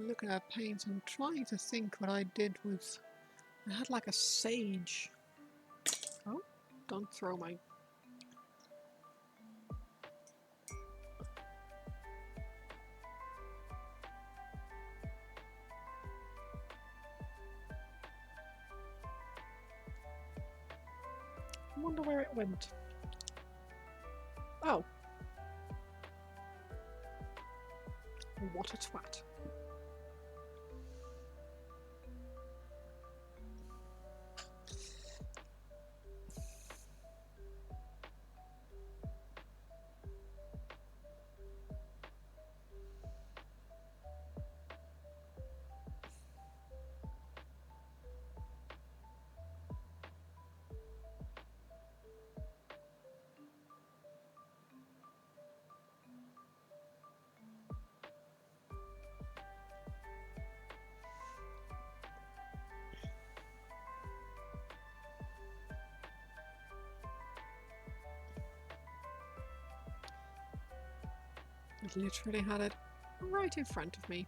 A: Looking at paints, I'm trying to think what I did with... I had like a sage. Oh, don't throw my... I wonder where it went. Oh. What a twat. I literally had it right in front of me.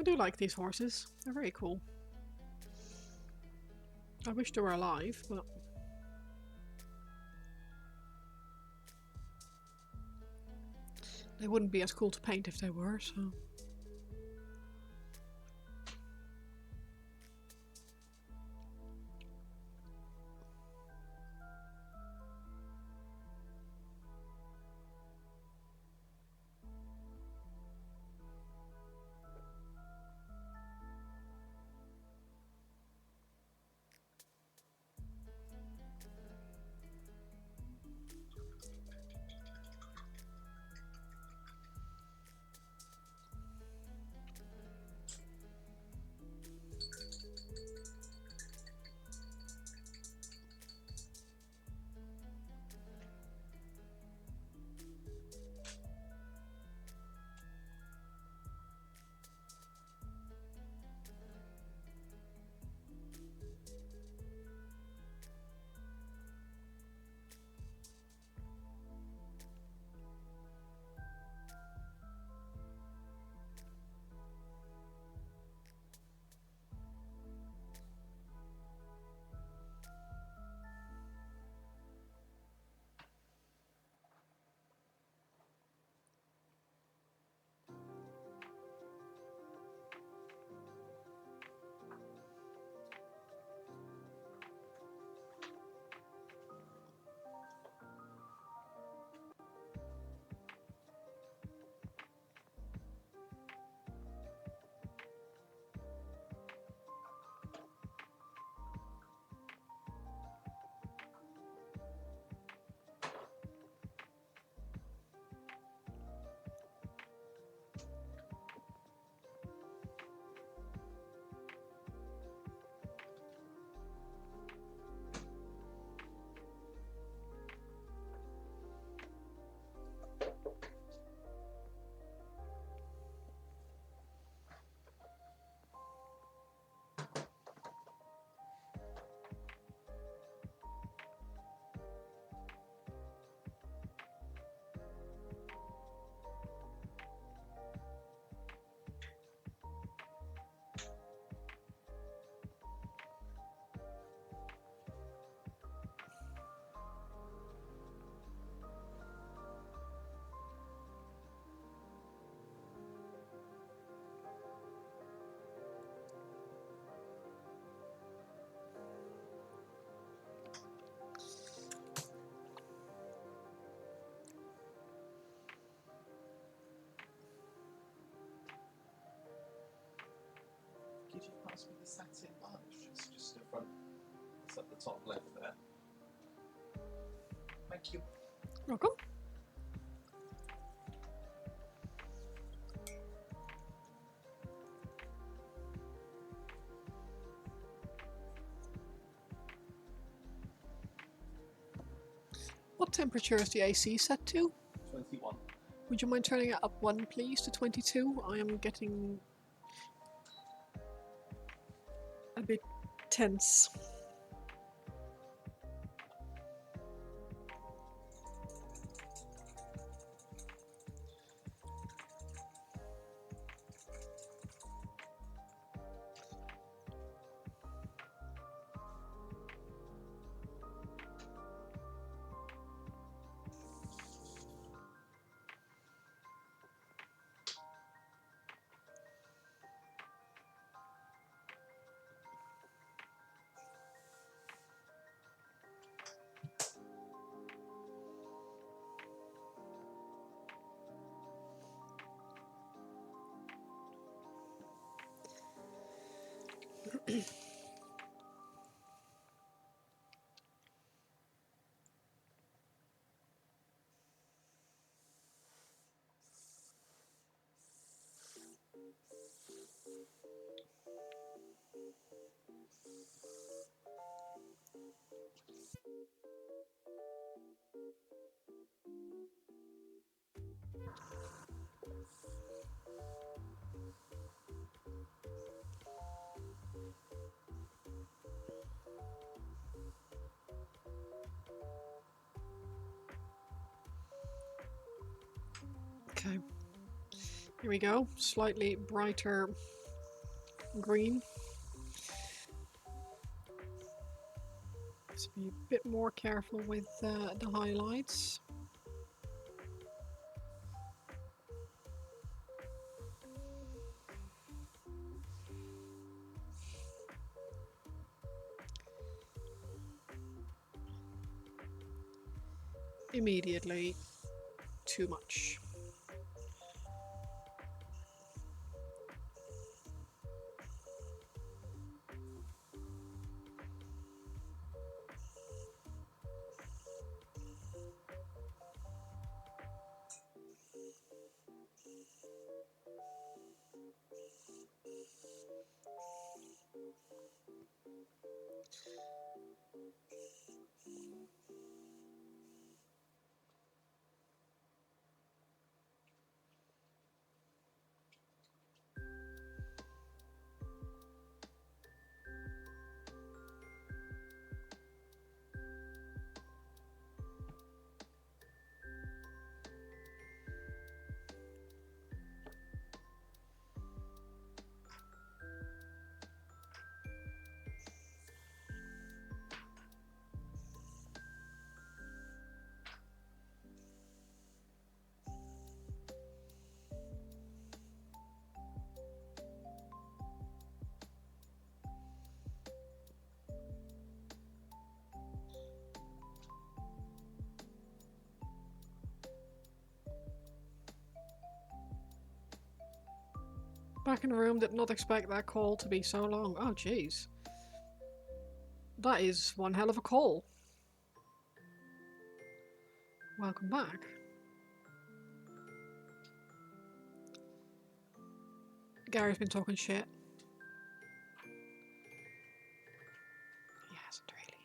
A: I do like these horses. They're very cool. I wish they were alive, but... they wouldn't be as cool to paint if they were, so...
D: Could you pass me the satin varnish? It's just in front. It's at the top left there. Thank you.
A: Welcome. What temperature is the AC set to?
D: 21.
A: Would you mind turning it up one, please, to 22? I am getting a bit tense. Okay. Here we go. Slightly brighter green. Just be a bit more careful with the highlights. Immediately too much. Back in the room, did not expect that call to be so long. Oh, jeez. That is one hell of a call. Welcome back. Gary's been talking shit. He hasn't really.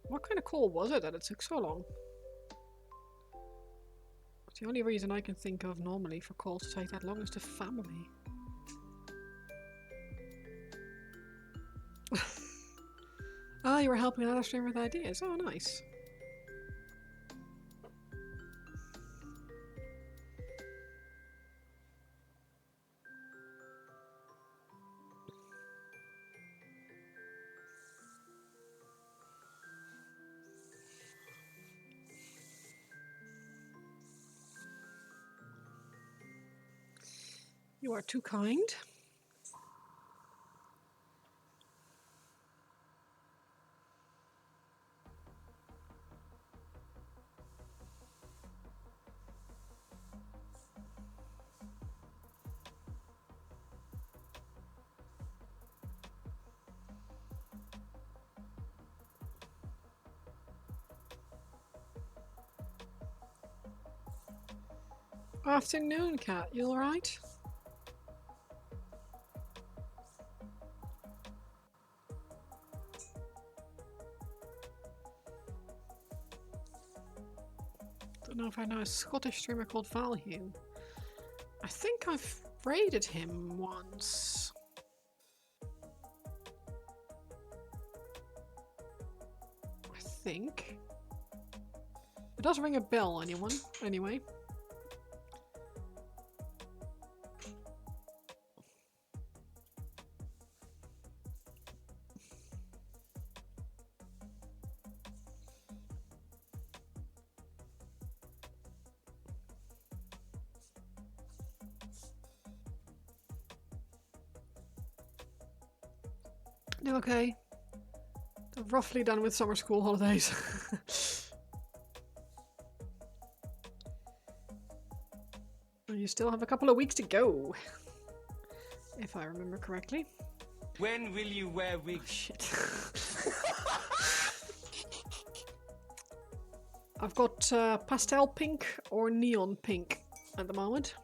A: What kind of call was it that it took so long? It's the only reason I can think of normally for calls to take that long is to family. Ah, you were helping another streamer with ideas. Oh, nice. You are too kind. Afternoon, cat. You alright? Don't know if I know a Scottish streamer called Valhue. I think I've raided him once. I think. It does ring a bell, anyone? Anyway. Do okay. They're roughly done with summer school holidays. You still have a couple of weeks to go. If I remember correctly.
B: When will you wear wigs?
A: Shit. I've got pastel pink or neon pink at the moment.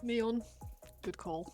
A: Neon. Good call.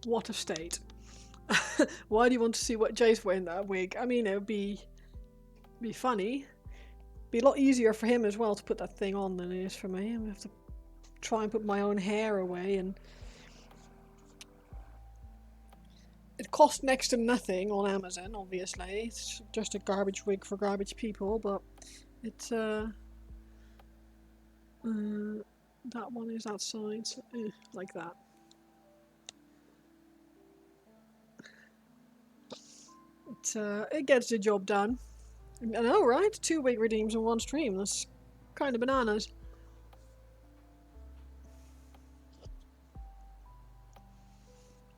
A: What a state. Why do you want to see what Jay's wearing that wig? I mean, it would be funny. Be a lot easier for him as well to put that thing on than it is for me. I have to try and put my own hair away, and it cost next to nothing on Amazon, obviously. It's just a garbage wig for garbage people, but it's that one is outside, so, like that. It gets the job done. I know, right? 2 wig redeems in one stream. That's kind of bananas.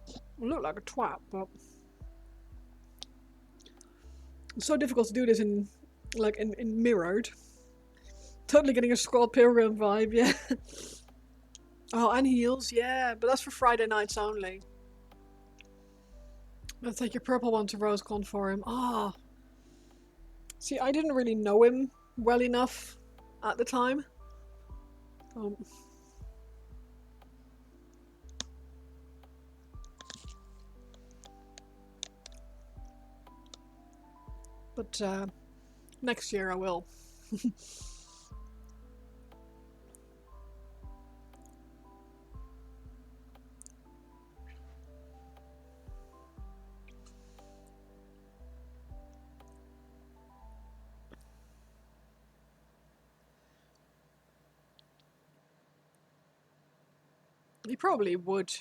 A: I look like a twat, but it's so difficult to do this in mirrored. Totally getting a Scott Pilgrim vibe, yeah. Oh, and heels, yeah, but that's for Friday nights only. Let's take your purple one to RoseCon for him. Ah. See, I didn't really know him well enough at the time. But next year I will. He probably would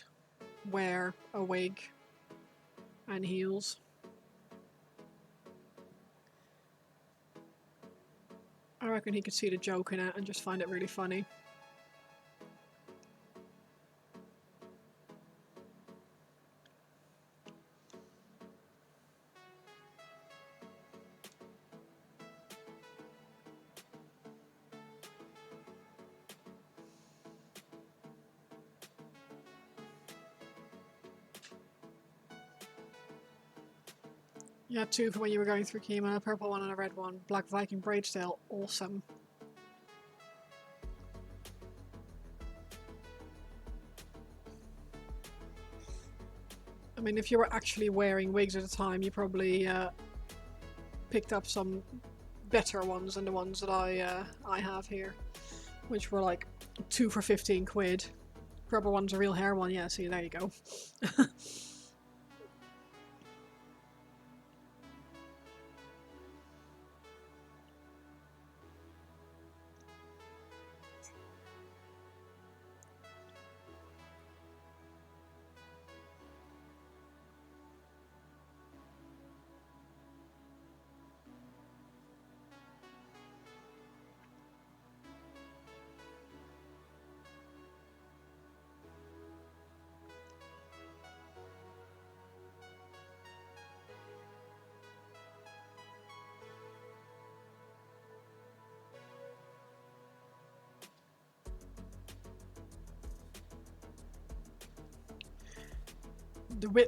A: wear a wig and heels. I reckon he could see the joke in it and just find it really funny. You had 2 for when you were going through chemo, a purple one and a red one. Black Viking braid style, awesome. I mean, if you were actually wearing wigs at the time, you probably picked up some better ones than the ones that I have here, which were like 2 for 15 quid. Purple one's a real hair one, yeah, see, there you go.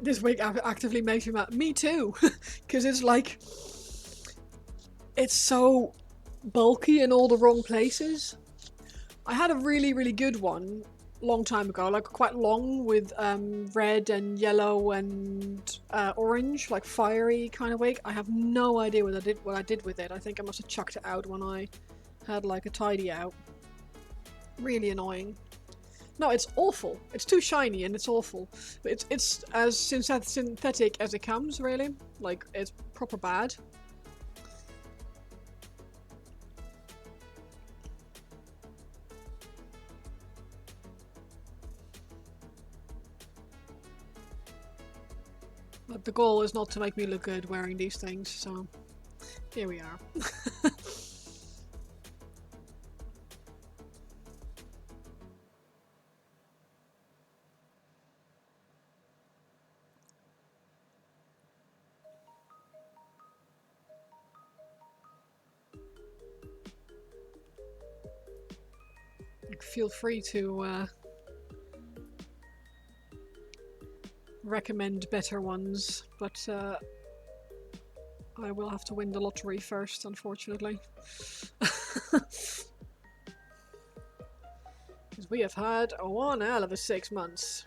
A: This wig actively makes me mad. Me too, because it's like, it's so bulky in all the wrong places. I had a really, really good one long time ago, like quite long with red and yellow and orange, like fiery kind of wig. I have no idea what I did with it. I think I must have chucked it out when I had like a tidy out. Really annoying. No, it's awful. It's too shiny and it's awful. But it's as synthetic as it comes, really. Like, it's proper bad. But the goal is not to make me look good wearing these things, so here we are. Feel free to recommend better ones, but I will have to win the lottery first, unfortunately. Because we have had one hell of a 6 months.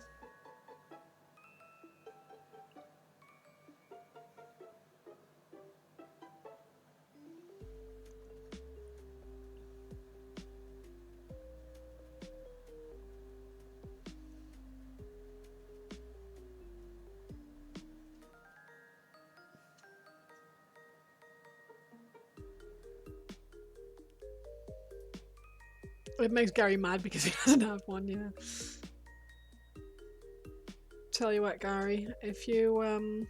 A: It makes Gary mad because he doesn't have one, yeah. Tell you what, Gary, if you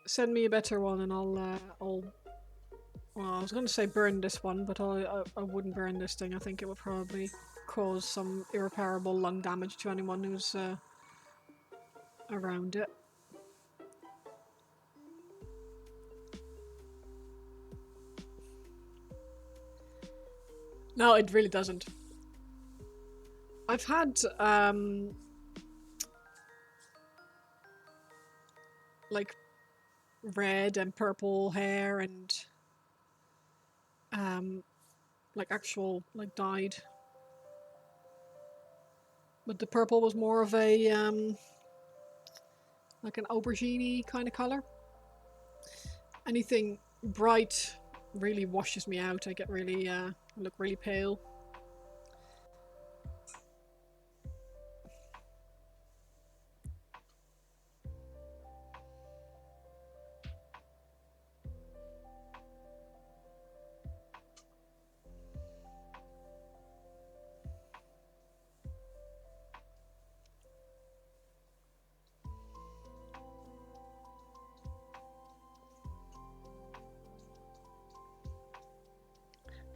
A: send me a better one and I'll well, I was going to say burn this one, but I wouldn't burn this thing. I think it would probably cause some irreparable lung damage to anyone who's around it. No, it really doesn't. I've had like red and purple hair and like actual like dyed, but the purple was more of a like an aubergine kind of color. Anything bright really washes me out. I get really look really pale.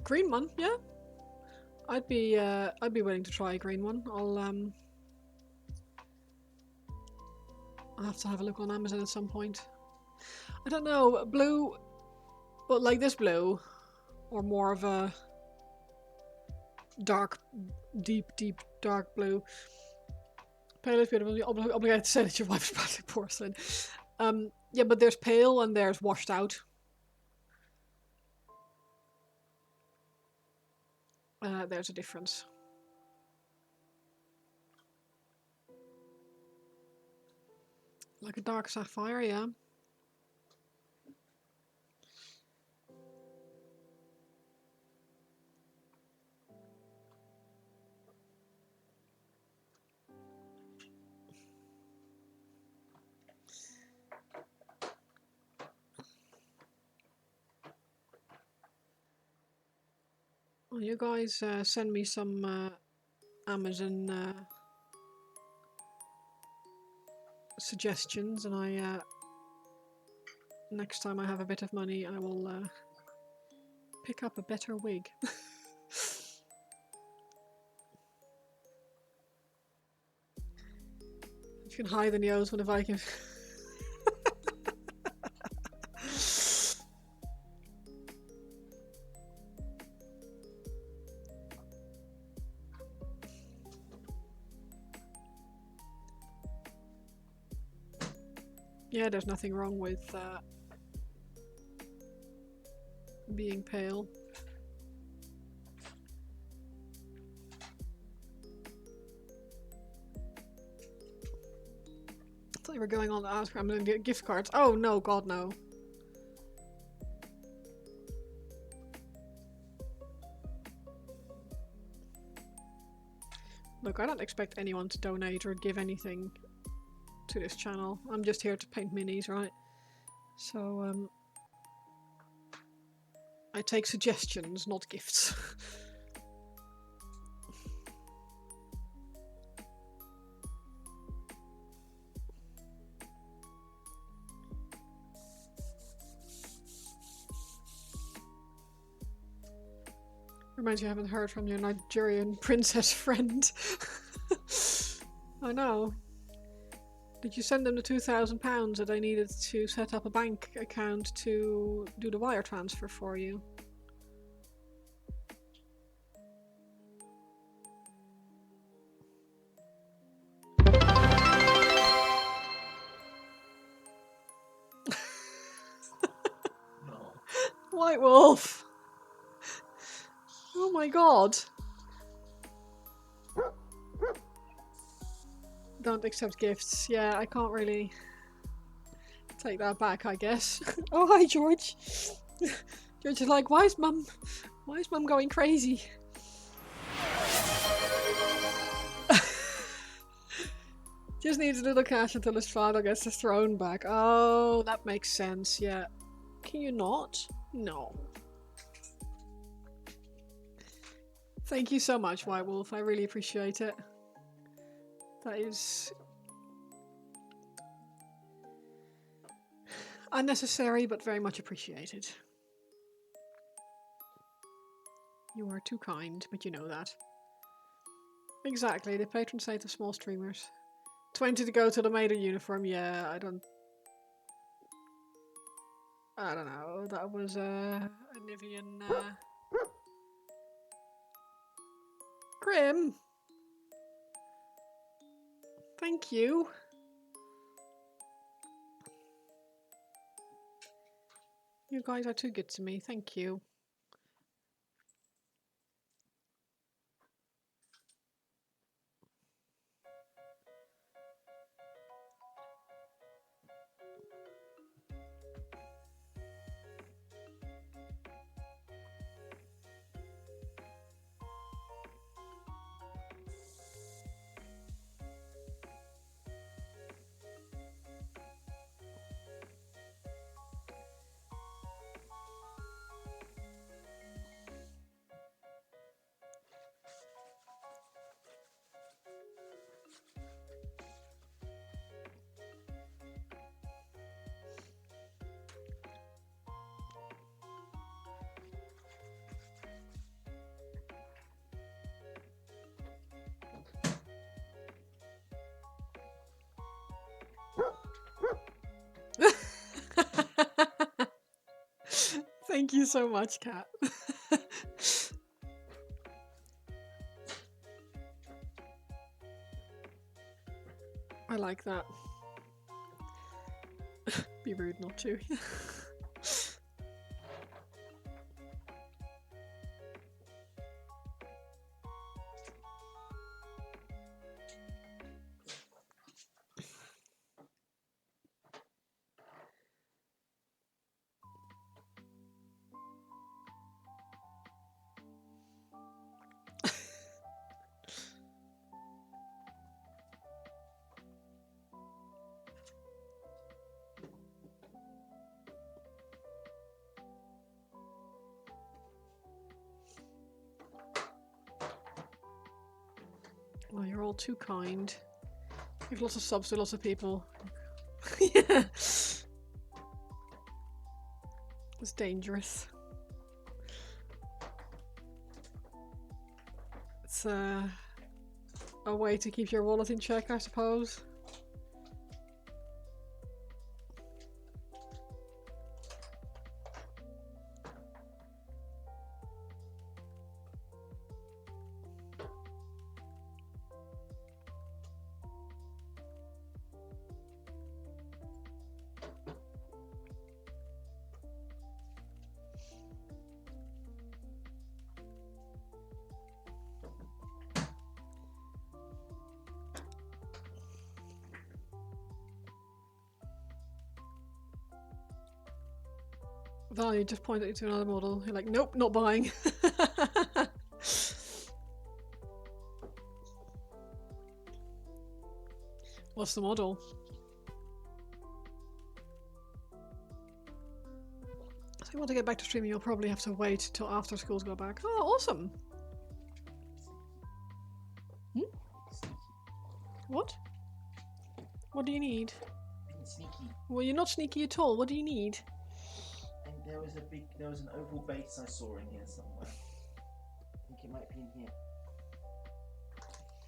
A: Green one, yeah. I'd be willing to try a green one. I'll have to have a look on Amazon at some point. I don't know, blue, but like this blue, or more of a dark, deep dark blue. Pale is beautiful. You're obligated to say that your wife's plastic porcelain. Yeah, but there's pale and there's washed out. There's a difference. Like a dark sapphire, yeah. Well, you guys send me some Amazon suggestions, and I next time I have a bit of money, I will pick up a better wig. You can hide the nose when if I can. Yeah, there's nothing wrong with being pale. I thought you were going on to ask for Amazon gift cards. Oh no, God no. Look, I don't expect anyone to donate or give anything to this channel. I'm just here to paint minis, right? So I take suggestions, not gifts. Reminds you I haven't heard from your Nigerian princess friend. I know. Did you send them the £2,000 that I needed to set up a bank account to do the wire transfer for you?
C: No.
A: White Wolf! Oh my god! Don't accept gifts. Yeah, I can't really take that back, I guess. Oh, hi, George. George is like, why is mum going crazy? Just needs a little cash until his father gets his throne back. Oh, that makes sense, yeah. Can you not? No. Thank you so much, White Wolf. I really appreciate it. That is unnecessary, but very much appreciated. You are too kind, but you know that. Exactly, the patron saint of small streamers. 20 to go to the maiden uniform. Yeah, I don't know. That was a Nivian. Grim. Thank you. You guys are too good to me. Thank you. Thank you so much, Kat. I like that. Be rude not to. Oh, you're all too kind. You've lots of subs to lots of people. Yeah. It's dangerous. It's a way to keep your wallet in check, I suppose. Value just pointed you to another model. You're like, nope, not buying. What's the model? So if you want to get back to streaming, you'll probably have to wait till after schools go back. Oh, awesome. Hmm? What? What do you need?
E: Being sneaky.
A: Well, you're not sneaky at all. What do you need?
E: And there was an oval base I saw in here somewhere. I think it might be in here.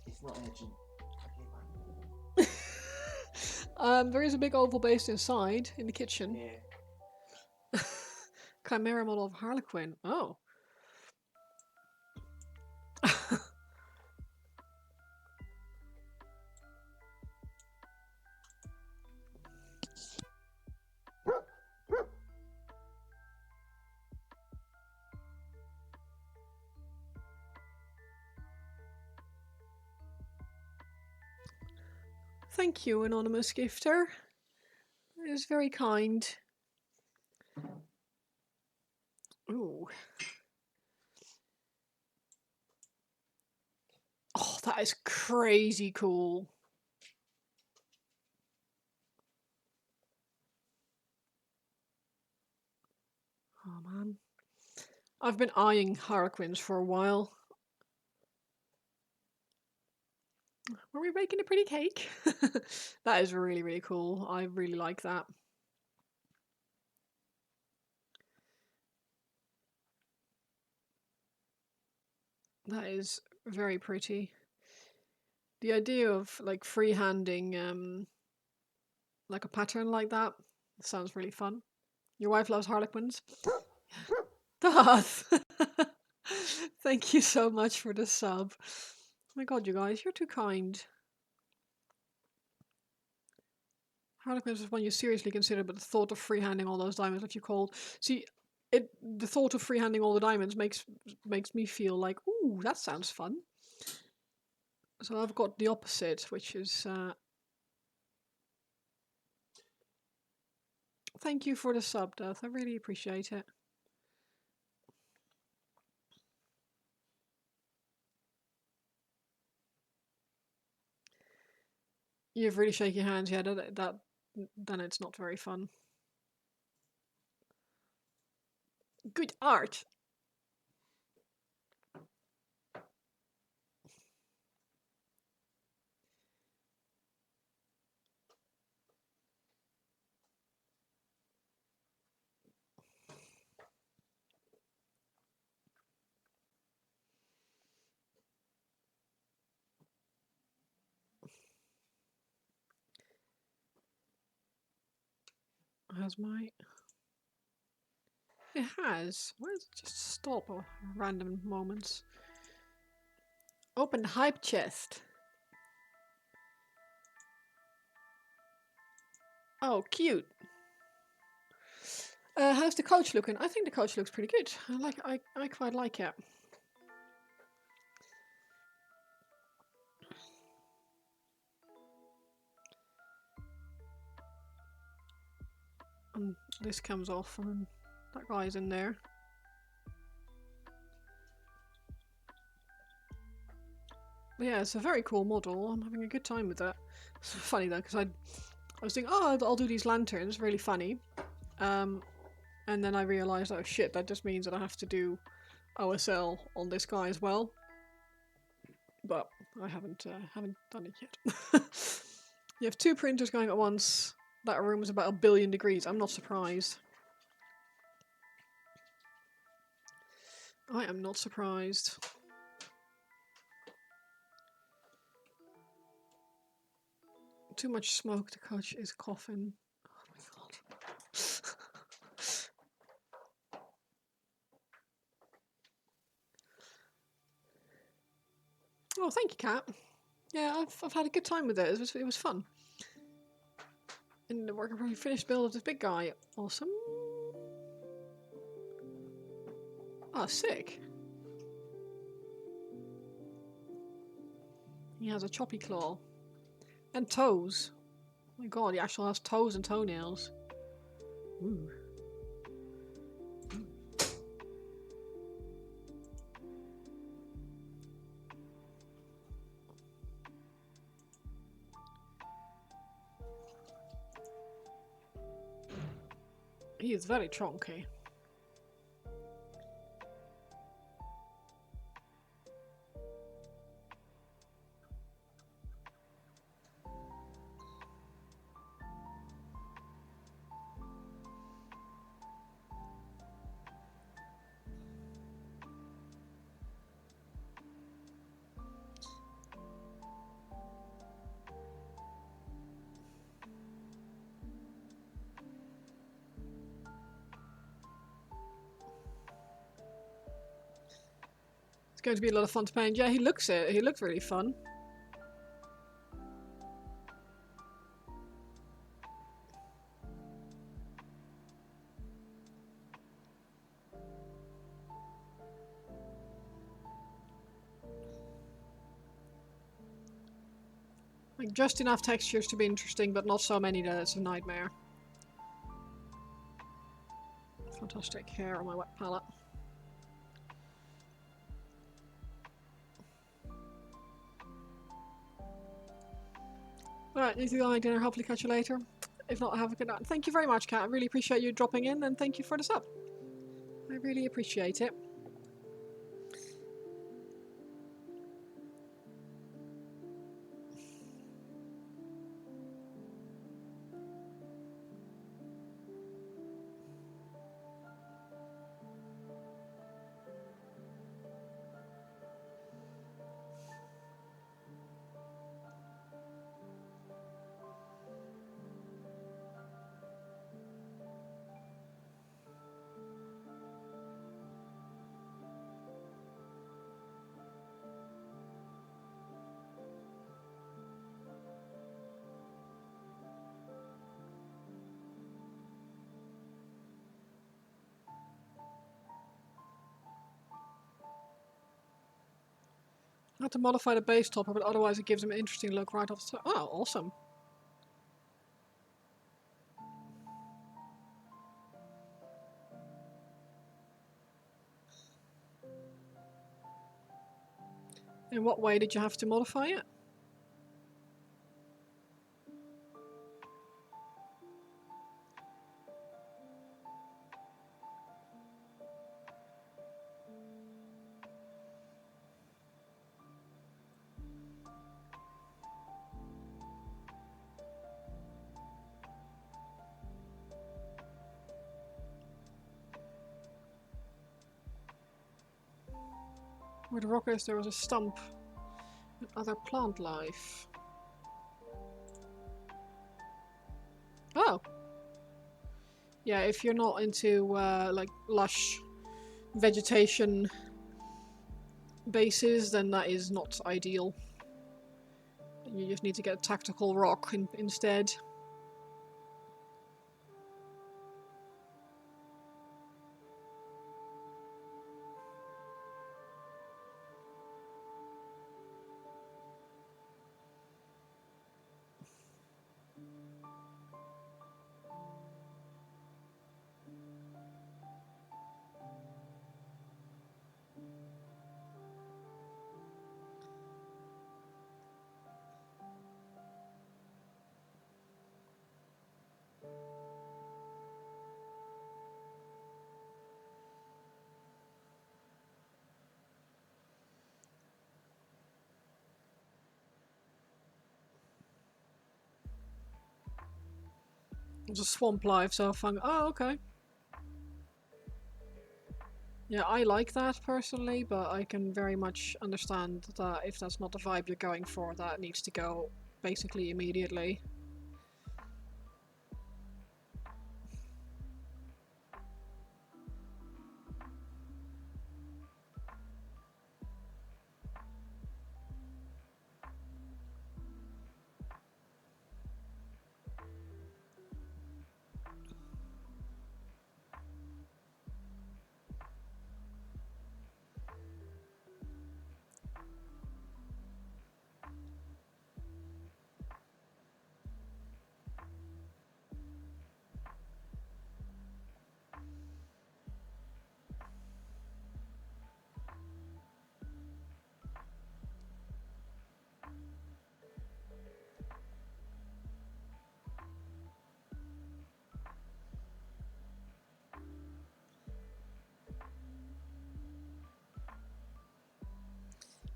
E: It's not urgent. Okay, bye.
A: There is a big oval base inside in the kitchen.
E: Yeah.
A: Chimera model of Harlequin. Oh. Thank you, anonymous gifter. That is very kind. Ooh. Oh, that is crazy cool. Oh man. I've been eyeing Harlequins for a while. Were we baking a pretty cake? That is really, really cool. I really like that. That is very pretty. The idea of like freehanding like a pattern like that sounds really fun. Your wife loves Harlequins? Darth! Thank you so much for the sub. Oh my god, you guys, you're too kind. Harlequins is one you seriously consider, but the thought of freehanding all those diamonds left you cold. See, the thought of freehanding all the diamonds makes me feel like, ooh, that sounds fun. So I've got the opposite, which is thank you for the sub, Darth. I really appreciate it. You have really shaky hands, yeah, that then it's not very fun. Good art! Has my... It has. Why does it just stop at random moments? Open hype chest. Oh, cute. How's the coach looking? I think the coach looks pretty good. I quite like it. And this comes off and that guy's in there. But yeah, it's a very cool model. I'm having a good time with that. It's funny though, because I was thinking, oh, I'll do these lanterns. Really funny. And then I realised, oh shit, that just means that I have to do OSL on this guy as well. But I haven't done it yet. You have 2 printers going at once. That room is about 1 billion degrees. I'm not surprised. I am not surprised. Too much smoke. The coach is coughing. Oh my god. Oh, thank you, Kat. Yeah, I've had a good time with it. It was fun. And the work on finished build of this big guy. Awesome. Oh, sick. He has a choppy claw. And toes. Oh my god, he actually has toes and toenails. Ooh. He is very chunky. It's going to be a lot of fun to paint. Yeah, he looks it. He looks really fun. Like just enough textures to be interesting, but not so many that it's a nightmare. Fantastic hair on my wet palette. Alright, need to go my dinner. Hopefully catch you later. If not, have a good night. Thank you very much, Kat. I really appreciate you dropping in, and thank you for the sub. I really appreciate it. I have to modify the base topper, but otherwise it gives him an interesting look right off the top. Oh, awesome. In what way did you have to modify it? Where the rock is, there was a stump and other plant life. Oh! Yeah, if you're not into like lush vegetation bases, then that is not ideal. You just need to get a tactical rock instead. It's a swamp life, so fun. Oh, okay. Yeah, I like that personally, but I can very much understand that if that's not the vibe you're going for, that needs to go basically immediately.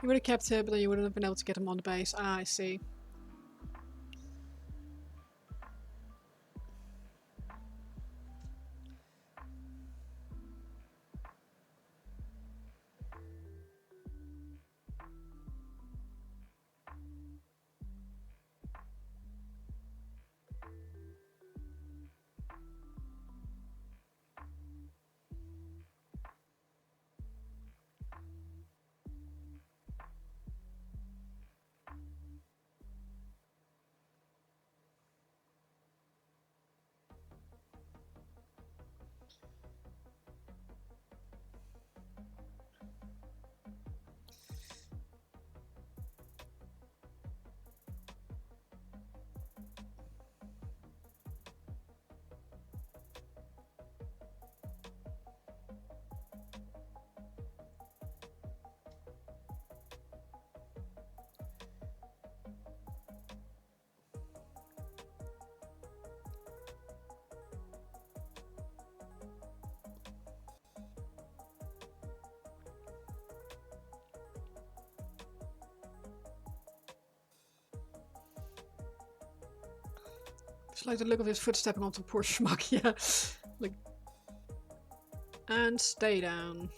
A: You would have kept it, but then you wouldn't have been able to get him on the base. Ah, I see. Just like the look of his foot stepping onto poor schmuck, yeah. Like, and stay down.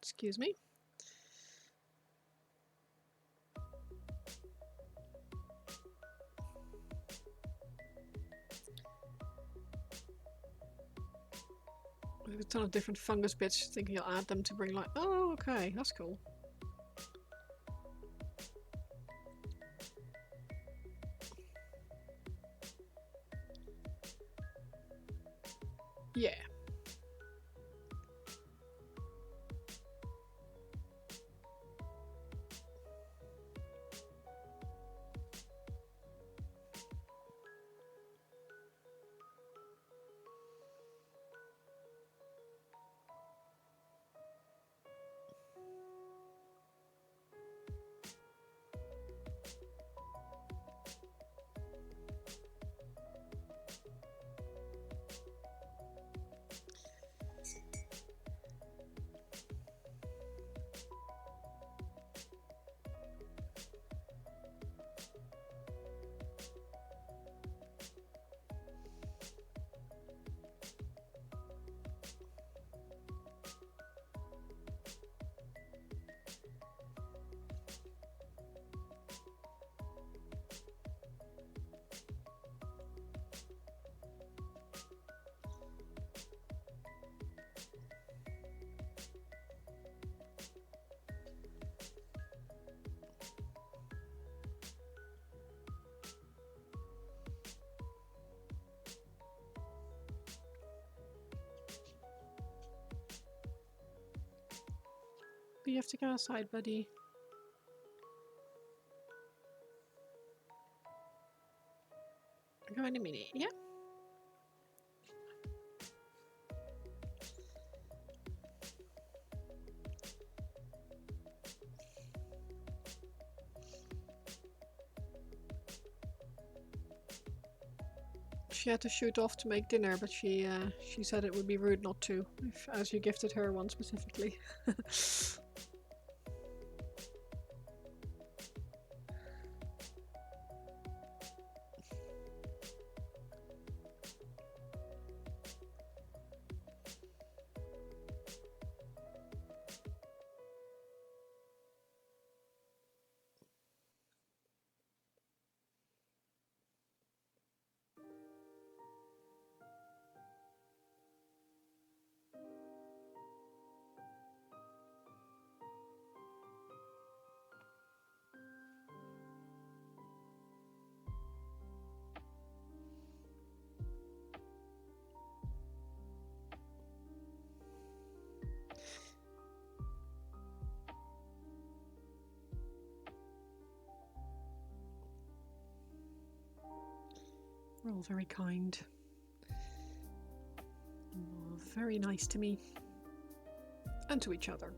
A: Excuse me. There's a ton of different fungus bits, thinking I'll add them to bring light. Oh, okay, that's cool. Yeah. You have to go outside, buddy. Go in a minute, yeah? She had to shoot off to make dinner, but she said it would be rude not to, as you gifted her one specifically. We're all very kind. Oh, very nice to me. And to each other.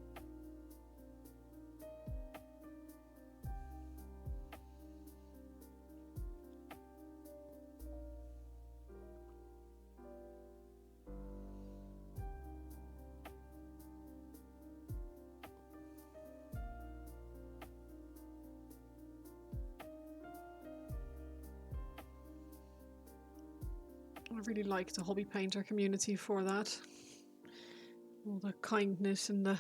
A: I really like the hobby painter community for that. All the kindness and the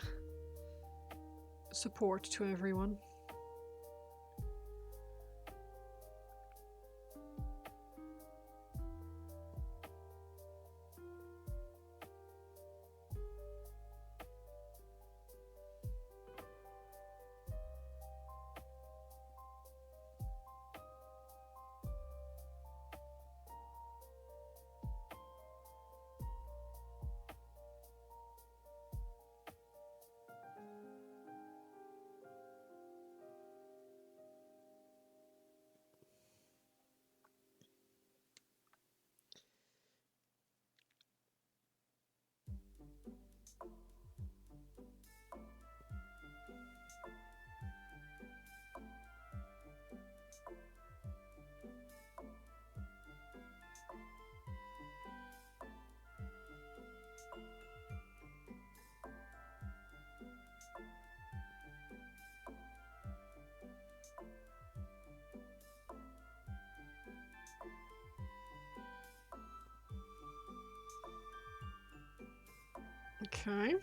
A: support to everyone. Okay.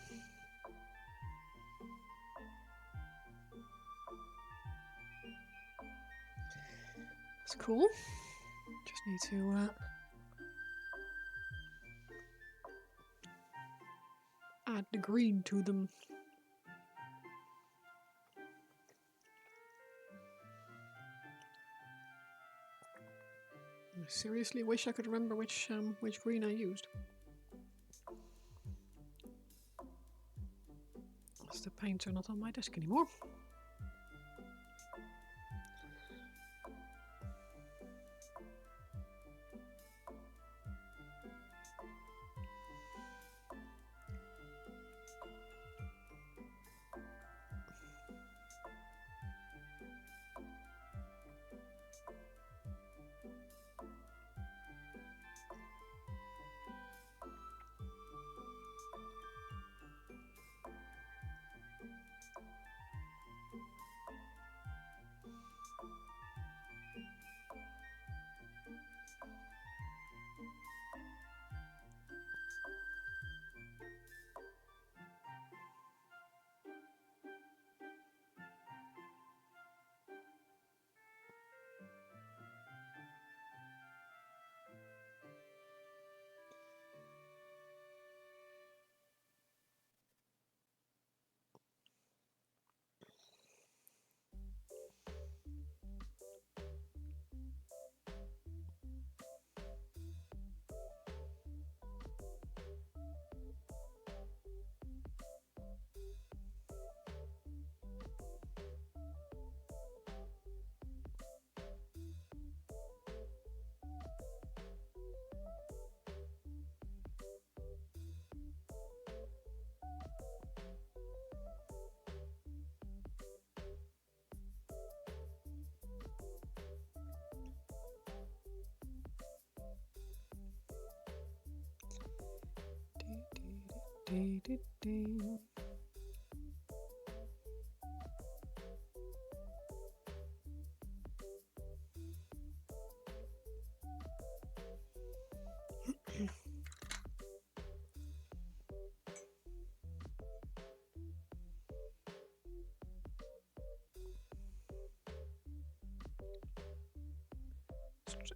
A: That's cool. Just need to add the green to them. I seriously wish I could remember which green I used. As the paints are not on my desk anymore.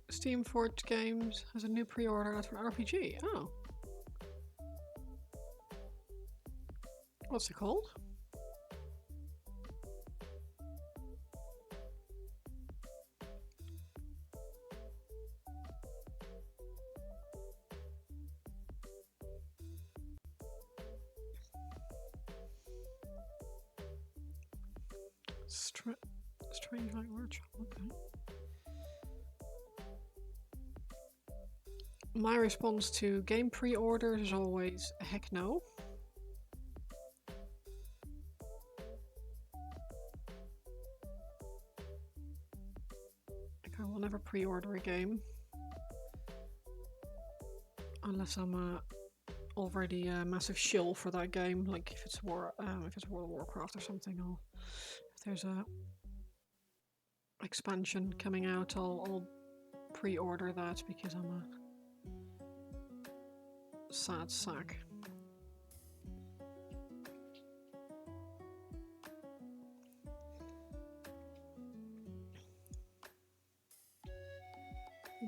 A: Steam Forge Games has a new pre-order out for an RPG. Oh. What's it called? Strange Light Workshop, okay. My response to game pre-orders is always heck no. Like I will never pre-order a game unless I'm already a massive shill for that game. Like if it's World of Warcraft or something, if there's a expansion coming out, I'll pre-order that because I'm a sad sack.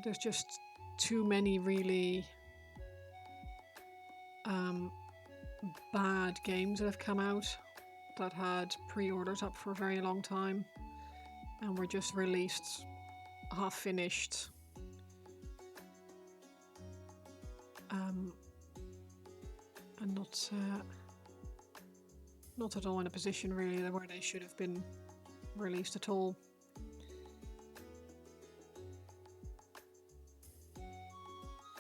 A: There's just too many really bad games that have come out that had pre-orders up for a very long time and were just released half finished. And not at all in a position really where they should have been released at all.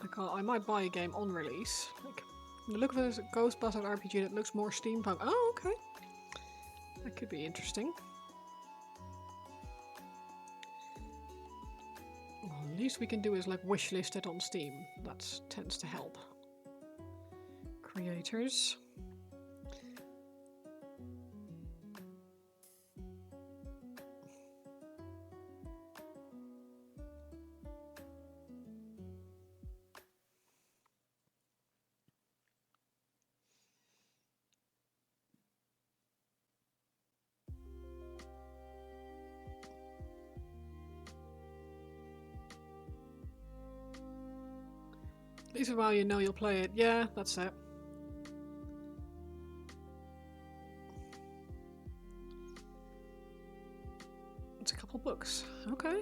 A: Like I might buy a game on release. Like the look of this Ghostbusters RPG that looks more steampunk. Oh, okay. That could be interesting. Well, the least we can do is like wishlist it on Steam. That tends to help. Creators. This is how you know you'll play it. Yeah, that's it. It's a couple books. Okay.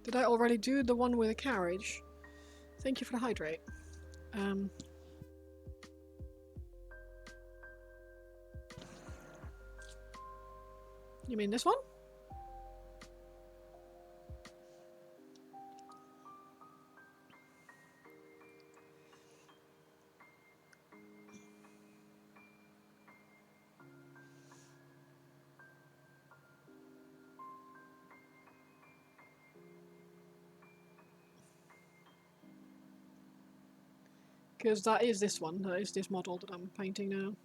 A: Did I already do the one with a carriage? Thank you for the hydrate. You mean this one? Because that is this one, that is this model that I'm painting now.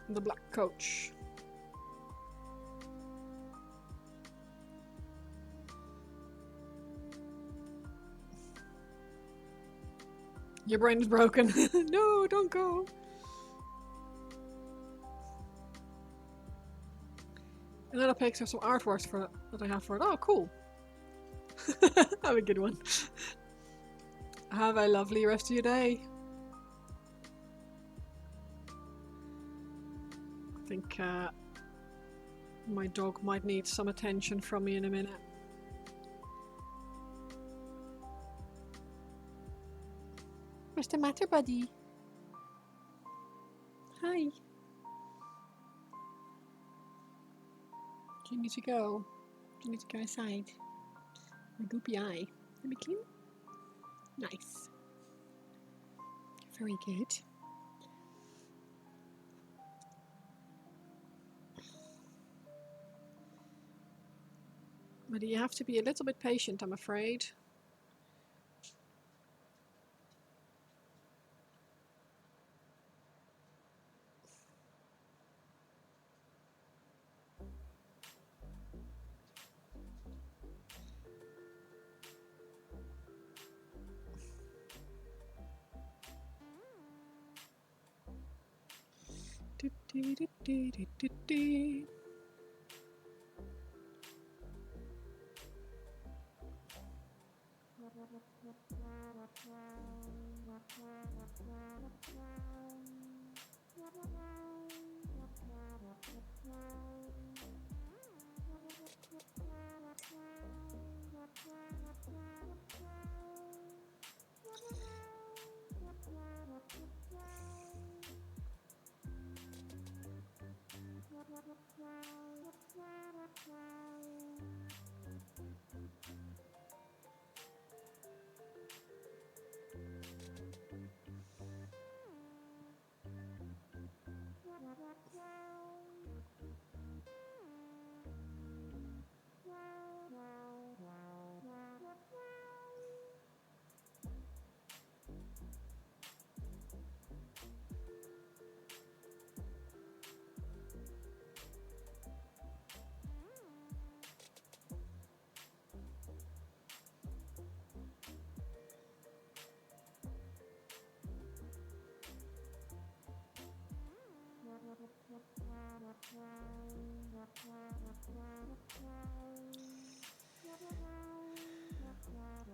A: The black coach. Your brain is broken. No, don't go. And then I picked up some artworks for it, that I have for it. Oh, cool. Have a good one. Have a lovely rest of your day. I think my dog might need some attention from me in a minute. What's the matter, buddy? Hi. Do you need to go? Do you need to go inside? My goopy eye. Let me clean. Nice. Very good. But you have to be a little bit patient, I'm afraid. Do, do, do, do, do, do, do.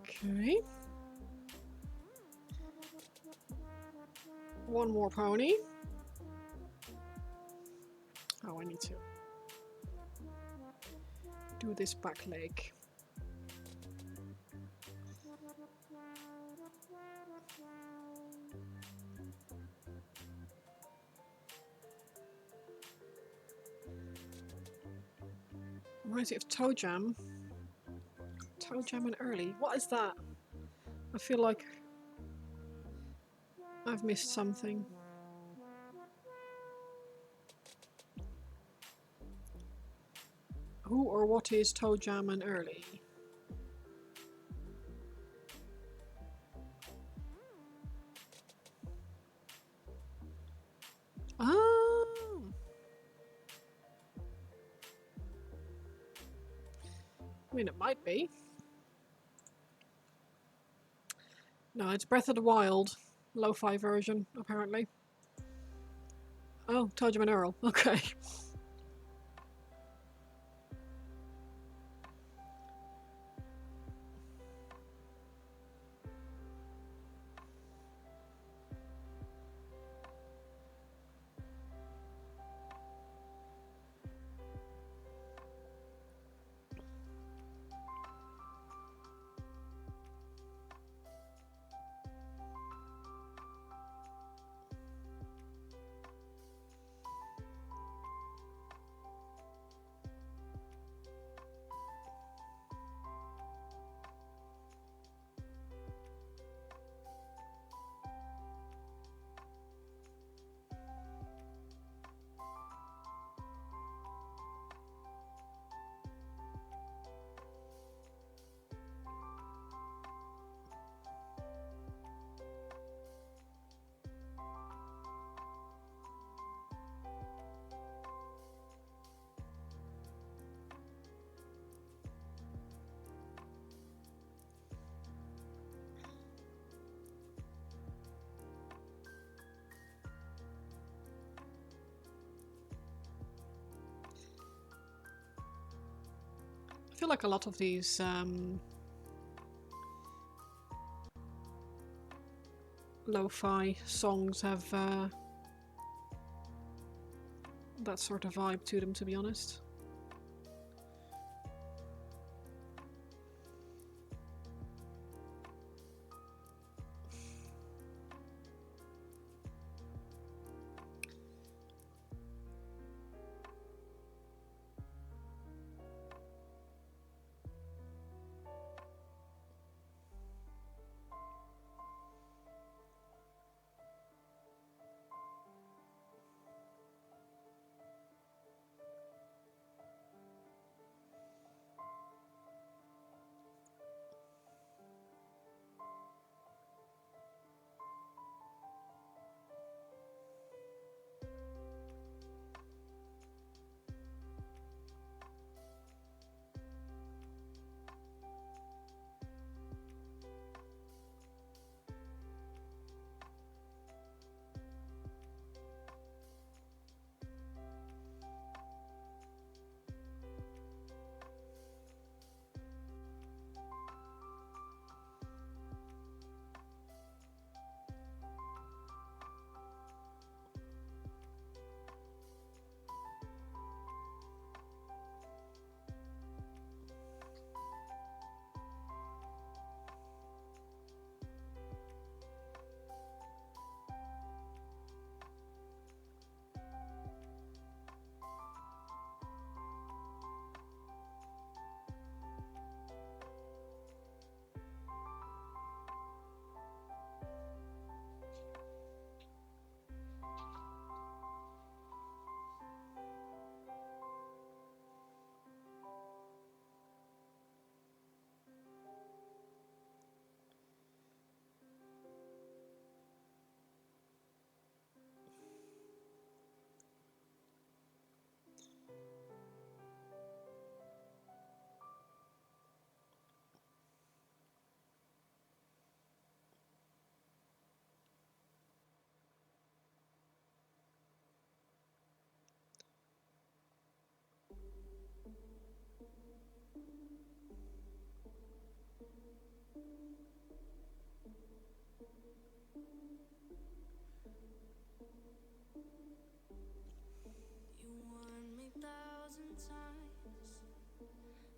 A: Okay. One more pony. Oh, I need to do this back leg. Reminds me of Toe Jam. Toe Jam and Early. What is that? I feel like I've missed something. Who or what is Toe Jam and Early? Oh! I mean, it might be. No, it's Breath of the Wild. Lo-fi version, apparently. Oh, Toe Jam and Earl. Okay. I feel like a lot of these lo-fi songs have that sort of vibe to them, to be honest.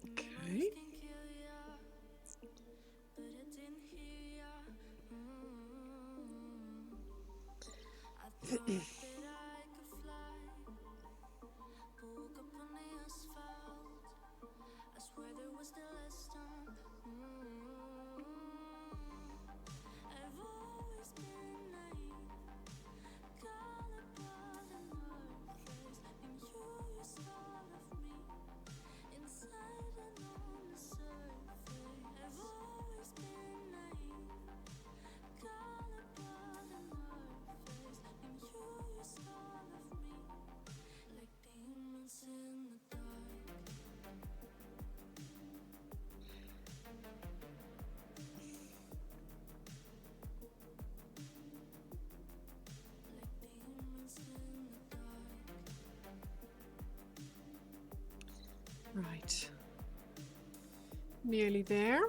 A: Okay. Nearly there.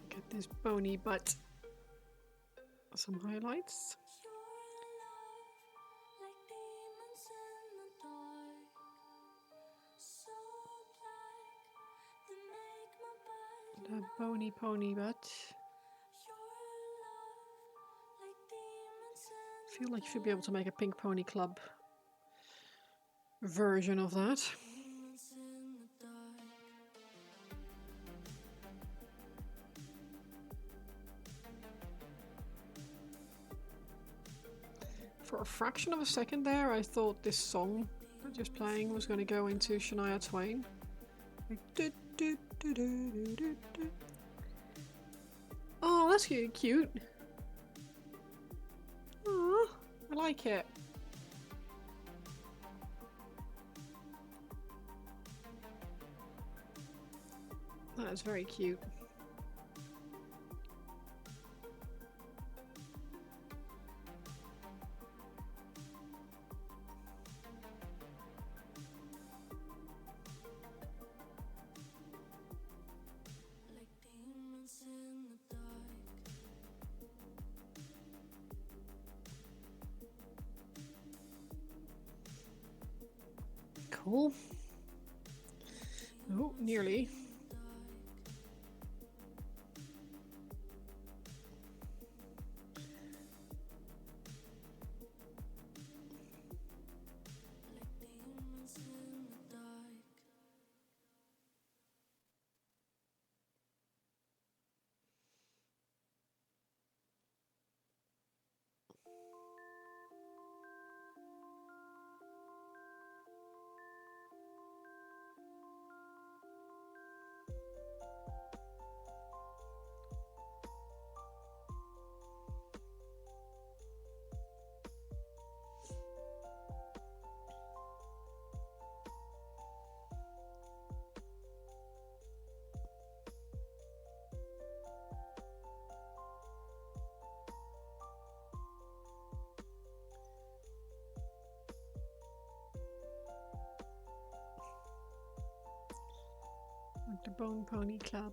A: Get this bony butt. Some highlights. The bony pony butt. I feel like you should be able to make a Pink Pony Club version of that. For a fraction of a second there, I thought this song I'm just playing was going to go into Shania Twain. Like, do, do, do, do, do, do, do. Oh, that's cute. Aww, I like it. That is very cute. Cool. Oh, nearly. The Bone Pony Club.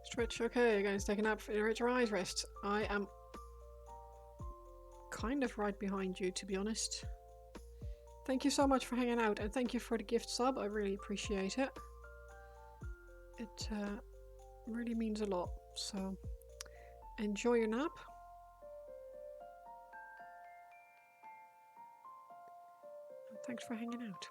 A: Stretch, okay, you're going to take a nap for your eyes rest. I am kind of right behind you, to be honest. Thank you so much for hanging out, and thank you for the gift sub. I really appreciate it. It really means a lot. So enjoy your nap. And thanks for hanging out.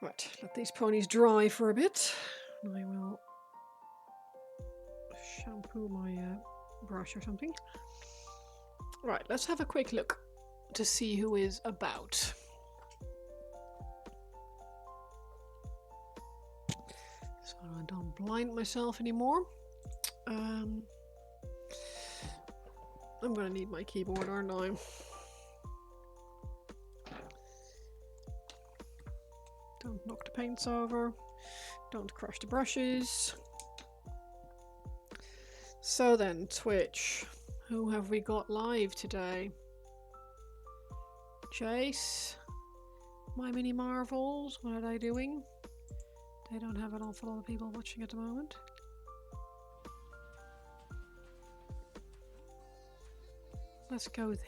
A: Right, let these ponies dry for a bit. And I will shampoo my brush or something. Right, let's have a quick look to see who is about. So I don't blind myself anymore. I'm gonna need my keyboard, aren't I? Don't knock the paints over. Don't crush the brushes. So then, Twitch. Who have we got live today? Chase? My Mini Marvels? What are they doing? They don't have an awful lot of people watching at the moment. Let's go there.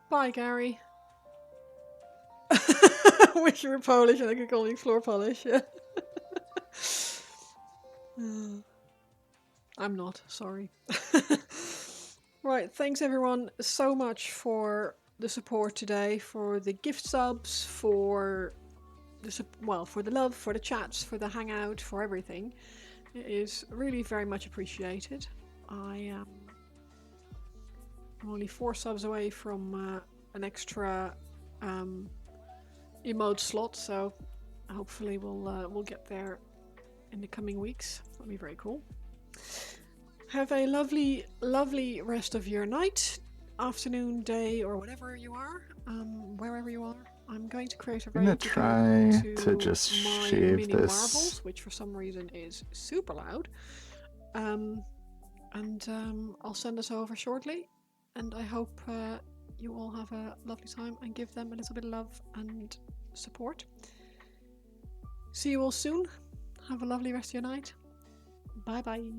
A: Bye, Gary. Wish you were Polish and I could call you floor polish. Yeah. I'm not, sorry. Right, thanks everyone so much for the support today, for the gift subs, for the for the love, for the chats, for the hangout, for everything. It is really very much appreciated. I I'm only 4 subs away from an extra emote slot, so hopefully we'll get there in the coming weeks. That'll be very cool. Have a lovely, lovely rest of your night, afternoon, day, or whatever you are, wherever you are. I'm going to create a
F: I'm gonna
A: raid to go
F: try
A: to
F: to just
A: my
F: shave
A: mini
F: this.
A: marbles, which for some reason is super loud. I'll send this over shortly, and I hope you all have a lovely time and give them a little bit of love and support. See you all soon. Have a lovely rest of your night. Bye bye.